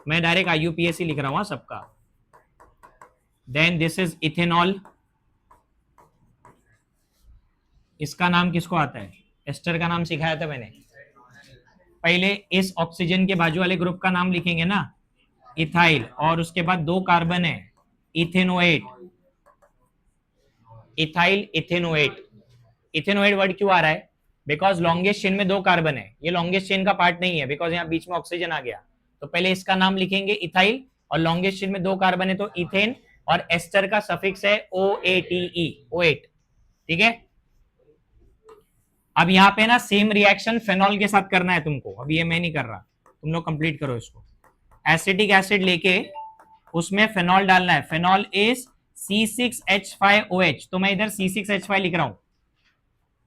मैं डायरेक्ट IUPAC लिख रहा हूं सबका। देन दिस इज इथेनॉल, इसका नाम किसको आता है? एस्टर का नाम सिखाया था मैंने। पहले इस ऑक्सीजन के बाजू वाले ग्रुप का नाम लिखेंगे ना, इथाइल, और उसके बाद दो कार्बन है ethanoate, ethyl ethanoate. Ethanoate word क्यों आ रहा है? बिकॉज लॉन्गेस्ट चेन में दो कार्बन है, ये लॉन्गेस्ट चेन का पार्ट नहीं है बिकॉज यहाँ बीच में ऑक्सीजन आ गया। तो पहले इसका नाम लिखेंगे इथाइल, और लॉन्गेस्ट चेन में दो कार्बन है तो इथेन, और एस्टर का सफिक्स है OATE, O8। ठीक है, अब यहाँ पे ना सेम रिएक्शन फेनॉल के साथ करना है तुमको, अब ये मैं नहीं कर रहा, तुम लोग कंप्लीट करो इसको। एसिटिक एसिड लेके उसमें फेनॉल डालना है, फेनॉल इज C6H5OH, तो मैं इधर C6H5 लिख रहा हूं,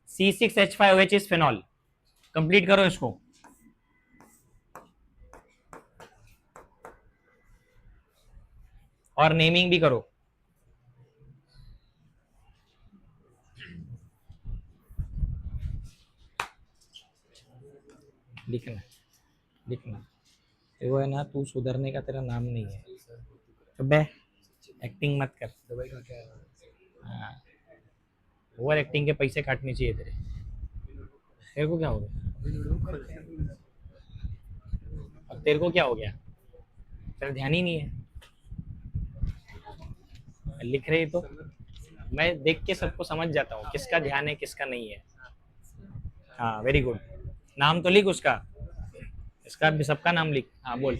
C6H5OH इज फेनॉल। कंप्लीट करो इसको। और नेमिंग भी करो। लिखना लिखना, वो है ना, तू सुधरने का तेरा नाम नहीं है, तो बे एक्टिंग मत कर। हाँ, ओवर एक्टिंग के पैसे काटने चाहिए तेरे। तेरे को क्या हो गया? अब तेरे को क्या हो गया? तेरा ध्यान ही नहीं है, लिख रहे तो मैं देख के सबको समझ जाता हूँ किसका ध्यान है किसका नहीं है। हाँ वेरी गुड, नाम तो लिख उसका, इसका भी सबका नाम लिख। हाँ बोल।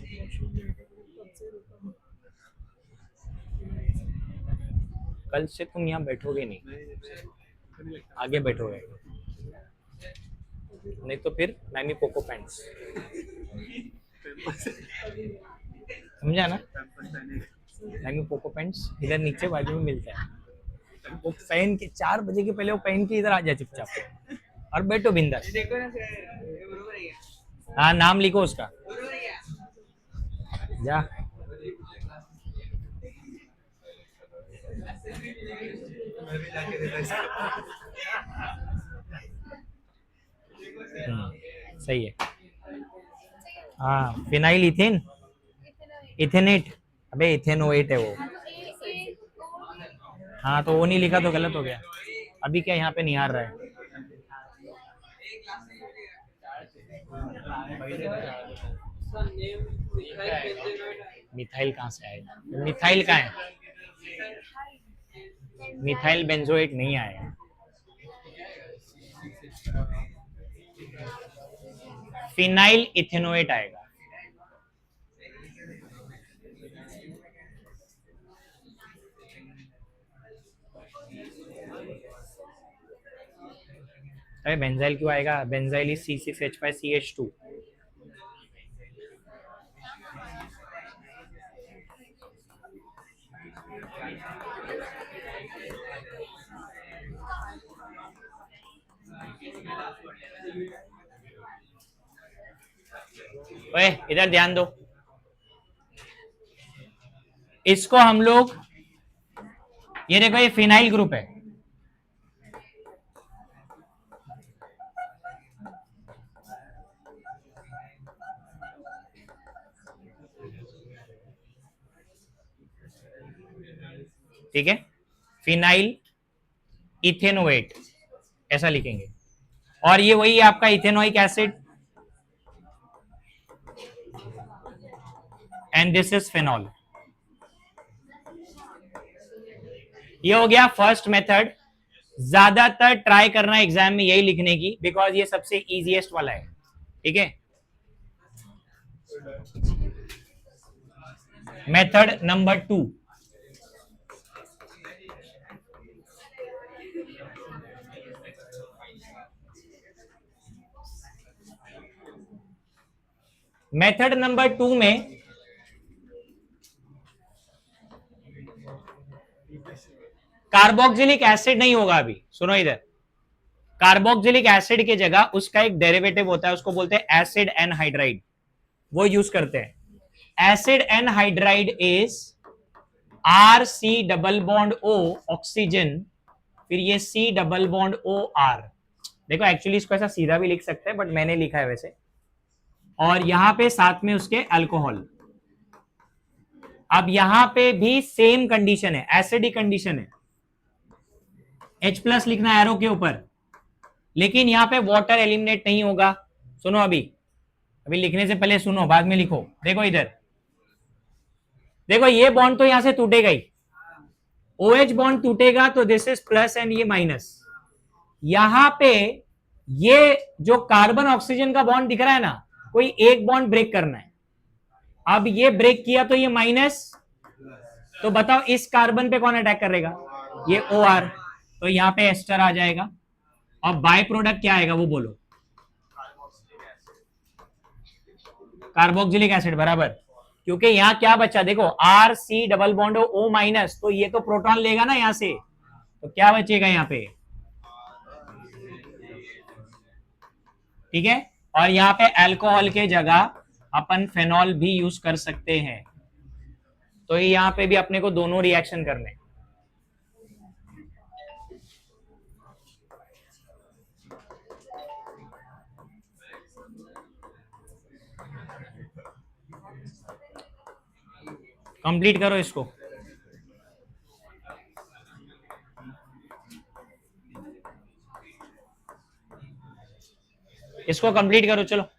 कल से तुम यहाँ बैठोगे नहीं, आगे बैठोगे, नहीं तो फिर मैमी पोको पैंट्स, समझा ना? मैमी पोको पैंट्स इधर नीचे बाजू में मिलता है, वो पहन के 4 बजे के पहले वो पहन के इधर आ जाए चुपचाप और बैठो बिंदास। हाँ नाम लिखो उसका, जा। सही है। हाँ फिनाइल इथेन, इथेनेट, अबे इथेनोएट है वो। हाँ तो वो नहीं लिखा तो गलत हो गया। अभी क्या यहाँ पे निहार रहा है? मिथाइल कहाँ से आएगा? मिथाइल कहाँ है? मिथाइल बेंजोएट नहीं आएगा। फिनाइल इथेनोएट आएगा। अरे बेंजाइल क्यों आएगा? Benzyl is C6H5CH2। ओए इधर ध्यान दो, इसको हम लोग, ये देखो ये फिनाइल ग्रुप है, ठीक है, फिनाइल इथेनोएट ऐसा लिखेंगे, और ये वही है आपका ethanoic acid, and this is phenol. ये हो गया फर्स्ट मेथड। ज्यादातर ट्राई करना एग्जाम में यही लिखने की, बिकॉज ये सबसे इजीएस्ट वाला है, ठीक है। मेथड नंबर 2, मेथड नंबर 2 में कार्बोक्सिलिक एसिड नहीं होगा। अभी सुनो इधर, कार्बोक्सिलिक एसिड की जगह उसका एक डेरिवेटिव होता है, उसको बोलते हैं एसिड एनहाइड्राइड, वो यूज करते हैं। Acid anhydride is RC double bond O oxygen, फिर ये C double bond O R। देखो एक्चुअली इसको ऐसा सीधा भी लिख सकते हैं, बट मैंने लिखा है वैसे, और यहां पे साथ में उसके अल्कोहल। अब यहां पे भी सेम कंडीशन है, एसिडिक कंडीशन है, H+ लिखना एरो के ऊपर, लेकिन यहां पे वाटर एलिमिनेट नहीं होगा। सुनो अभी लिखने से पहले सुनो, बाद में लिखो। देखो इधर, देखो ये बॉन्ड तो यहां से टूटेगा ही, OH बॉन्ड टूटेगा तो दिस इज प्लस एंड ये माइनस। यहां पे ये जो कार्बन ऑक्सीजन का बॉन्ड दिख रहा है ना, कोई एक बॉन्ड ब्रेक करना है। अब ये ब्रेक किया तो ये माइनस, तो बताओ इस कार्बन पे कौन अटैक करेगा? ये OR, तो यहां पे एस्टर आ जाएगा। और बाय प्रोडक्ट क्या आएगा वो बोलो? कार्बोक्सिलिक एसिड, बराबर। क्योंकि यहां क्या बचा, देखो RC डबल बॉन्ड O-, तो ये तो प्रोटॉन लेगा ना यहां से, तो क्या बचेगा यहां पे? ठीक है, और यहां पे अल्कोहल के जगह अपन फेनॉल भी यूज कर सकते हैं। तो यहां पे भी अपने को दोनों रिएक्शन करने। कंप्लीट करो इसको। इसको कंप्लीट करो, चलो।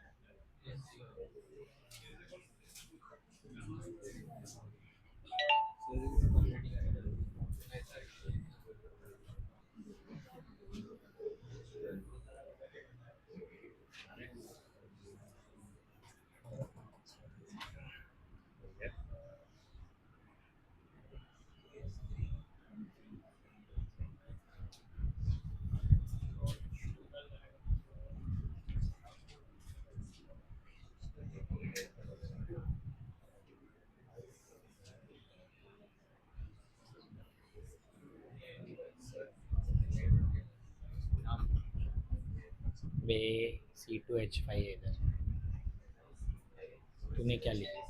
C2H5 इधर तूने क्या लिखा?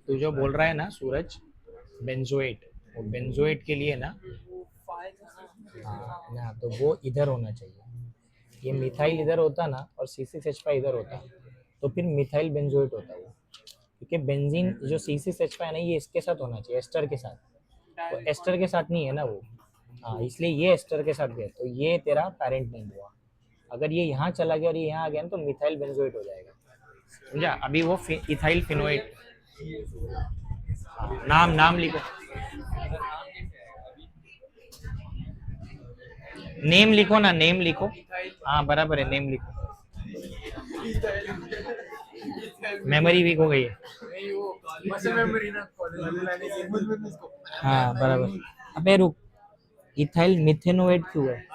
तू जो बोल रहा है ना सूरज, बेंजोएट, वो बेंजोएट के लिए ना, हाँ ना, तो वो इधर होना चाहिए। ये मिथाइल इधर होता ना, और C6H5 इधर होता, तो फिर मिथाइल बेंजोएट होता वो। क्योंकि बेंजीन जो C6H5 है ना, ये इसके साथ होना चाहिए, एस्टर के साथ, तो एस्टर के साथ नहीं है ना वो। हाँ, इसलिए ये एस्टर के साथ गया, तो ये तेरा पेरेंट नहीं हुआ। अगर ये यहाँ चला गया और ये यहाँ आ गया ना, तो मिथाइल बेंजोएट हो जाएगा, समझा? अभी वो इथाइल फिनोएट। नाम नाम लिखो। नेम लिखो ना, नेम लिखो। हाँ बराबर है, नेम लिखो। मेमोरी वीक हो गई है। हाँ बराबर। अबे रुक, इथाइल मिथेनोएट क्यों है?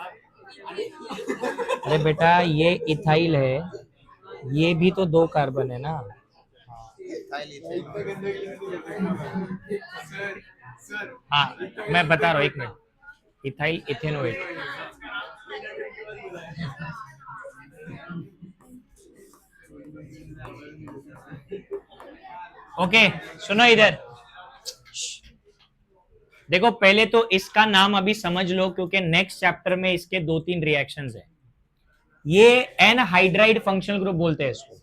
अरे बेटा ये इथाइल है, ये भी तो दो कार्बन है ना। हाँ मैं बता रहा हूँ, एक मिनट। Ethyl ethanoate. ओके सुनो इधर, देखो पहले तो इसका नाम अभी समझ लो, क्योंकि नेक्स्ट चैप्टर में इसके दो तीन रिएक्शंस हैं। ये एनहाइड्राइड फंक्शनल ग्रुप बोलते हैं इसको,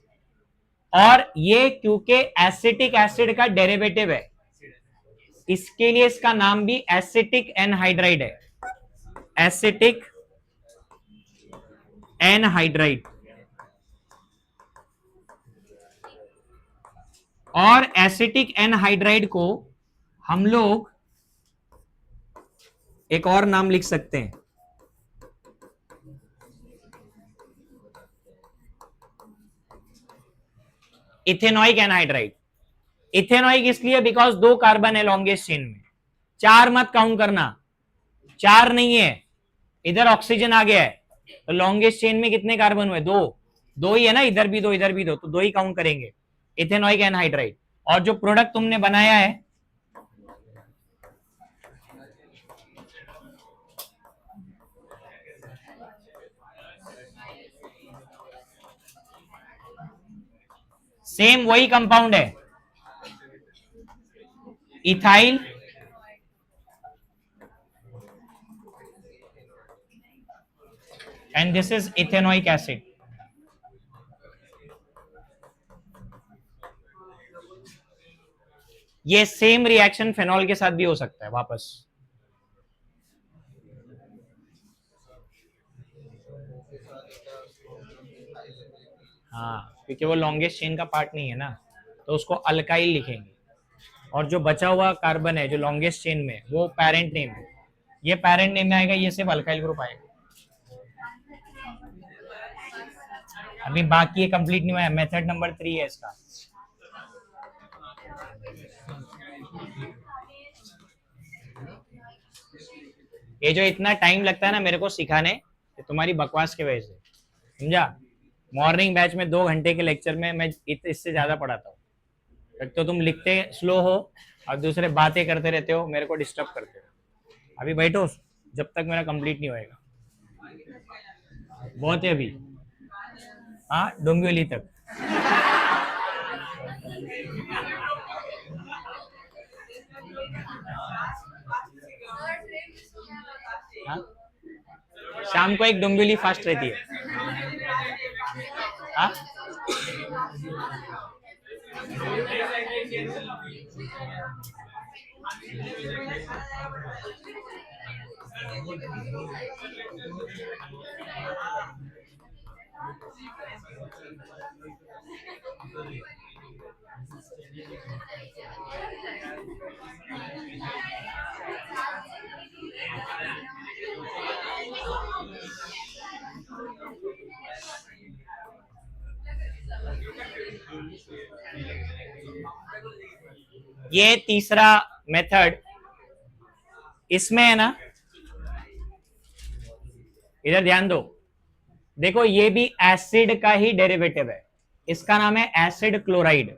और ये क्योंकि एसिटिक एसिड का डेरिवेटिव है, इसके लिए इसका नाम भी एसिटिक एनहाइड्राइड है। Acetic anhydride. और एसिटिक एनहाइड्राइड को हम लोग एक और नाम लिख सकते हैं, इथेनॉइक एनहाइड्राइड। इथेनॉइक इसलिए बिकॉज दो कार्बन है लॉन्गेस्ट चेन में, चार मत काउंट करना, चार नहीं है, इधर ऑक्सीजन आ गया है, तो लॉन्गेस्ट चेन में कितने कार्बन हुए? दो, दो ही है ना, इधर भी दो इधर भी दो, तो दो ही काउंट करेंगे, इथेनॉइक एनहाइड्राइड। और जो प्रोडक्ट तुमने बनाया है, सेम वही कंपाउंड है, ethyl and this is ethanoic acid. ये सेम रिएक्शन फेनॉल के साथ भी हो सकता है वापस। हाँ क्योंकि वो लॉन्गेस्ट चेन का पार्ट नहीं है ना, तो उसको अल्काइल लिखेंगे, और जो बचा हुआ कार्बन है जो लॉन्गेस्ट चेन में, वो पेरेंट नेम है, ये पेरेंट नेम में आएगा, ये सिर्फ अल्काइल ग्रुप आएगा। अभी बाकी ये कंप्लीट नहीं हुआ है, मेथड नंबर 3 है इसका। ये जो इतना टाइम लगता है ना मेरे को सिखाने, ये तुम्हारी बकवास की वजह से, समझा? मॉर्निंग बैच में 2 घंटे के लेक्चर में मैं इससे ज्यादा पढ़ाता हूँ। एक तो तुम लिखते स्लो हो, और दूसरे बातें करते रहते हो, मेरे को डिस्टर्ब करते हो। अभी बैठो जब तक मेरा कंप्लीट नहीं होएगा। बहुत है अभी। हाँ डोंबिवली तक। हाँ शाम को एक डोंबिवली फास्ट रहती है। हाँ ये तीसरा मेथड इसमें है ना, इधर ध्यान दो, देखो ये भी एसिड का ही डेरिवेटिव है, इसका नाम है एसिड क्लोराइड,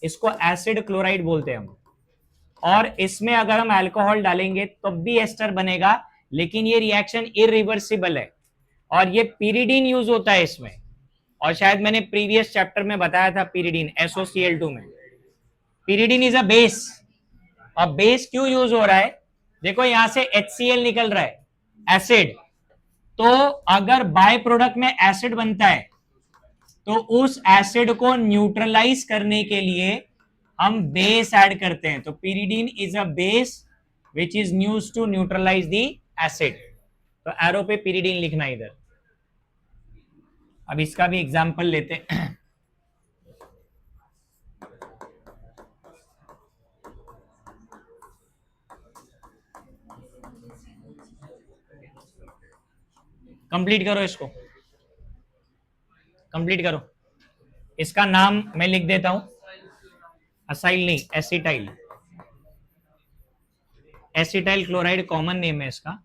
इसको एसिड क्लोराइड बोलते हैं हम। और इसमें अगर हम अल्कोहल डालेंगे तब भी एस्टर बनेगा, लेकिन ये रिएक्शन इरिवर्सिबल है, और ये पीरिडीन यूज होता है इसमें, और शायद मैंने प्रीवियस चैप्टर में बताया था पीरिडीन SOCl2 में। पीरिडीन इज अ बेस, और बेस क्यों यूज हो रहा है? देखो यहां से HCl निकल रहा है एसिड, तो अगर बाय प्रोडक्ट में एसिड बनता है तो उस एसिड को न्यूट्रलाइज करने के लिए हम बेस ऐड करते हैं, तो pyridine is a base which is used to neutralize the acid. तो एरो पे पीरिडीन लिखना इधर। अब इसका भी एग्जांपल लेते हैं। कंप्लीट करो इसको, कंप्लीट करो। इसका नाम मैं लिख देता हूं, असाइल नहीं, acetyl. Acetyl chloride common name है इसका,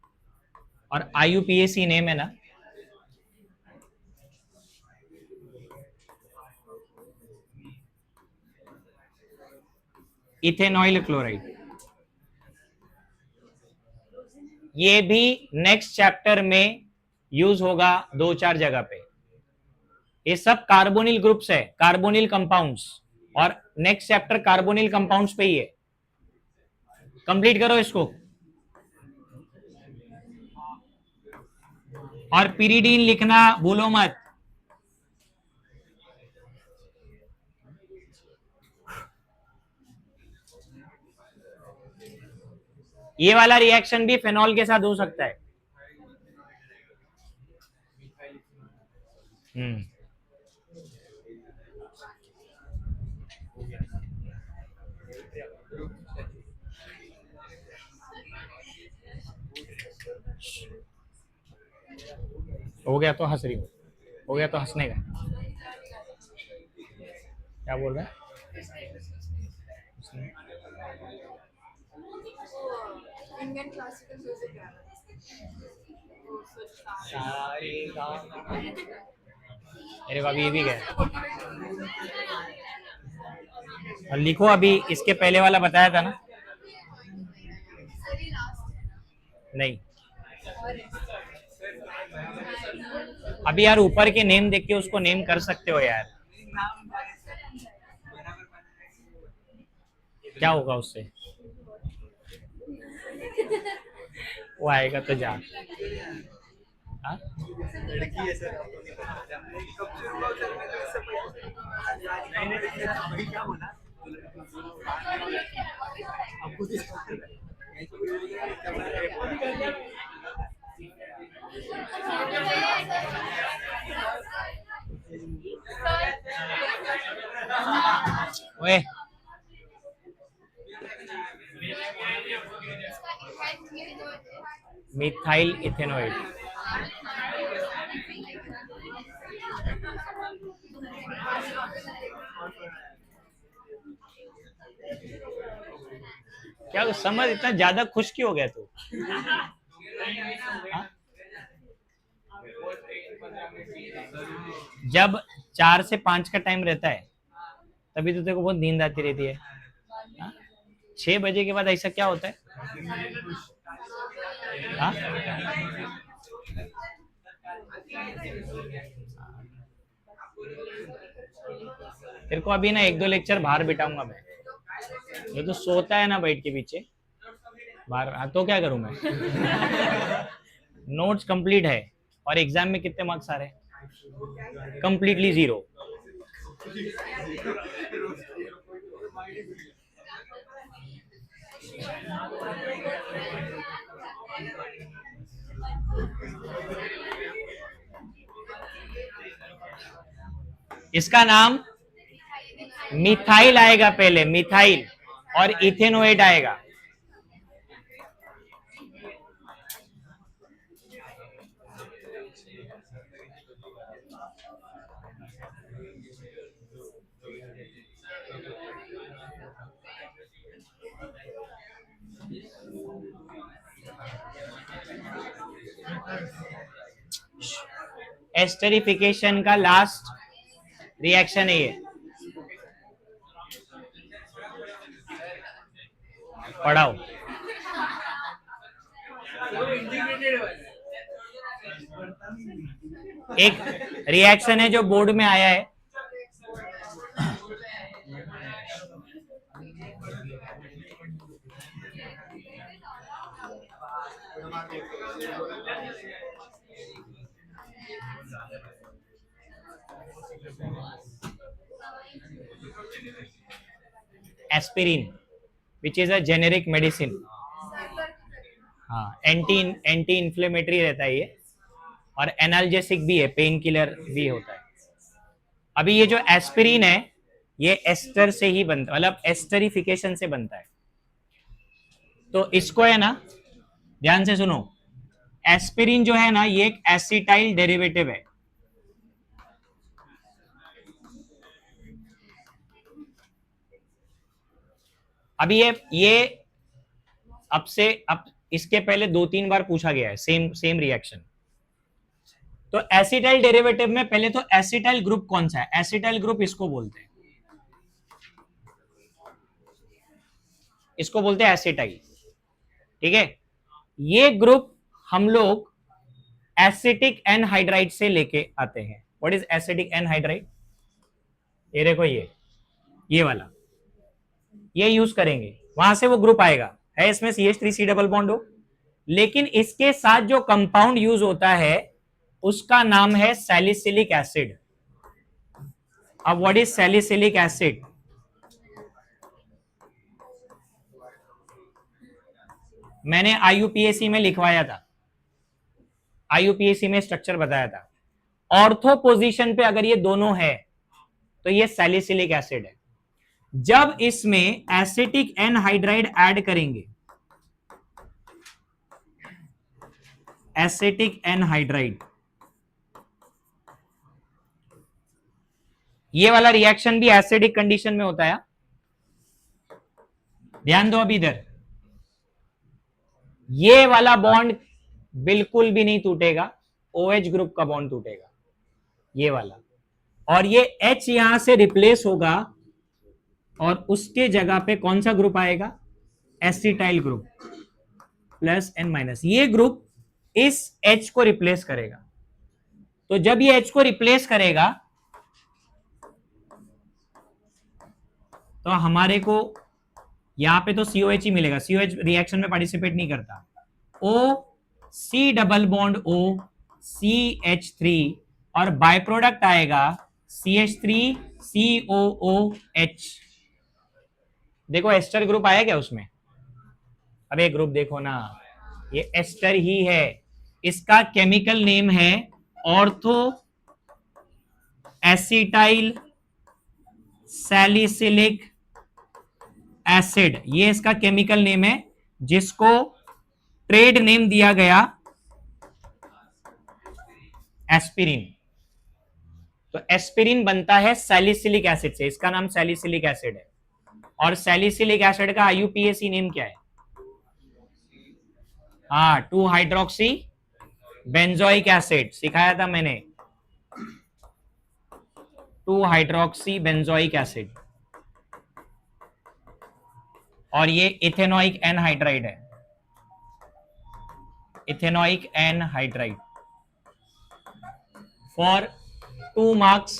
और IUPAC नेम है ना। Ethanoyl chloride. ये भी नेक्स्ट चैप्टर में यूज होगा 2-4 जगह पे। ये सब कार्बोनिल ग्रुप्स है, कार्बोनिल कंपाउंड्स, और नेक्स्ट चैप्टर कार्बोनिल कंपाउंड्स पे ही है। कंप्लीट करो इसको। और पिरीडीन लिखना भूलो मत। ये वाला रिएक्शन भी फेनॉल के साथ हो सकता है। हो गया तो हंस रही हो गया तो हंसने का। क्या बोल रहा है? इंडियन क्लासिकल म्यूजिक है। अरे भाभी, ये भी गया। और लिखो, अभी इसके पहले वाला बताया था ना। नहीं, अभी यार ऊपर के नेम देख के उसको नेम कर सकते हो यार। क्या होगा उससे? वो आएगा तो जा। हाँ? ओए, मिथाइल इथेनॉइड। क्या समझ, इतना ज्यादा खुश क्यों हो गया तू? हाँ? जब 4 से 5 का टाइम रहता है तभी तो तेरे को बहुत नींद आती रहती है। 6 बजे के बाद ऐसा क्या होता है? हाँ? तेरे को अभी ना 1-2 लेक्चर बाहर बिठाऊंगा मैं। ये तो सोता है ना बैठ के पीछे बाहर। हाँ, तो क्या करूं मैं? नोट्स कंप्लीट है, और एग्जाम में कितने मार्क्स आ रहे हैं? कंप्लीटली 0। इसका नाम मिथाइल आएगा पहले, मिथाइल, और इथेनोएट आएगा। एस्टरिफिकेशन का लास्ट रिएक्शन है ये। पढ़ाओ। एक रिएक्शन है जो बोर्ड में आया है। Aspirin, which is a generic medicine. हाँ, एंटी इन्फ्लेमेटरी रहता है ये, और एनाल्जेसिक भी है, पेन किलर भी होता है। अभी ये जो एस्पिरिन है ये एस्टर से ही बनता है, मतलब एस्टरिफिकेशन से बनता है। तो इसको है ना, ध्यान से सुनो, एस्पिरिन जो है ना ये एक एसिटाइल डेरिवेटिव है। अभी ये अब इसके पहले 2-3 बार पूछा गया है सेम सेम रिएक्शन। तो एसिटाइल डेरिवेटिव में पहले तो एसिटाइल ग्रुप कौन सा है? एसिटाइल ग्रुप इसको बोलते हैं, इसको बोलते हैं एसिटाइल। ठीक है, ये ग्रुप हम लोग एसिटिक एनहाइड्राइड से लेके आते हैं। What is acetic anhydride? ये देखो ये वाला, ये यूज करेंगे, वहां से वो ग्रुप आएगा, है इसमें CH3C डबल बॉन्ड हो, लेकिन इसके साथ जो कंपाउंड यूज होता है उसका नाम है सैलिसिलिक एसिड। अब व्हाट इज सैलिसिलिक एसिड? मैंने IUPAC में लिखवाया था, IUPAC में स्ट्रक्चर बताया था। ऑर्थो पोजीशन पे अगर ये दोनों है तो ये सैलिसिलिक एसिड है। जब इसमें एसिटिक एनहाइड्राइड ऐड करेंगे, एसिटिक एनहाइड्राइड, ये वाला रिएक्शन भी एसिडिक कंडीशन में होता है। ध्यान दो, अभी इधर ये वाला बॉन्ड बिल्कुल भी नहीं टूटेगा, OH ग्रुप का बॉन्ड टूटेगा, ये वाला, और ये H यहां से रिप्लेस होगा और उसके जगह पे कौन सा ग्रुप आएगा? Acetyl group +N-। ये ग्रुप इस H को रिप्लेस करेगा। तो जब ये H को रिप्लेस करेगा तो हमारे को यहां पे तो COH ही मिलेगा, COH रिएक्शन में पार्टिसिपेट नहीं करता। O C double bond O CH3 और बाय प्रोडक्ट आएगा CH3 COOH। देखो एस्टर ग्रुप आया क्या उसमें? अबे ग्रुप देखो ना, ये एस्टर ही है, इसका केमिकल नेम है ऑर्थो एसिटाइल सैलिसिलिक एसिड। ये इसका केमिकल नेम है, जिसको ट्रेड नेम दिया गया एस्पिरिन। तो एस्पिरिन बनता है सैलिसिलिक एसिड से, इसका नाम सैलिसिलिक एसिड है। और सैलिसिलिक एसिड का IUPAC नेम क्या है? हाँ, 2 हाइड्रोक्सी बेंजोइक एसिड, सिखाया था मैंने, 2 हाइड्रोक्सी बेंजोइक एसिड। और ये इथेनोइक एनहाइड्राइड है, इथेनोइक एनहाइड्राइड। फॉर 2 मार्क्स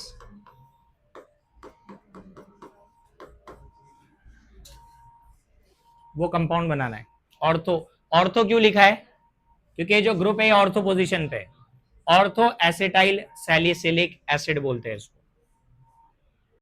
वो कंपाउंड बनाना है। ऑर्थो, ऑर्थो क्यों लिखा है? क्योंकि ये जो ग्रुप है ऑर्थो पोजीशन पे, ऑर्थो एसिटाइल सैलिसिलिक एसिड बोलते हैं इसको।